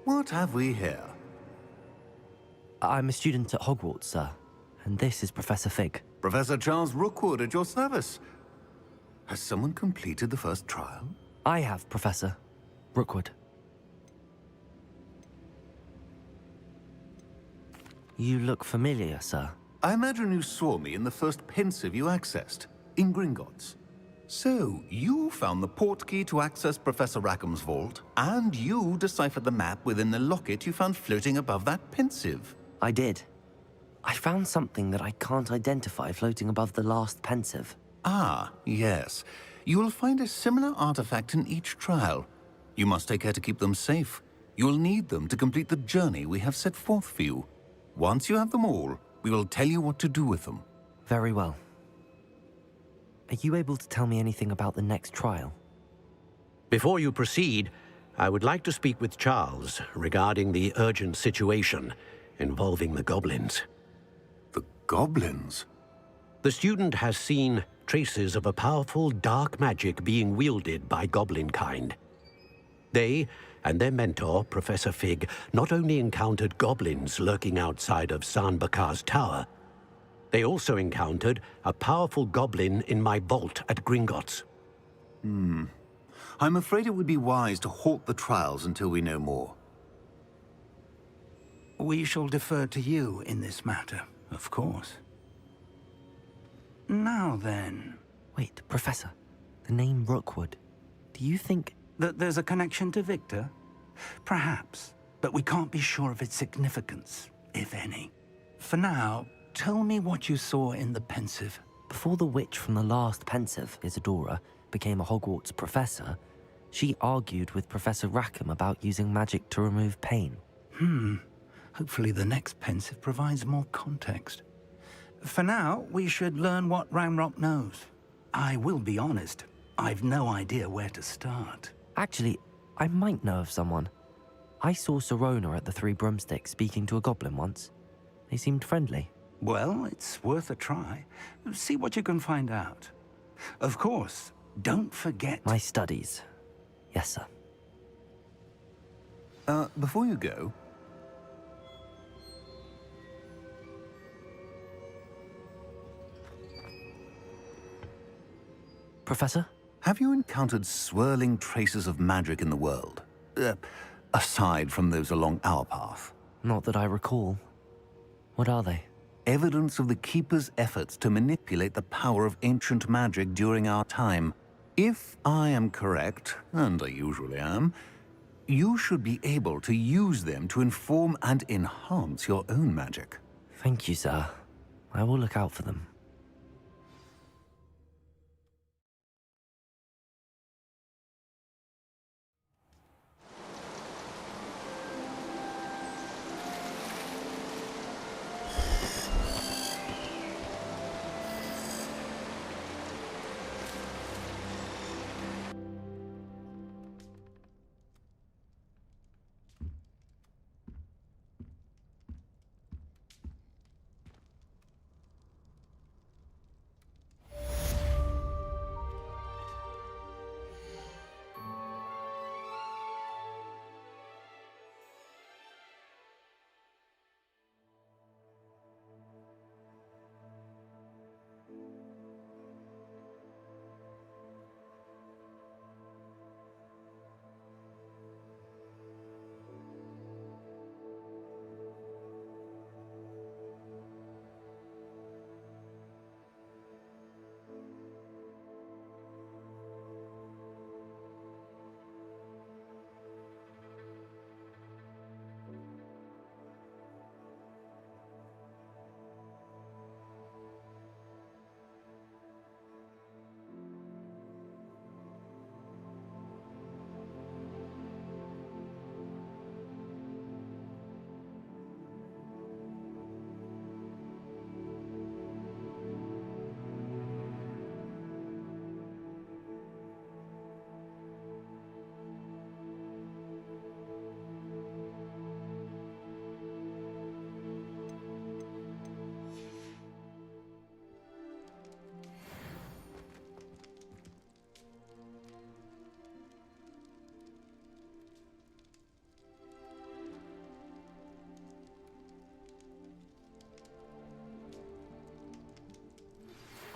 What have we here? I'm a student at Hogwarts, sir. And this is Professor Fig. Professor Charles Rookwood at your service. Has someone completed the first trial? I have, Professor Rookwood. You look familiar, sir. I imagine you saw me in the first pensive you accessed, in Gringotts. So, you found the portkey to access Professor Rackham's vault, and you deciphered the map within the locket you found floating above that pensive. I did. I found something that I can't identify floating above the last pensive. Ah, yes. You will find a similar artifact in each trial. You must take care to keep them safe. You will need them to complete the journey we have set forth for you. Once you have them all, we will tell you what to do with them. Very well. Are you able to tell me anything about the next trial? Before you proceed, I would like to speak with Charles regarding the urgent situation involving the goblins. The goblins? The student has seen traces of a powerful dark magic being wielded by goblin kind. They and their mentor, Professor Fig, not only encountered goblins lurking outside of Sanbakar's tower, they also encountered a powerful goblin in my vault at Gringotts. I'm afraid it would be wise to halt the trials until we know more. We shall defer to you in this matter, of course. Now then... Wait, Professor. The name Rookwood. Do you think... that there's a connection to Victor? Perhaps, but we can't be sure of its significance, if any. For now, tell me what you saw in the pensive. Before the witch from the last pensive, Isadora, became a Hogwarts professor, she argued with Professor Rackham about using magic to remove pain. Hopefully the next pensive provides more context. For now, we should learn what Ranrock knows. I will be honest, I've no idea where to start. Actually, I might know of someone. I saw Serona at the Three Broomsticks speaking to a goblin once. They seemed friendly. Well, it's worth a try. See what you can find out. Of course, don't forget... My studies. Yes, sir. Before you go... Professor? Have you encountered swirling traces of magic in the world? Aside from those along our path? Not that I recall. What are they? Evidence of the Keeper's efforts to manipulate the power of ancient magic during our time. If I am correct, and I usually am, you should be able to use them to inform and enhance your own magic. Thank you, sir. I will look out for them.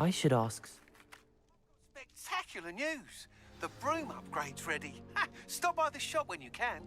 I should ask. Spectacular news! The broom upgrade's ready. Ha! Stop by the shop when you can.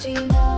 Do you know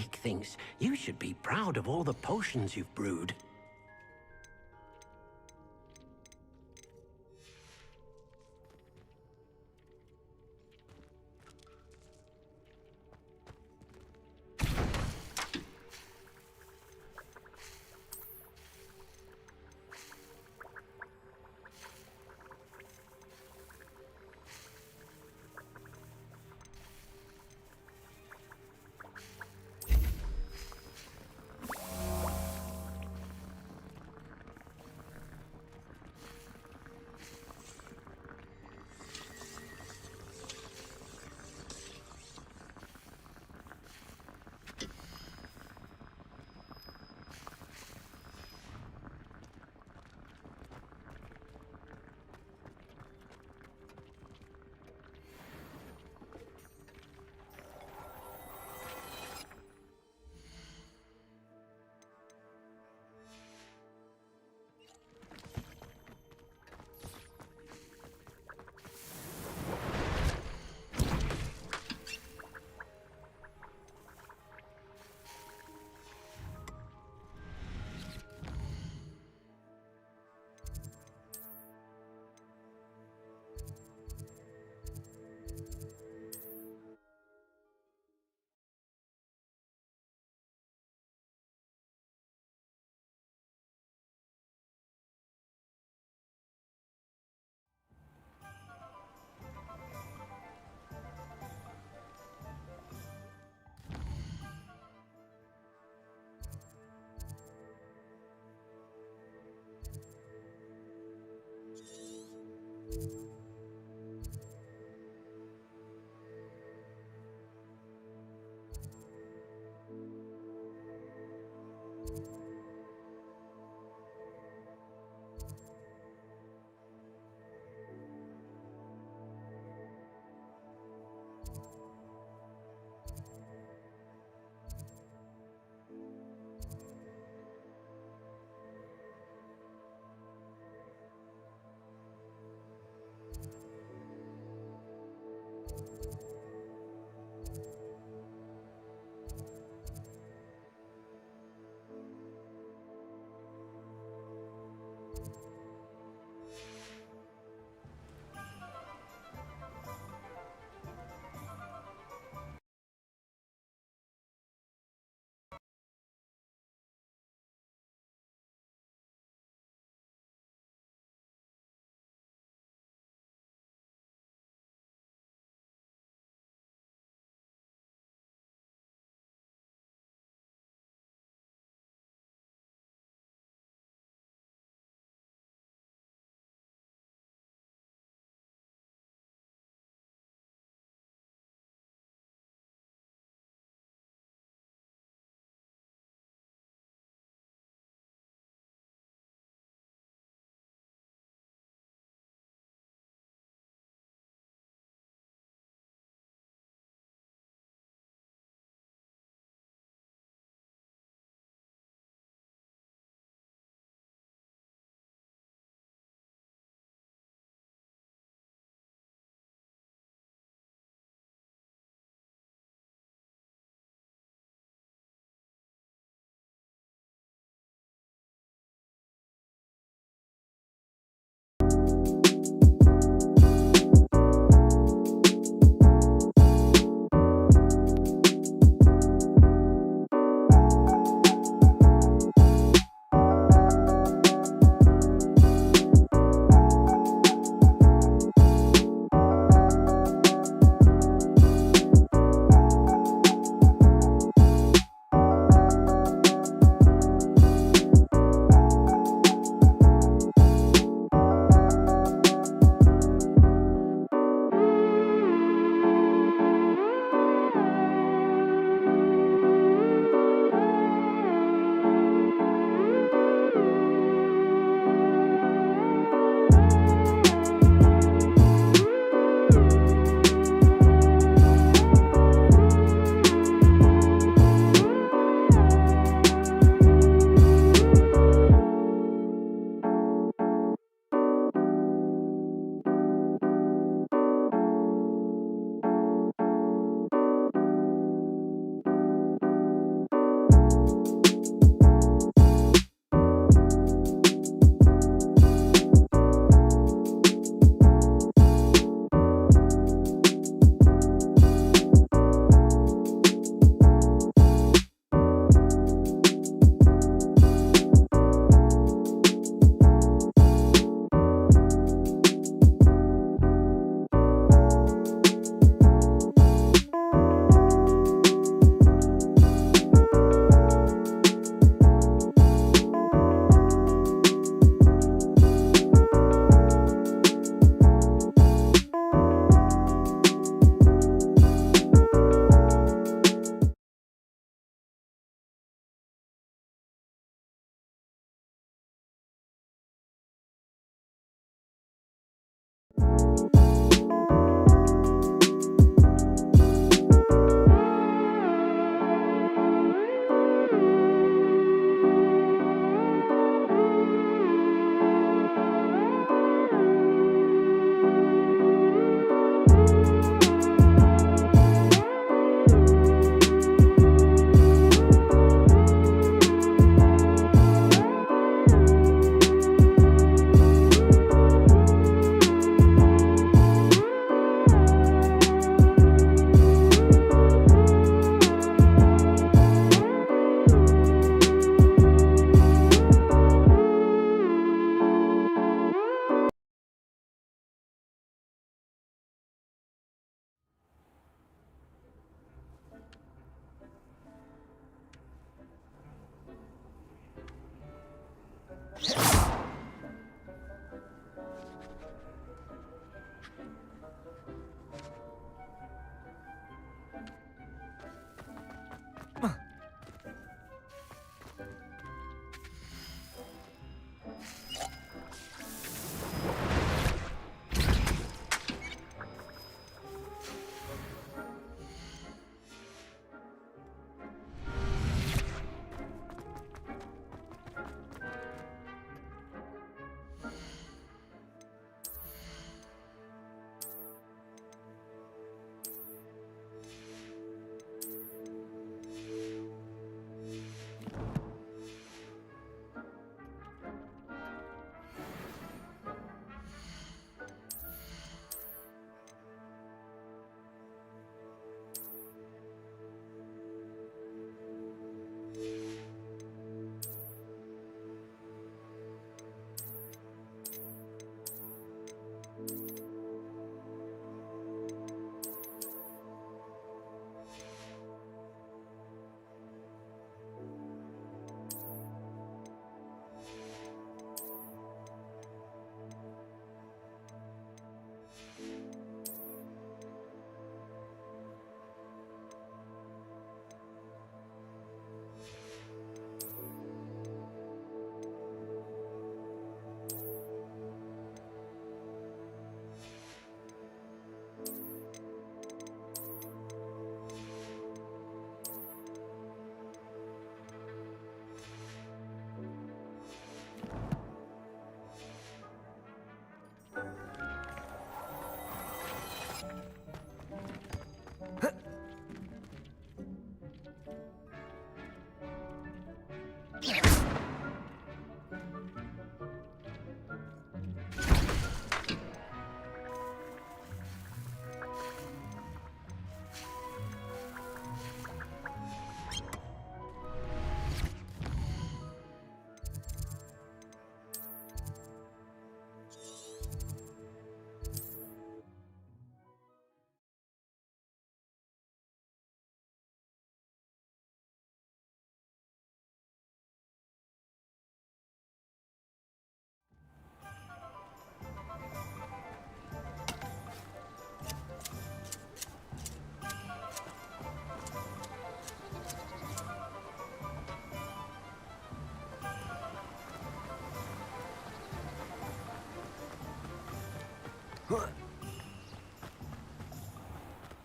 Jake thinks you should be proud of all the potions you've brewed.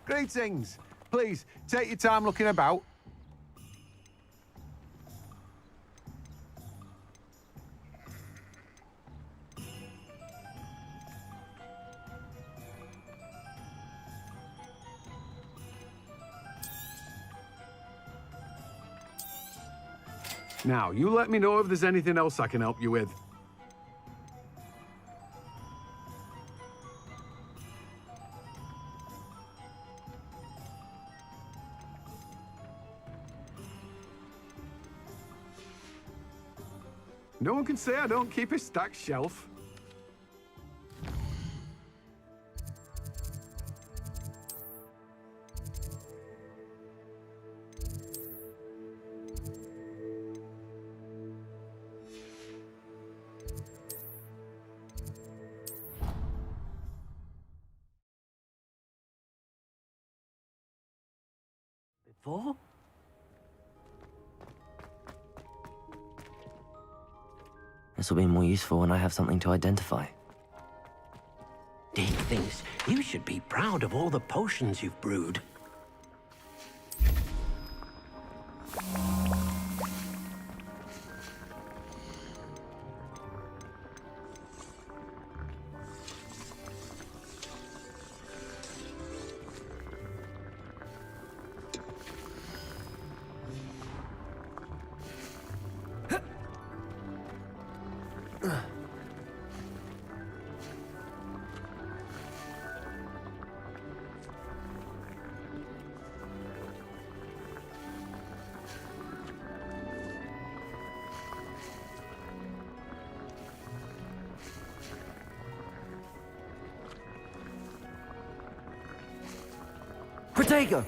Greetings. Please, take your time looking about. Now, you let me know if there's anything else I can help you with. No one can say I don't keep a stacked shelf. Before? This will be more useful when I have something to identify. Deke thinks you should be proud of all the potions you've brewed. Protego!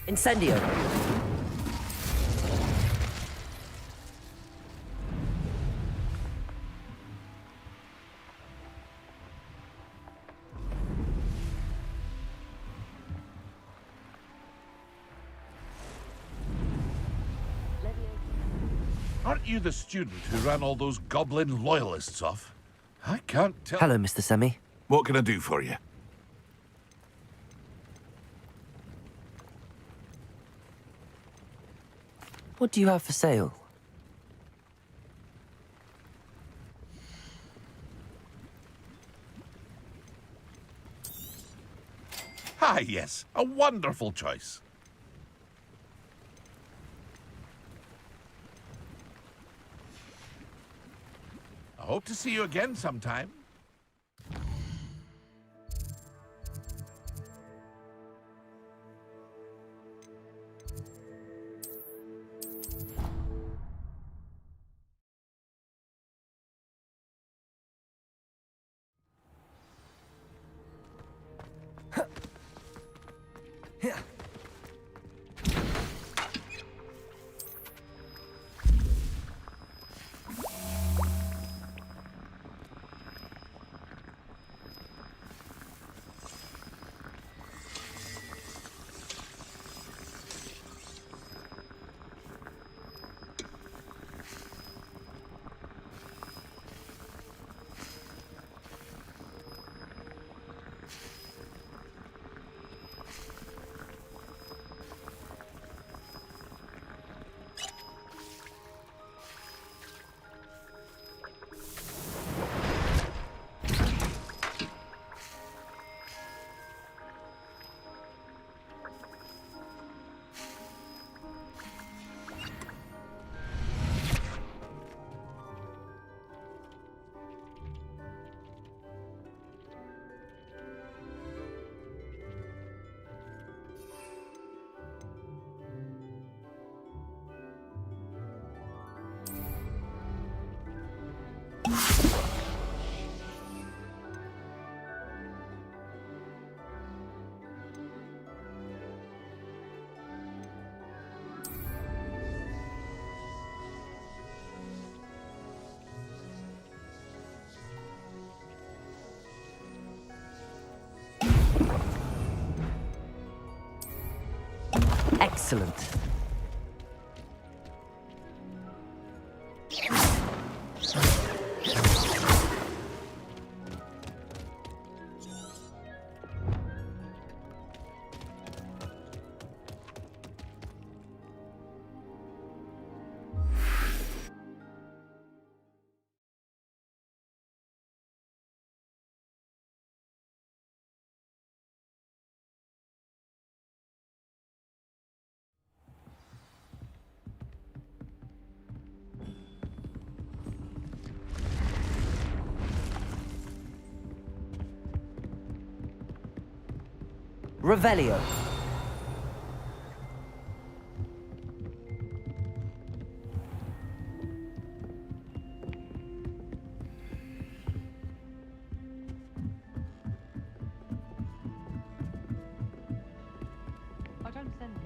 Incendio. Aren't you the student who ran all those goblin loyalists off? I can't tell. Hello, Mr. Semi. What can I do for you? What do you have for sale? Ah, yes. A wonderful choice. I hope to see you again sometime. Excellent. Revelio. I don't send them.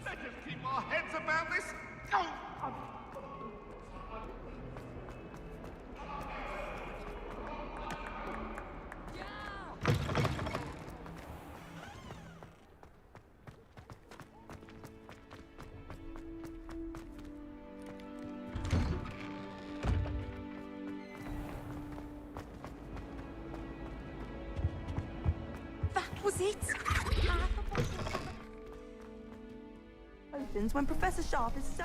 Let us keep our heads about this. That was it. Opens when Professor Sharp is so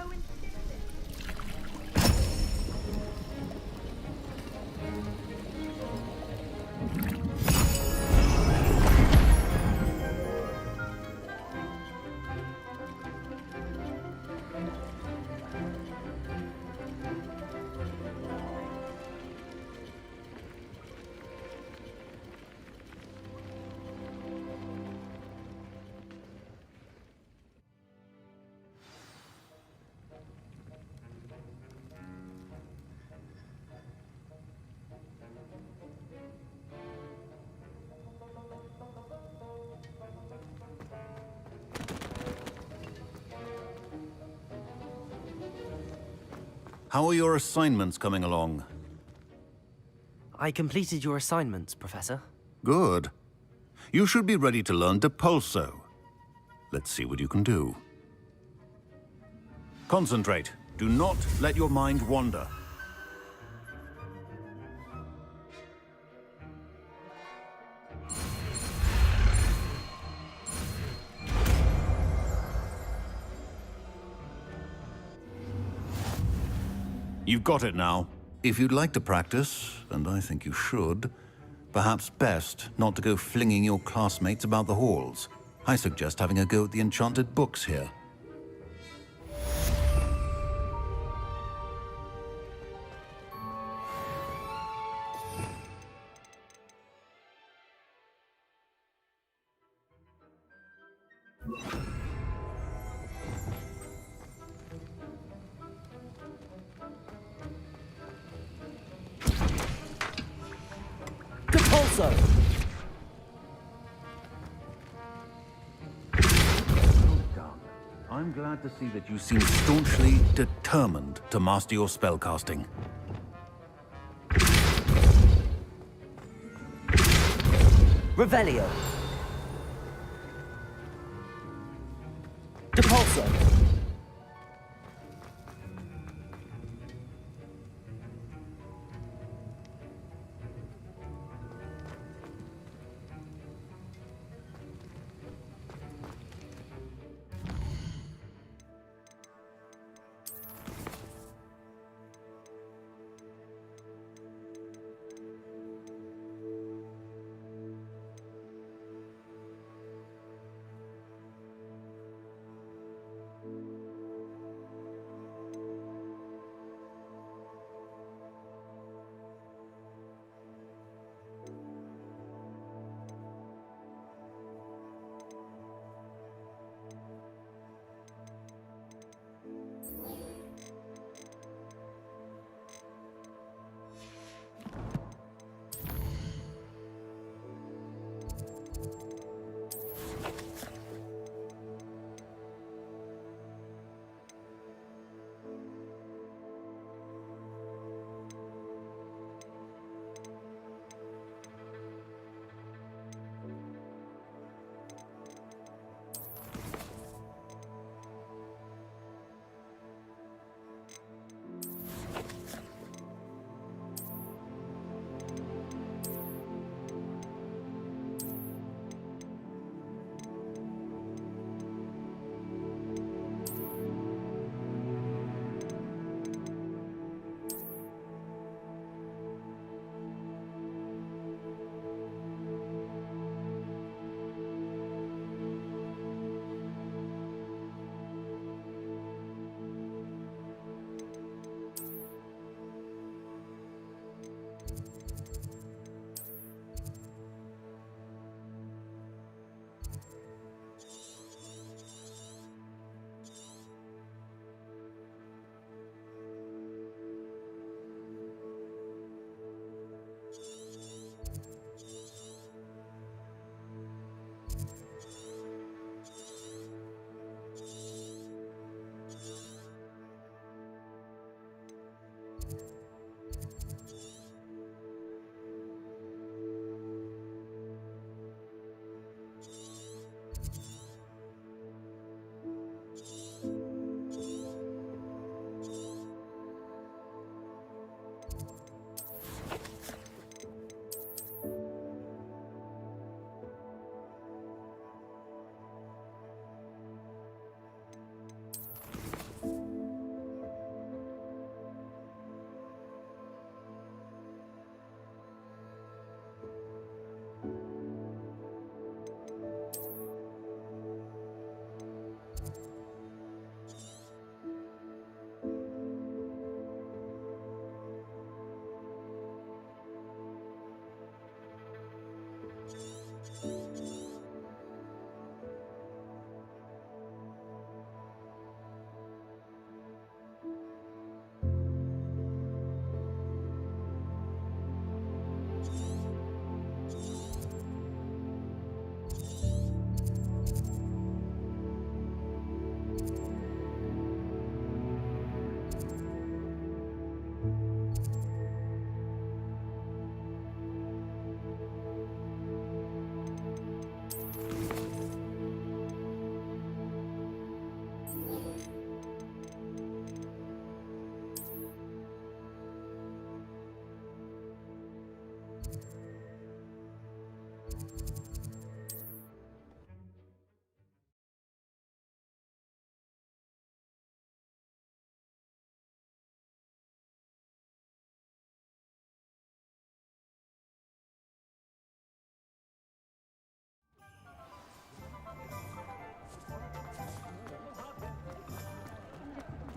How are your assignments coming along? I completed your assignments, Professor. Good. You should be ready to learn Depulso. Let's see what you can do. Concentrate. Do not let your mind wander. You've got it now. If you'd like to practice, and I think you should, perhaps best not to go flinging your classmates about the halls. I suggest having a go at the enchanted books here. Depulso! I'm glad to see that you seem staunchly determined to master your spellcasting. Revelio. Depulso.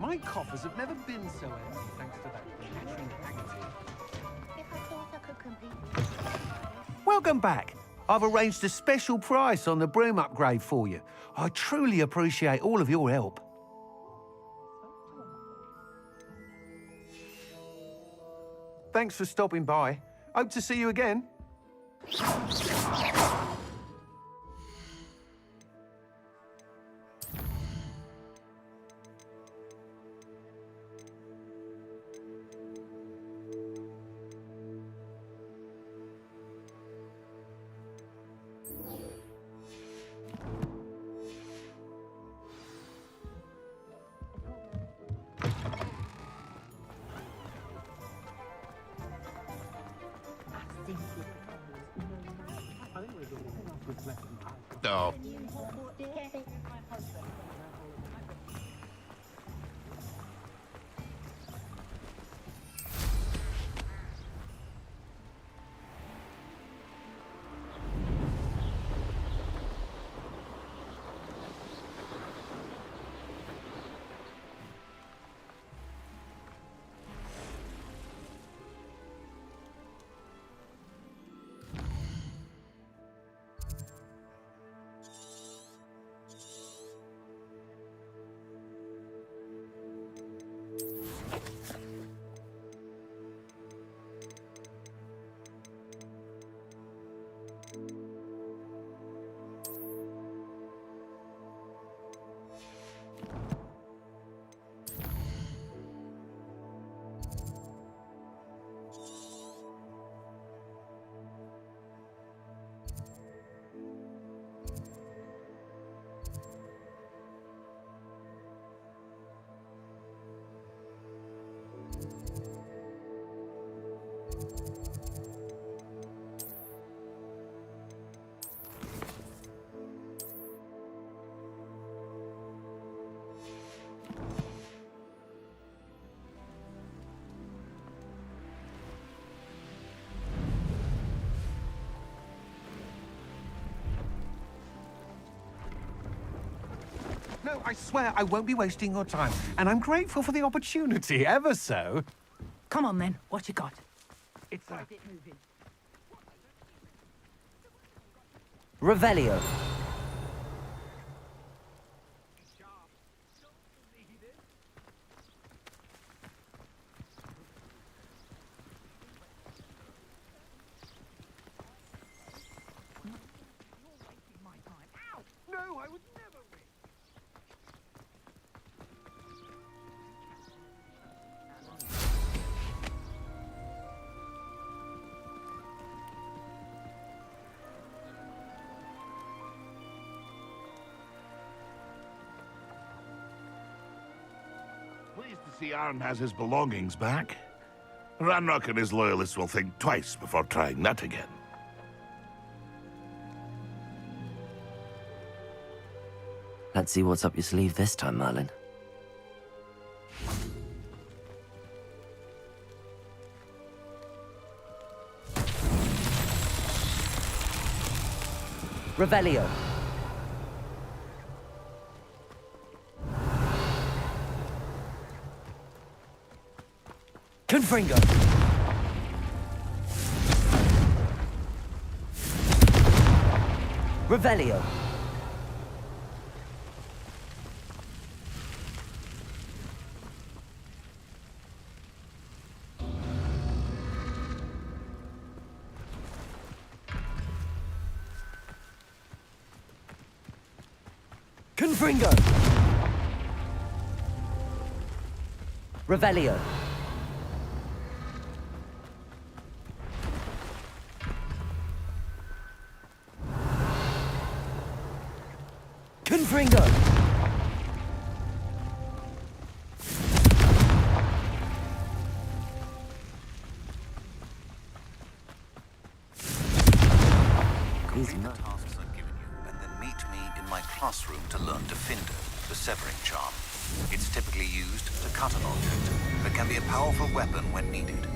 My coffers have never been so empty thanks to that catching Haggerty. If I thought I could compete. Welcome back. I've arranged a special price on the broom upgrade for you. I truly appreciate all of your help. Thanks for stopping by. Hope to see you again. No. No, I swear I won't be wasting your time. And I'm grateful for the opportunity, ever so. Come on then, what you got? It's a... Revelio. No, I would never win. Pleased to see Arn has his belongings back. Ranrock and his loyalists will think twice before trying that again. Let's see what's up your sleeve this time, Merlin. Revelio. Confringo. Revelio. Confringo. Revelio. Confringo. Complete the tasks I've given you, and then meet me in my classroom to learn Defender, the severing charm. It's typically used to cut an object, but can be a powerful weapon when needed.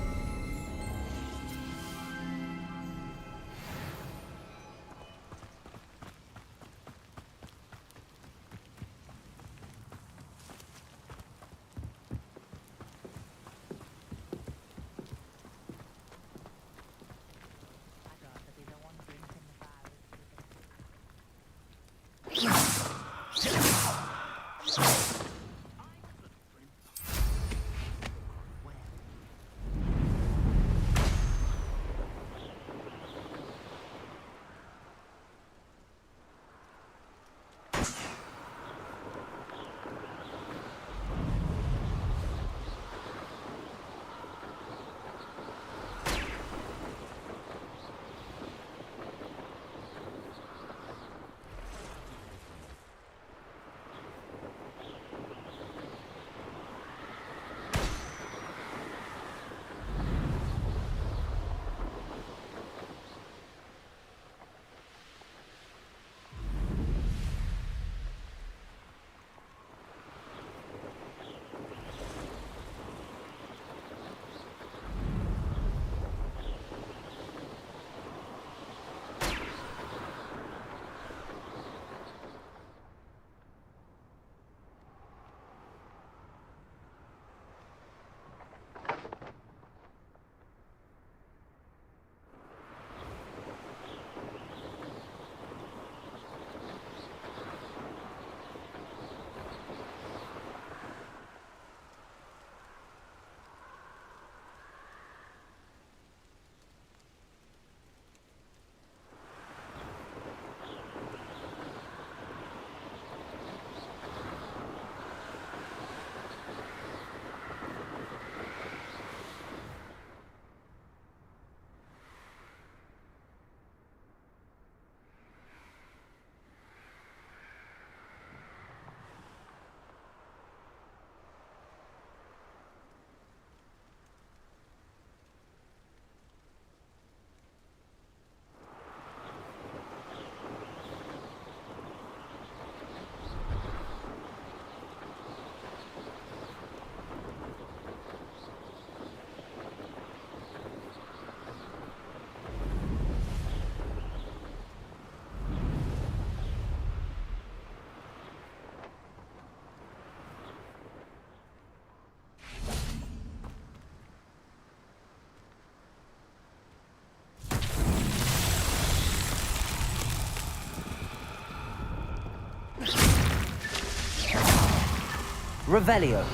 Revelio.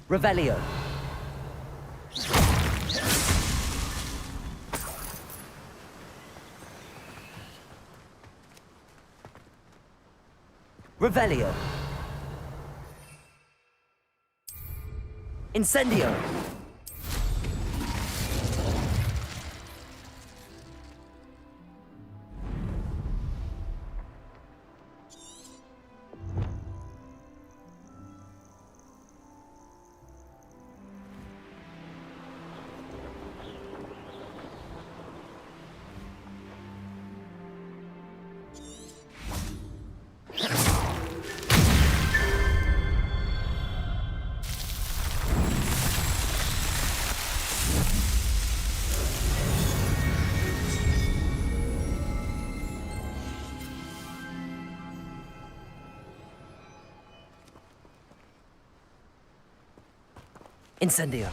Revelio. Revelio. Incendio. Incendio.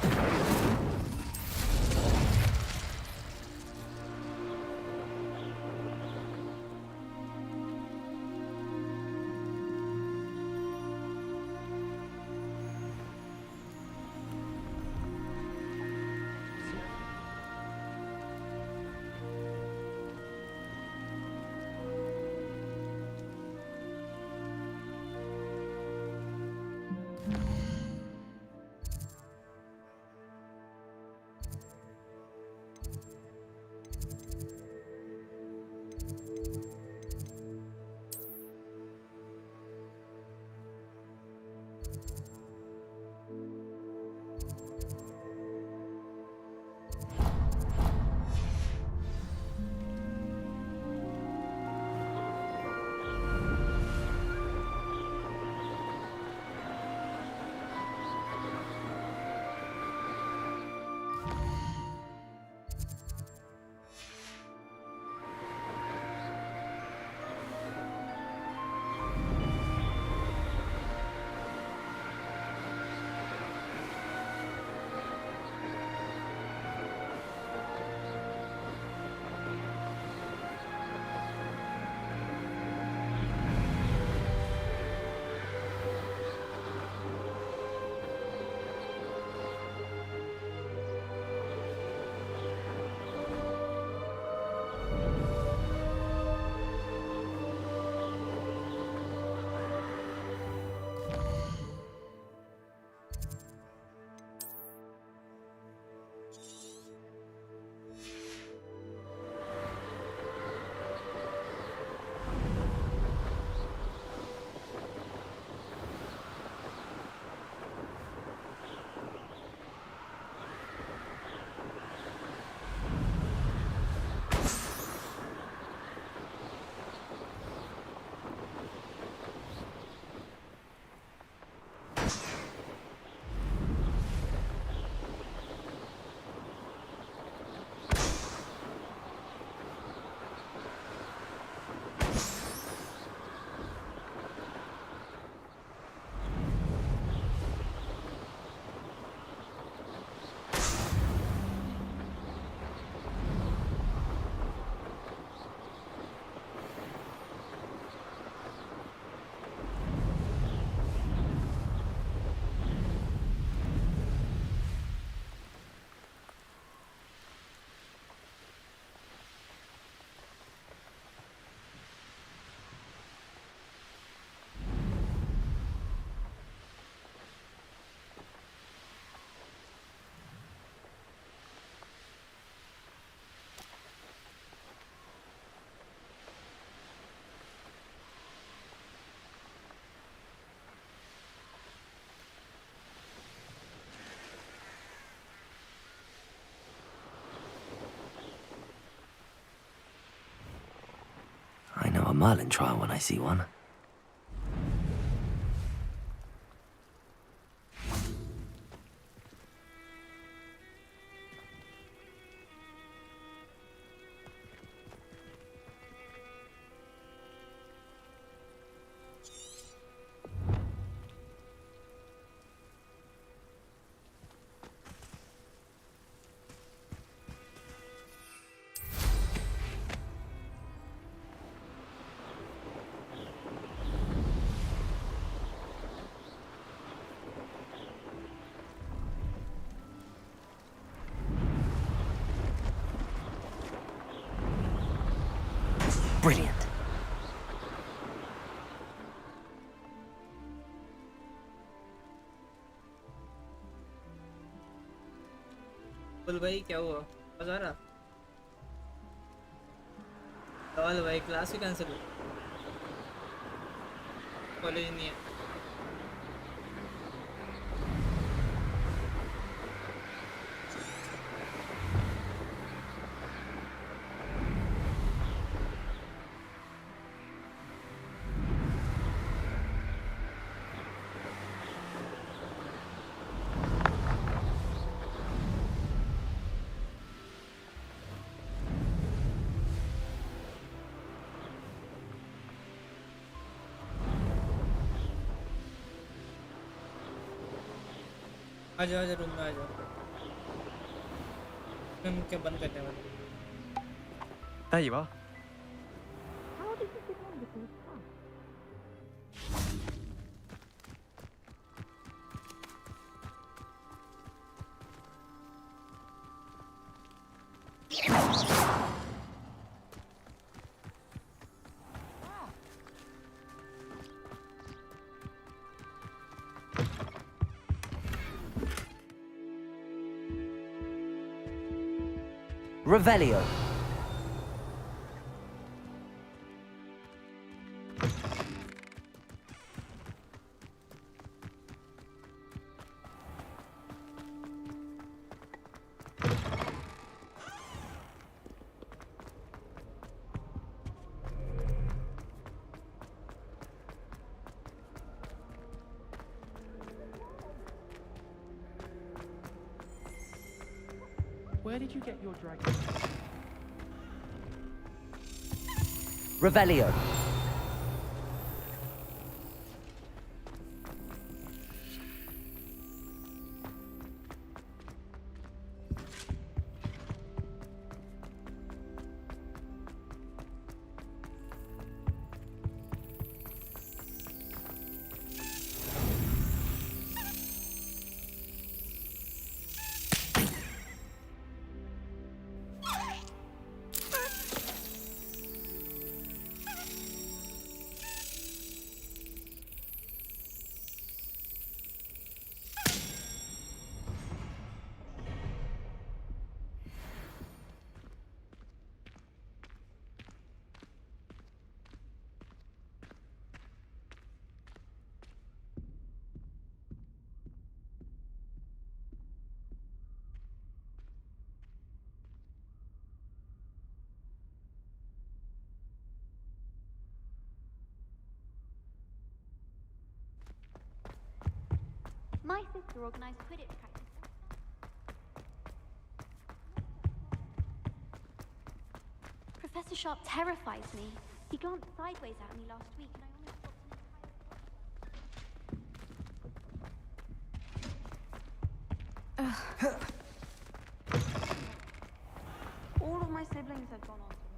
I know a Merlin trial when I see one. Brilliant. बोल भाई क्या हुआ मजा आ रहा सवाल भाई class भी cancel हो कॉलेज नहीं है आ जाओ रूम में आ जाओ हम क्या बंद करने वाले There you are. How did you get on with those stuff? Revelio. Where did you get your dragon? Revelio. My sister organised Quidditch practice. Professor Sharp terrifies me. He glanced sideways at me last week and I almost got an entire... All of my siblings have gone on to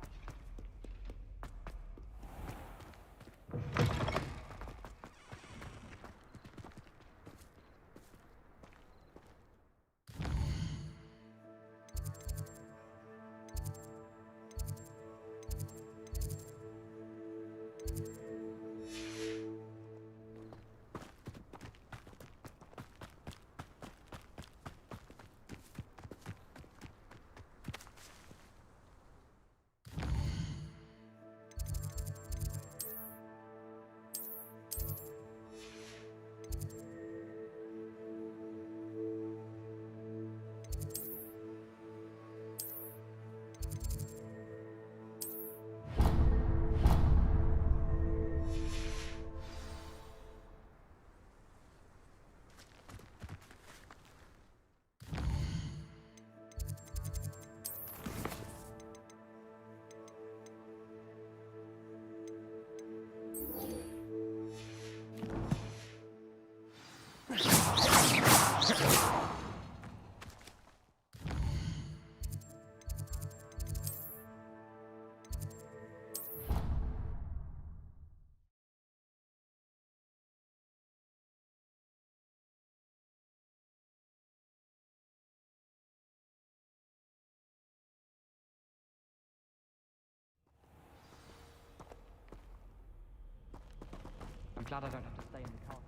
glad I don't have to stay in the castle.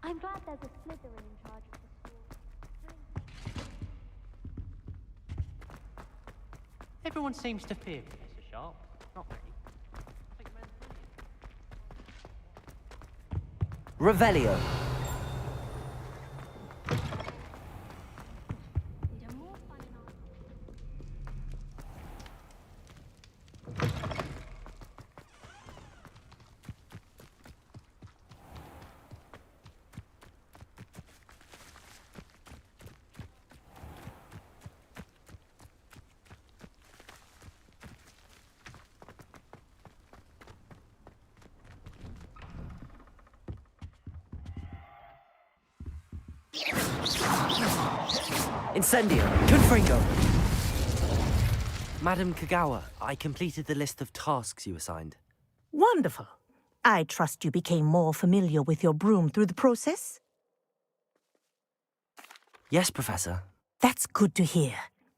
I'm glad there's a Slytherin in charge of the school. Everyone seems to fear Professor Sharp. Not me. I think the man's brilliant. Revelio. Incendio. Confringo. Madam Kagawa, I completed the list of tasks you assigned. Wonderful. I trust you became more familiar with your broom through the process? Yes, Professor. That's good to hear.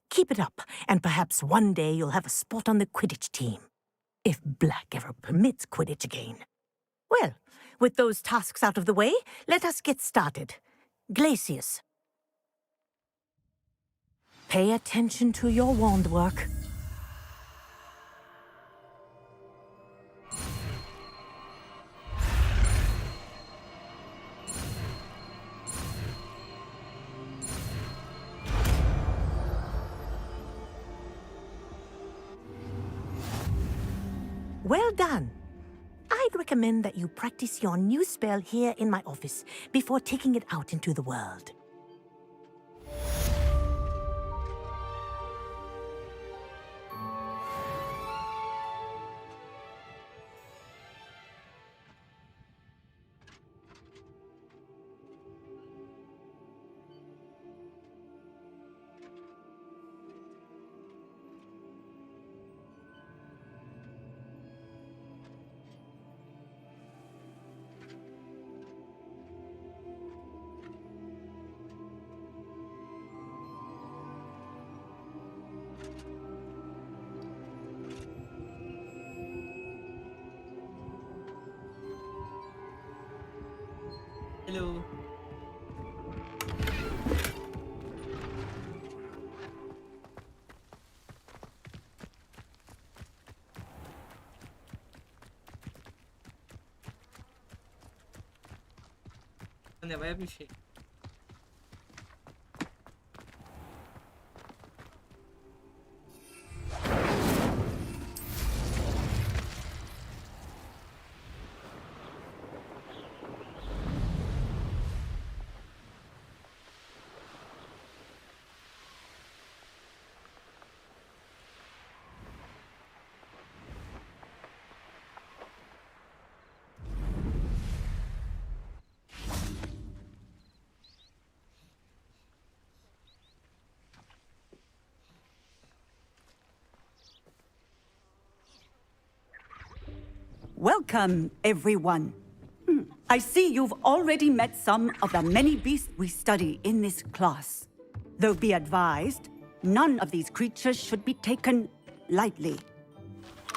Keep it up, and perhaps one day you'll have a spot on the Quidditch team. If Black ever permits Quidditch again. Well, with those tasks out of the way, let us get started. Glacius. Pay attention to your wand work. Well done. I'd recommend that you practice your new spell here in my office before taking it out into the world. Hello. I appreciate. Welcome, everyone. I see you've already met some of the many beasts we study in this class. Though be advised, none of these creatures should be taken lightly.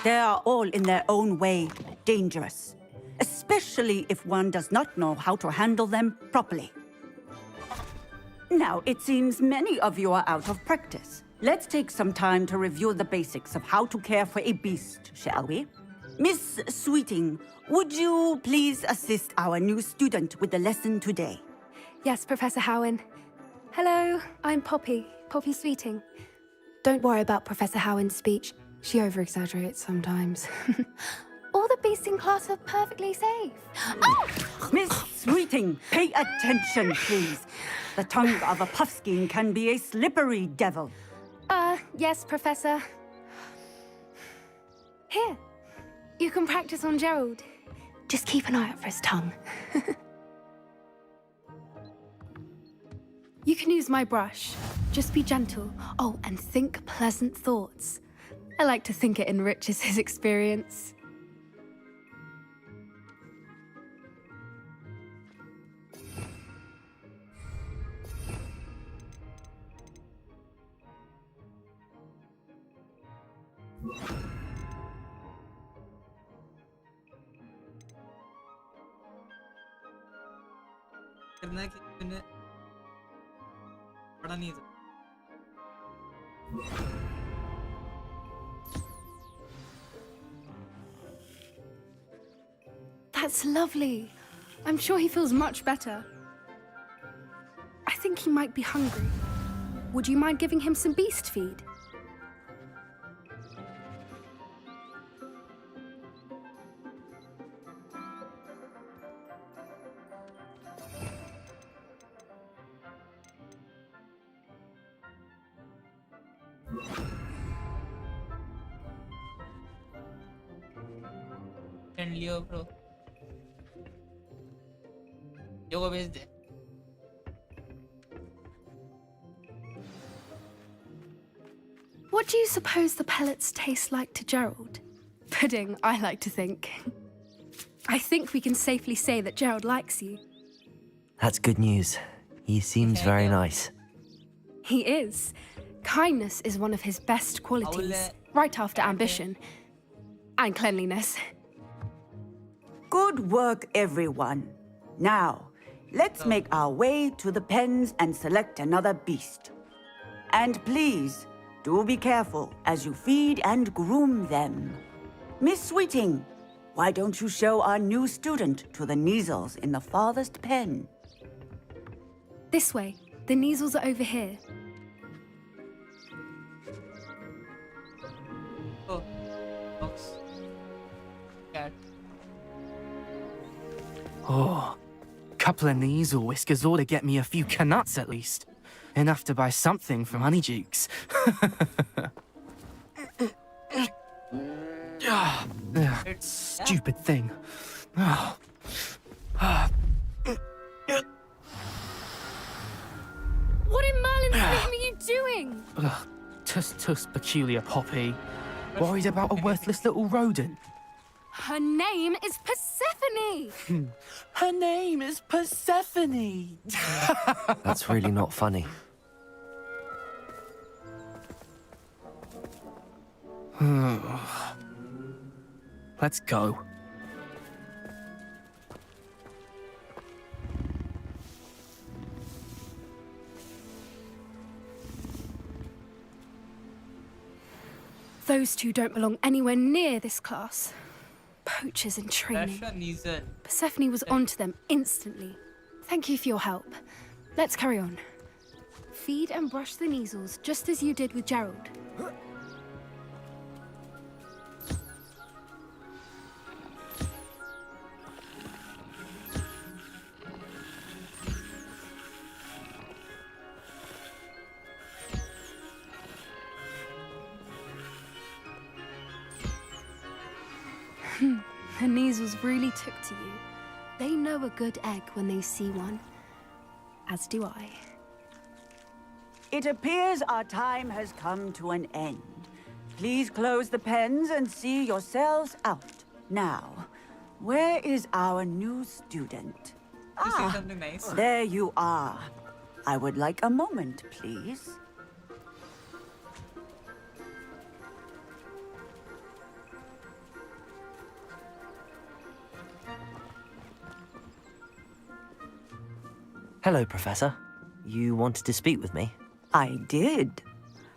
They are all in their own way dangerous, especially if one does not know how to handle them properly. Now, it seems many of you are out of practice. Let's take some time to review the basics of how to care for a beast, shall we? Miss Sweeting, would you please assist our new student with the lesson today? Yes, Professor Howen. Hello, I'm Poppy Sweeting. Don't worry about Professor Howen's speech. She over-exaggerates sometimes. All the beasts in class are perfectly safe. Oh! Miss Sweeting, pay attention, please. The tongue of a puffskein can be a slippery devil. Yes, Professor. Here. You can practice on Gerald. Just keep an eye out for his tongue. You can use my brush. Just be gentle. Oh, and think pleasant thoughts. I like to think it enriches his experience. करना है कि मैंने पढ़ा नहीं था। That's lovely. I'm sure he feels much better. I think he might be hungry. Would you mind giving him some beast feed? And Leo bro यो को भेज दे What do you suppose the pellets taste like to Gerald? Pudding, I like to think. I think we can safely say that Gerald likes you. That's good news. He seems very nice. He is. Kindness is one of his best qualities, right after ambition and cleanliness. Good work, everyone. Now, let's make our way to the pens and select another beast. And please, do be careful as you feed and groom them. Miss Sweeting, why don't you show our new student to the Neasels in the farthest pen? This way. The Neasels are over here. Oh, box. Cat. Oh, couple of Neasel whiskers ought to get me a few canuts at least. Enough to buy something from Honeydukes. Stupid thing. What in Merlin's name are you doing? Tuss, peculiar Poppy. Worried about a worthless little rodent. Her name is Persephone! Her name is Persephone! That's really not funny. Let's go. Those two don't belong anywhere near this class. Poachers in training. Persephone was onto them instantly. Thank you for your help. Let's carry on. Feed and brush the Neasels just as you did with Gerald. The Neasels really took to you. They know a good egg when they see one. As do I. It appears our time has come to an end. Please close the pens and see yourselves out. Now, where is our new student? Something nice. There you are. I would like a moment, please. Hello, Professor. You wanted to speak with me? I did.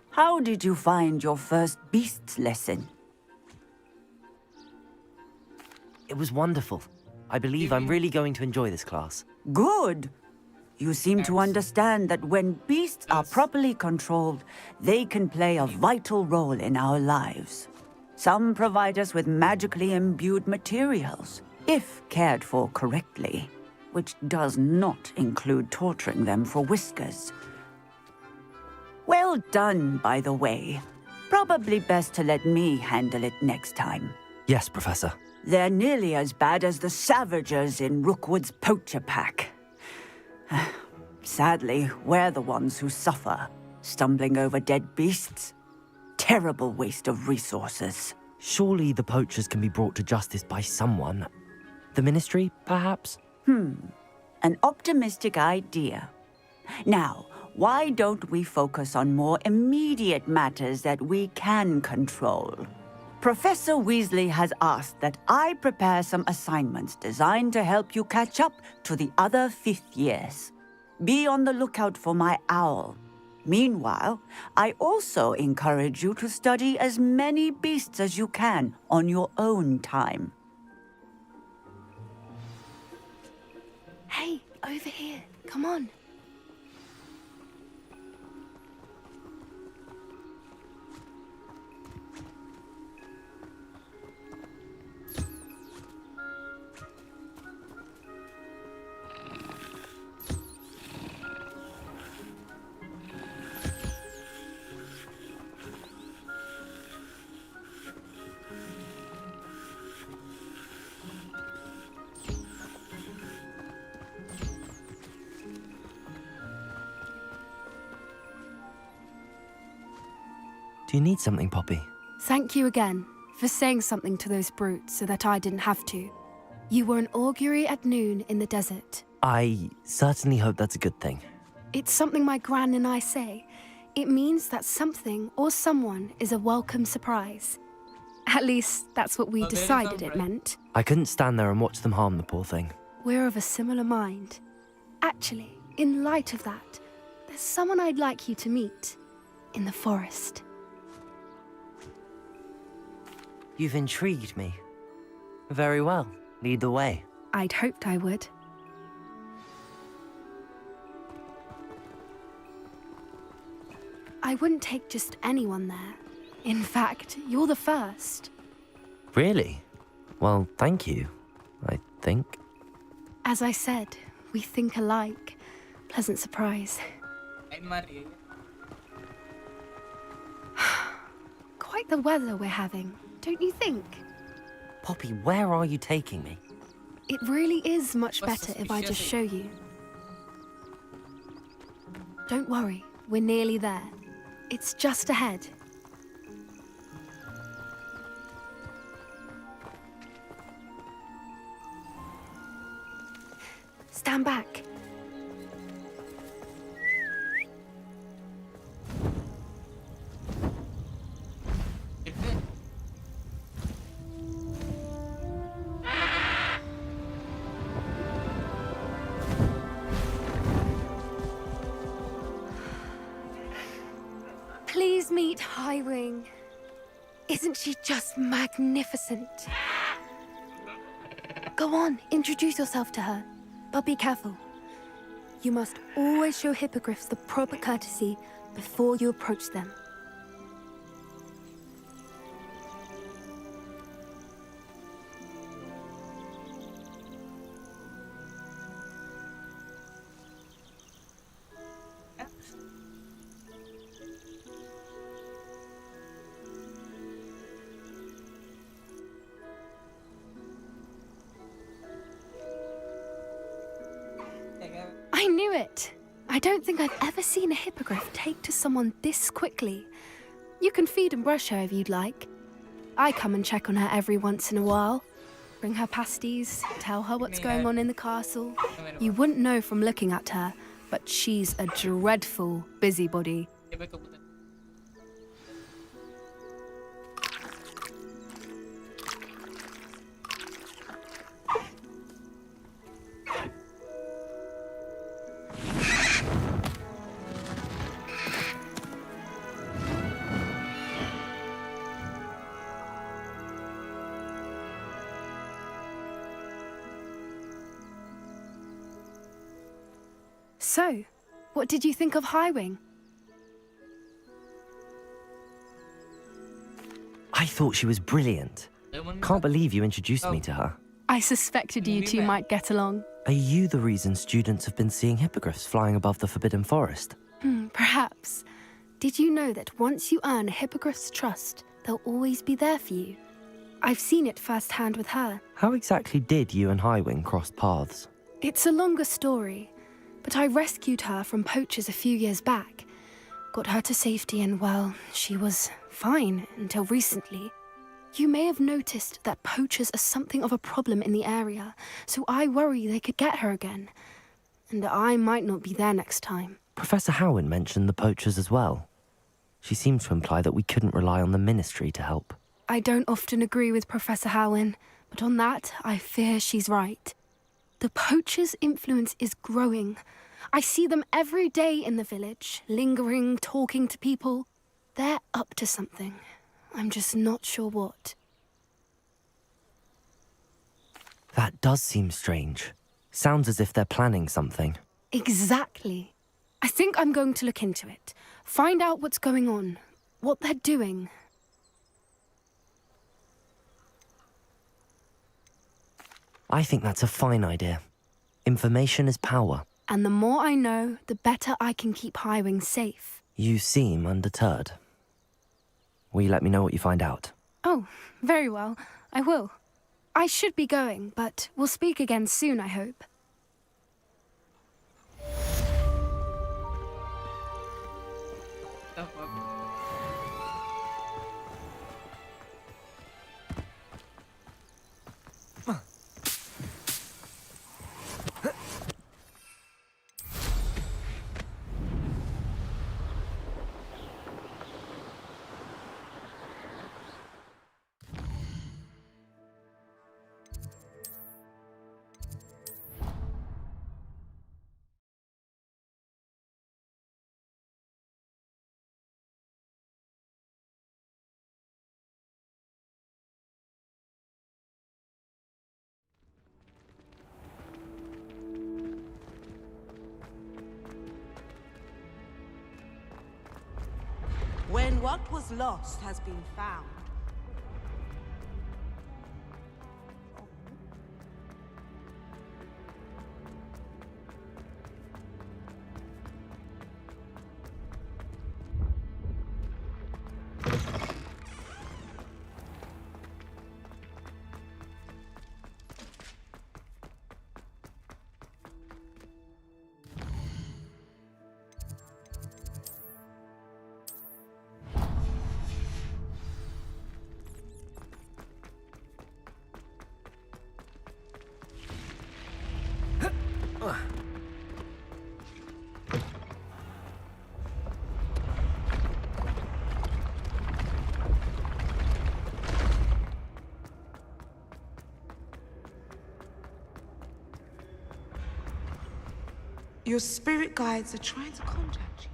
How did you find your first beasts lesson? It was wonderful. I believe I'm really going to enjoy this class. Good. You seem to understand that when beasts are properly controlled, they can play a vital role in our lives. Some provide us with magically imbued materials, if cared for correctly, which does not include torturing them for whiskers. Well done, by the way. Probably best to let me handle it next time. Yes, Professor. They're nearly as bad as the Savagers in Rookwood's poacher pack. Sadly, we're the ones who suffer, stumbling over dead beasts. terrible waste of resources. Surely the poachers can be brought to justice by someone. The ministry, perhaps? An optimistic idea. Now, why don't we focus on more immediate matters that we can control? Professor Weasley has asked that I prepare some assignments designed to help you catch up to the other fifth years. Be on the lookout for my owl. Meanwhile, I also encourage you to study as many beasts as you can on your own time. Hey, over here. Come on. Do you need something, Poppy? Thank you again for saying something to those brutes so that I didn't have to. You were an augury at noon in the desert. I certainly hope that's a good thing. It's something my gran and I say. It means that something or someone is a welcome surprise. At least, that's what we decided it meant. I couldn't stand there and watch them harm the poor thing. We're of a similar mind. Actually, in light of that, there's someone I'd like you to meet in the forest. You've intrigued me. Very well. Lead the way. I'd hoped I would. I wouldn't take just anyone there. In fact, you're the first. Really? Well, thank you, I think. As I said, we think alike. Pleasant surprise. Quite the weather we're having, don't you think? Poppy, where are you taking me? It really is much better if I just show you. Don't worry, we're nearly there. It's just ahead. Stand back. Please meet Highwing. Isn't she just magnificent? Go on, introduce yourself to her. But be careful. You must always show hippogriffs the proper courtesy before you approach them. I knew it! I don't think I've ever seen a hippogriff take to someone this quickly. You can feed and brush her if you'd like. I come and check on her every once in a while. Bring her pasties, tell her what's going on in the castle. You wouldn't know from looking at her, but she's a dreadful busybody. So, what did you think of Highwing? I thought she was brilliant. Can't believe you introduced me to her. I suspected you two might get along. Are you the reason students have been seeing hippogriffs flying above the Forbidden Forest? Perhaps. Did you know that once you earn a hippogriff's trust, they'll always be there for you? I've seen it firsthand with her. How exactly did you and Highwing cross paths? It's a longer story, but I rescued her from poachers a few years back. got her to safety, and well, she was fine until recently. You may have noticed that poachers are something of a problem in the area, so I worry they could get her again. And I might not be there next time. Professor Howen mentioned the poachers as well. She seemed to imply that we couldn't rely on the Ministry to help. I don't often agree with Professor Howen, but on that, I fear she's right. The poachers' influence is growing. I see them every day in the village, lingering, talking to people. They're up to something. I'm just not sure what. That does seem strange. Sounds as if they're planning something. Exactly. I think I'm going to look into it. Find out what's going on, what they're doing. I think that's a fine idea. Information is power. And the more I know, the better I can keep Highwing safe. You seem undeterred. Will you let me know what you find out? Oh, very well. I will. I should be going, but we'll speak again soon, I hope. When what was lost has been found. Your spirit guides are trying to contact you.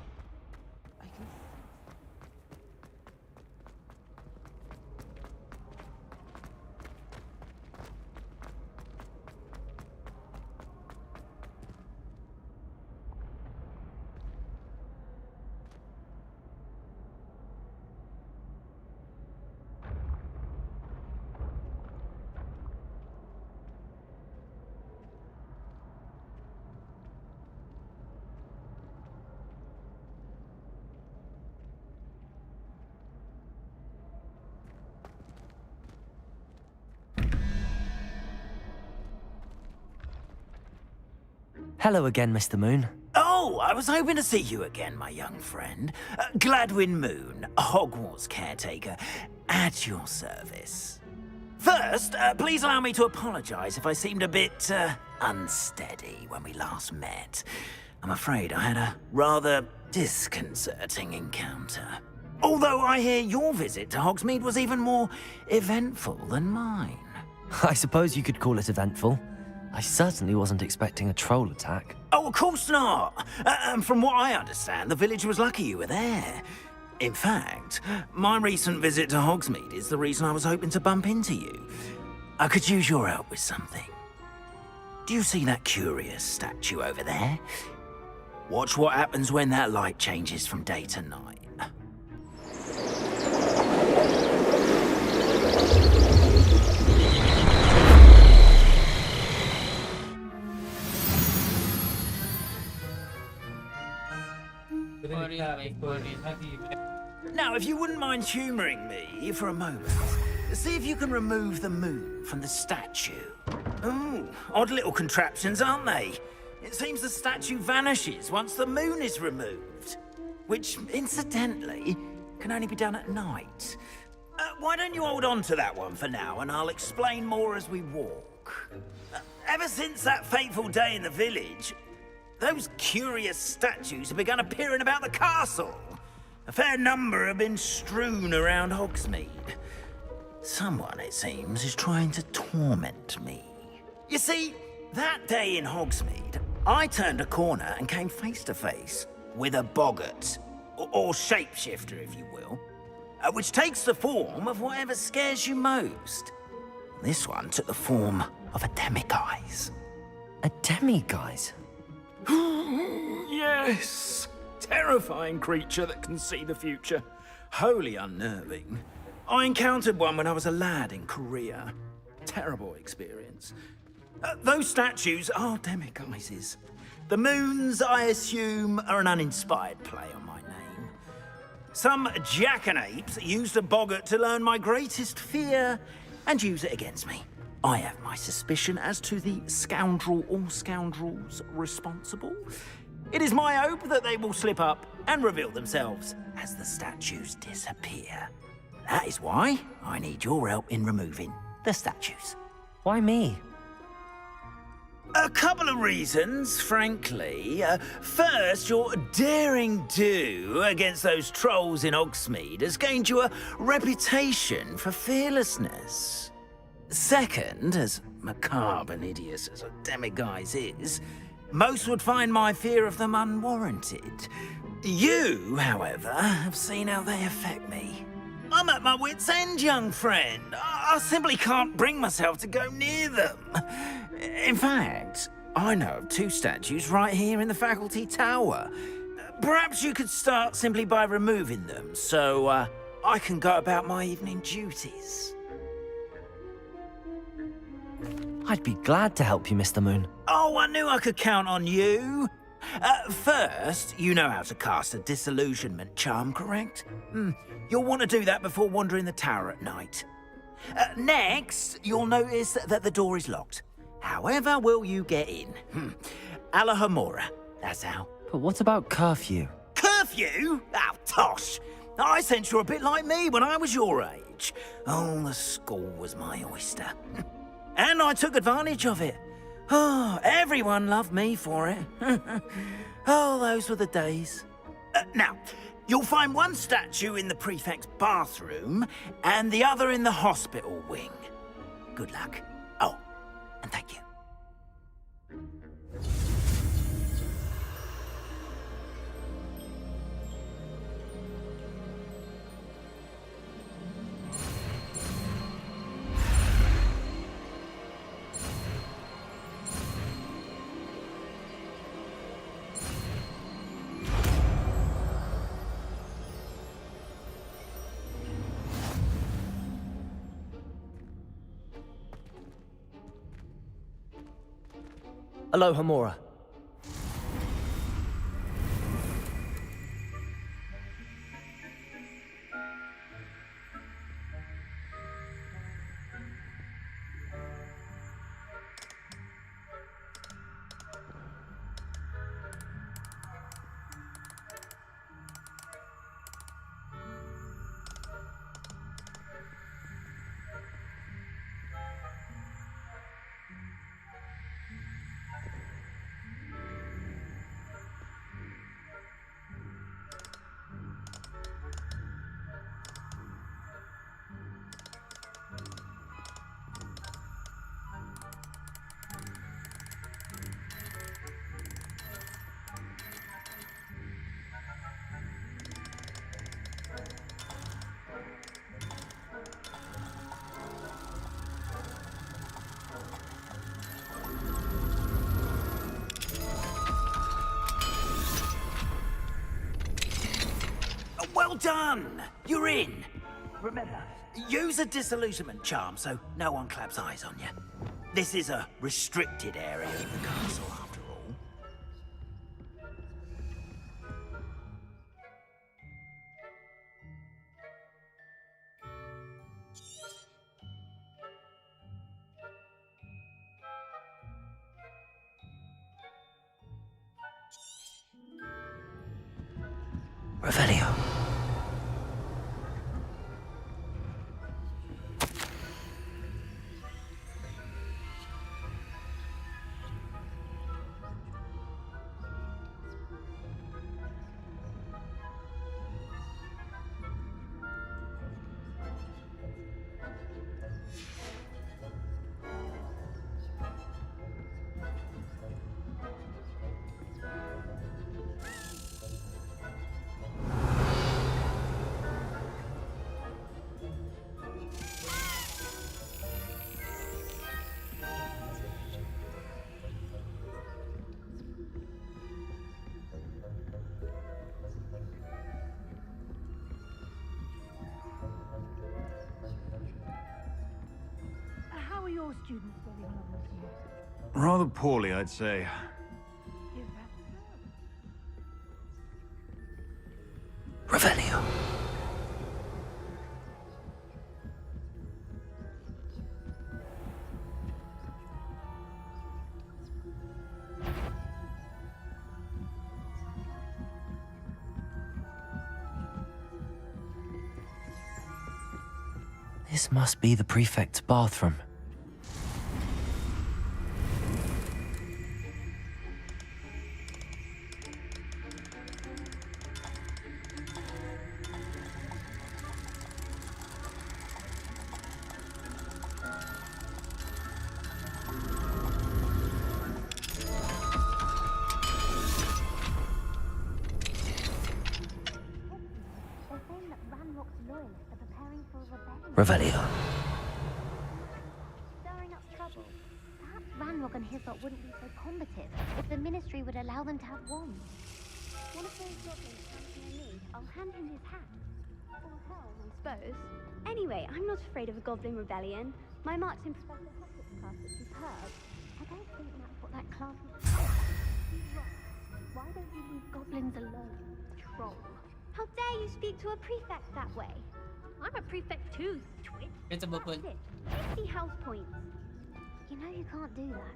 Hello again, Mr. Moon. Oh, I was hoping to see you again, my young friend. Gladwin Moon, Hogwarts caretaker, at your service. First, please allow me to apologize if I seemed a bit, unsteady when we last met. I'm afraid I had a rather disconcerting encounter. Although I hear your visit to Hogsmeade was even more eventful than mine. I suppose you could call it eventful. I certainly wasn't expecting a troll attack. Oh, of course not. From what I understand, the village was lucky you were there. In fact, my recent visit to Hogsmeade is the reason I was hoping to bump into you. I could use your help with something. Do you see that curious statue over there? Watch what happens when that light changes from day to night. Now, if you wouldn't mind humouring me for a moment, see if you can remove the moon from the statue. Oh, odd little contraptions, aren't they? It seems the statue vanishes once the moon is removed. which, incidentally, can only be done at night. Why don't you hold on to that one for now, and I'll explain more as we walk. Ever since that fateful day in the village, those curious statues have begun appearing about the castle. A fair number have been strewn around Hogsmeade. Someone, it seems, is trying to torment me. You see, that day in Hogsmeade, I turned a corner and came face to face with a boggart, or shapeshifter, if you will, which takes the form of whatever scares you most. This one took the form of a demiguise. A demiguise? Yes! Terrifying creature that can see the future. Wholly unnerving. I encountered one when I was a lad in Korea. Terrible experience. Those statues are demiguises. The moons, I assume, are an uninspired play on my name. Some jackanapes used a boggart to learn my greatest fear and use it against me. I have my suspicion as to the scoundrel or scoundrels responsible. It is my hope that they will slip up and reveal themselves as the statues disappear. That is why I need your help in removing the statues. Why me? A couple of reasons, frankly. First, your daring do against those trolls in Hogsmeade has gained you a reputation for fearlessness. Second, as macabre and hideous as a demiguise is, most would find my fear of them unwarranted. You, however, have seen how they affect me. I'm at my wit's end, young friend. I simply can't bring myself to go near them. In fact, I know of two statues right here in the faculty tower. Perhaps you could start simply by removing them, so I can go about my evening duties. I'd be glad to help you, Mr. Moon. Oh, I knew I could count on you. First, you know how to cast a disillusionment charm, correct? You'll want to do that before wandering the tower at night. Next, you'll notice that the door is locked. However will you get in? Alahomora, that's how. But what about curfew? Curfew? Oh, tosh. I sense you're a bit like me when I was your age. Oh, the school was my oyster. And I took advantage of it. Oh, everyone loved me for it. Oh, those were the days. Now, you'll find one statue in the prefect's bathroom and the other in the hospital wing. Good luck. Oh, and thank you. Alohomora. Well done! You're in! Remember, use a disillusionment charm so no one claps eyes on you. This is a restricted area of the castle, after all. Revelio. How are your students getting along with you? Rather poorly, I'd say. Is that so? Revelio. This must be the prefect's bathroom. They're saying that Ranrock's loyalists are preparing for a rebellion. Revelio. Stirring up trouble. Perhaps Ranrock and his lot wouldn't be so combative if the Ministry would allow them to have wands. One of those goblins comes near me, I'll hand him his hat. Or hell, I suppose. Anyway, I'm not afraid of a goblin rebellion. My marks in Professor Hogwarts class are superb. I don't think that's what that class is for. Why don't you leave goblins alone, troll? How dare you speak to a prefect that way? I'm a prefect too, twit. It's a bubble. That's it. 50 house points. You know you can't do that.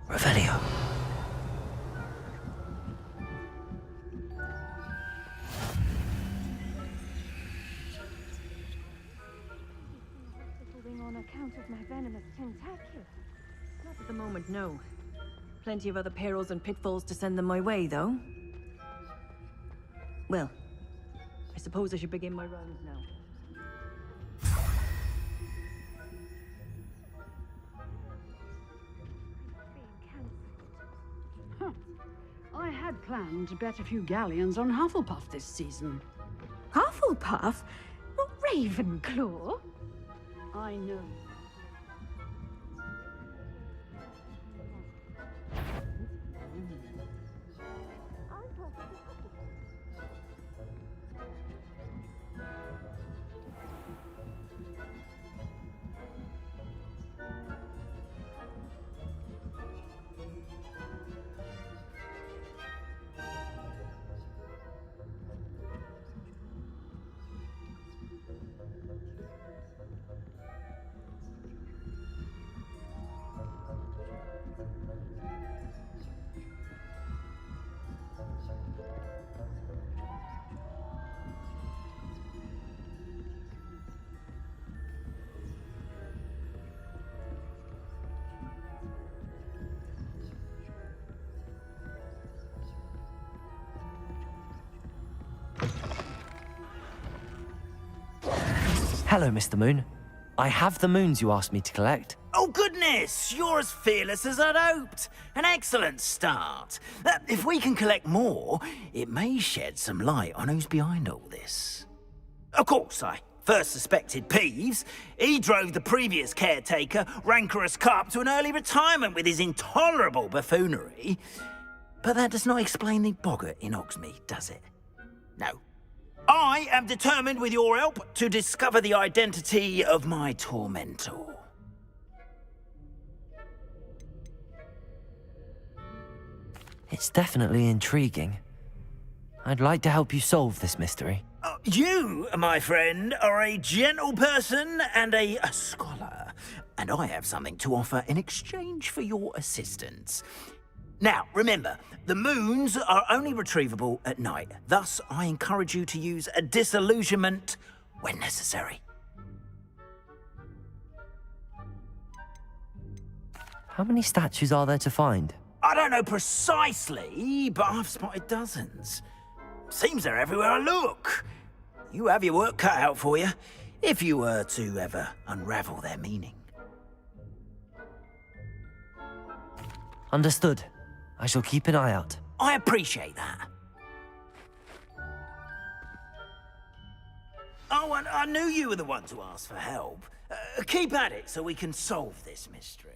Revelio. On account of my venomous tentacle. Not at the moment, no. Plenty of other perils and pitfalls to send them my way, though. Well, I suppose I should begin my rounds now. Huh. I had planned to bet a few galleons on Hufflepuff this season. Hufflepuff? Not Ravenclaw? I know. Hello, Mr. Moon. I have the moons you asked me to collect. Oh, goodness! You're as fearless as I'd hoped. An excellent start. If we can collect more, it may shed some light on who's behind all this. Of course, I first suspected Peeves. He drove the previous caretaker, Rancorous Carp, to an early retirement with his intolerable buffoonery. But that does not explain the boggart in Hogsmeade, does it? No. I am determined, with your help, to discover the identity of my tormentor. It's definitely intriguing. I'd like to help you solve this mystery. You, my friend, are a gentle person and a scholar, and I have something to offer in exchange for your assistance. Now, remember, the moons are only retrievable at night. Thus, I encourage you to use a disillusionment when necessary. How many statues are there to find? I don't know precisely, but I've spotted dozens. Seems they're everywhere I look. You have your work cut out for you, if you were to ever unravel their meaning. Understood. I shall keep an eye out. I appreciate that. Oh, and I knew you were the one to ask for help. Keep at it so we can solve this mystery.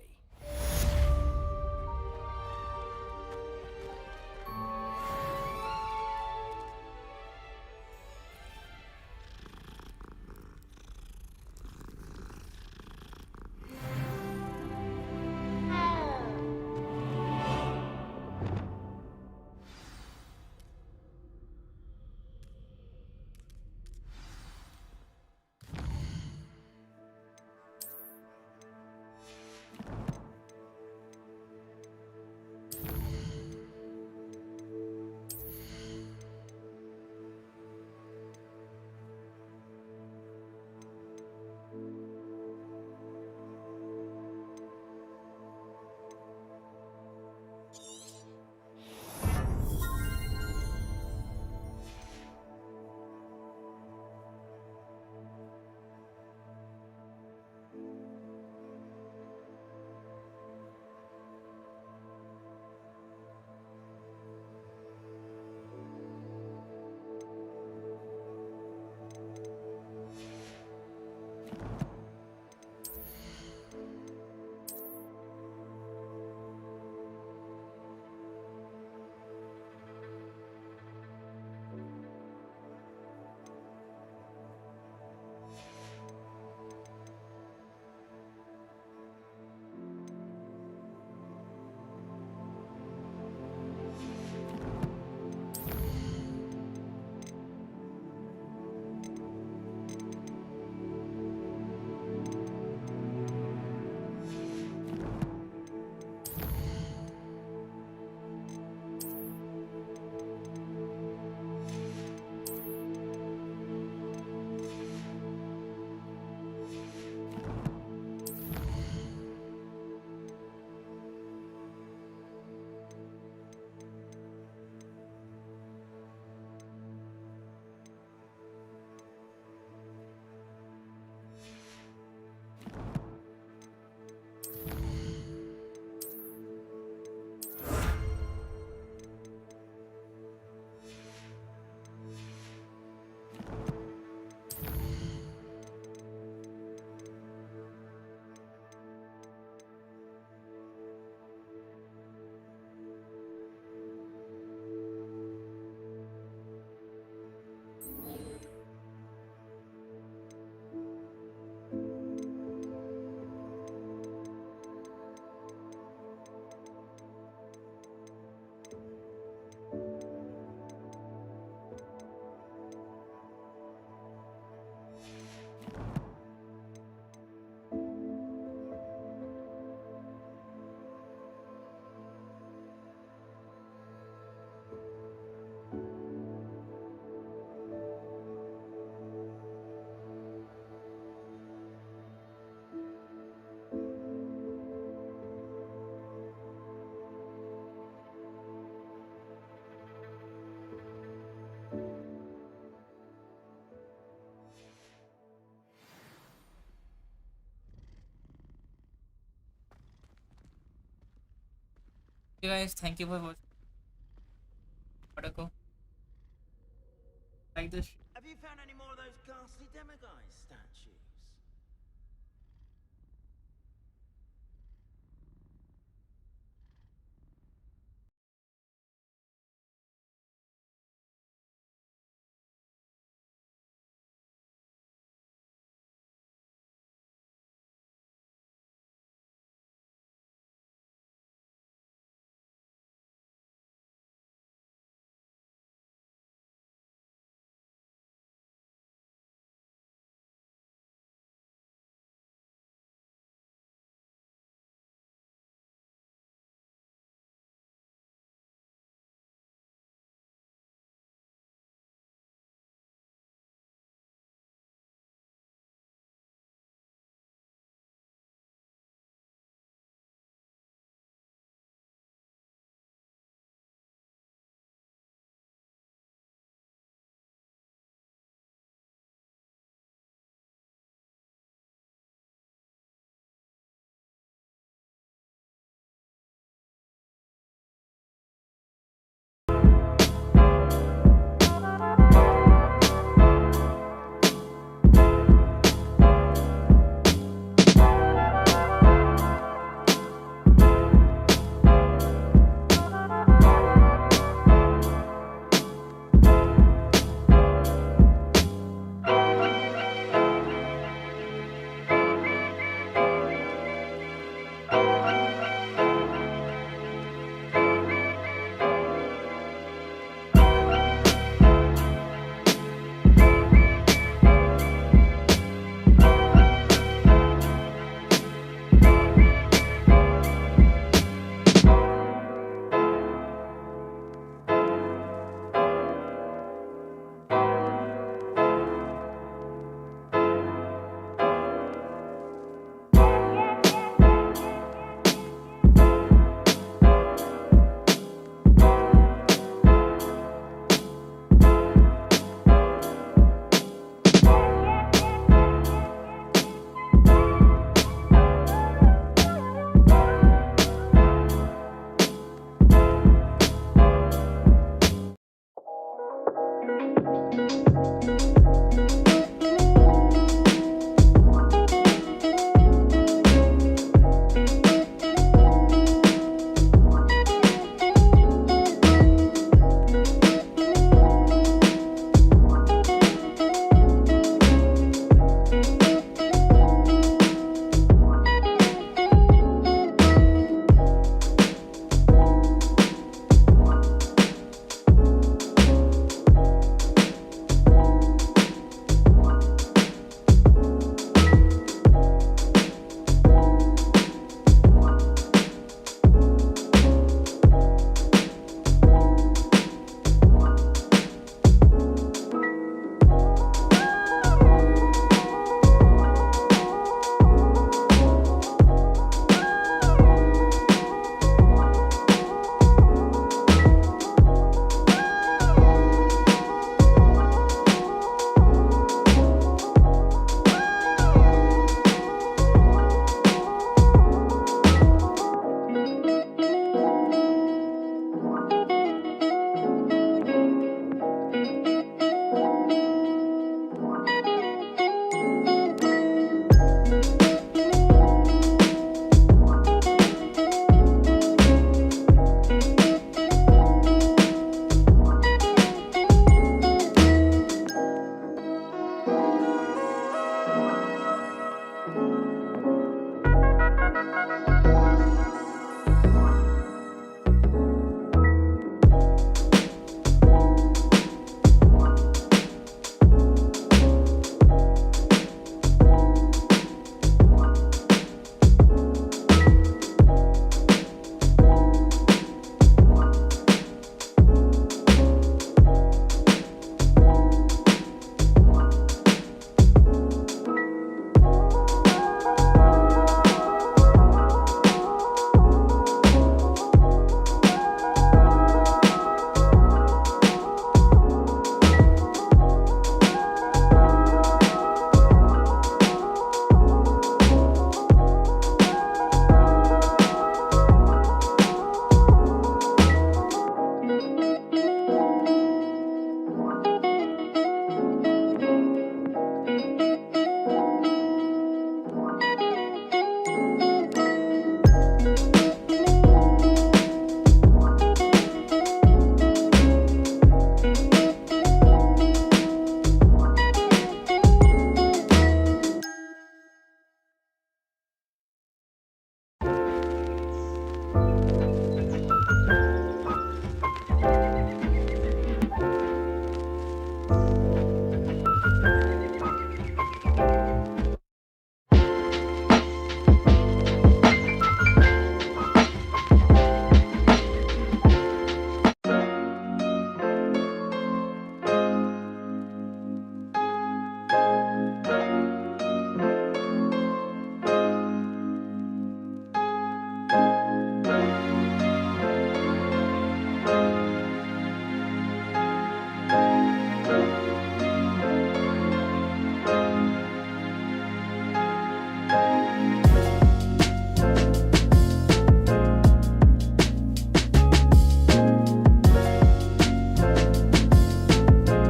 You guys, thank you for watching. Watako. Like this. Have you found any more of those ghastly demiguise statues?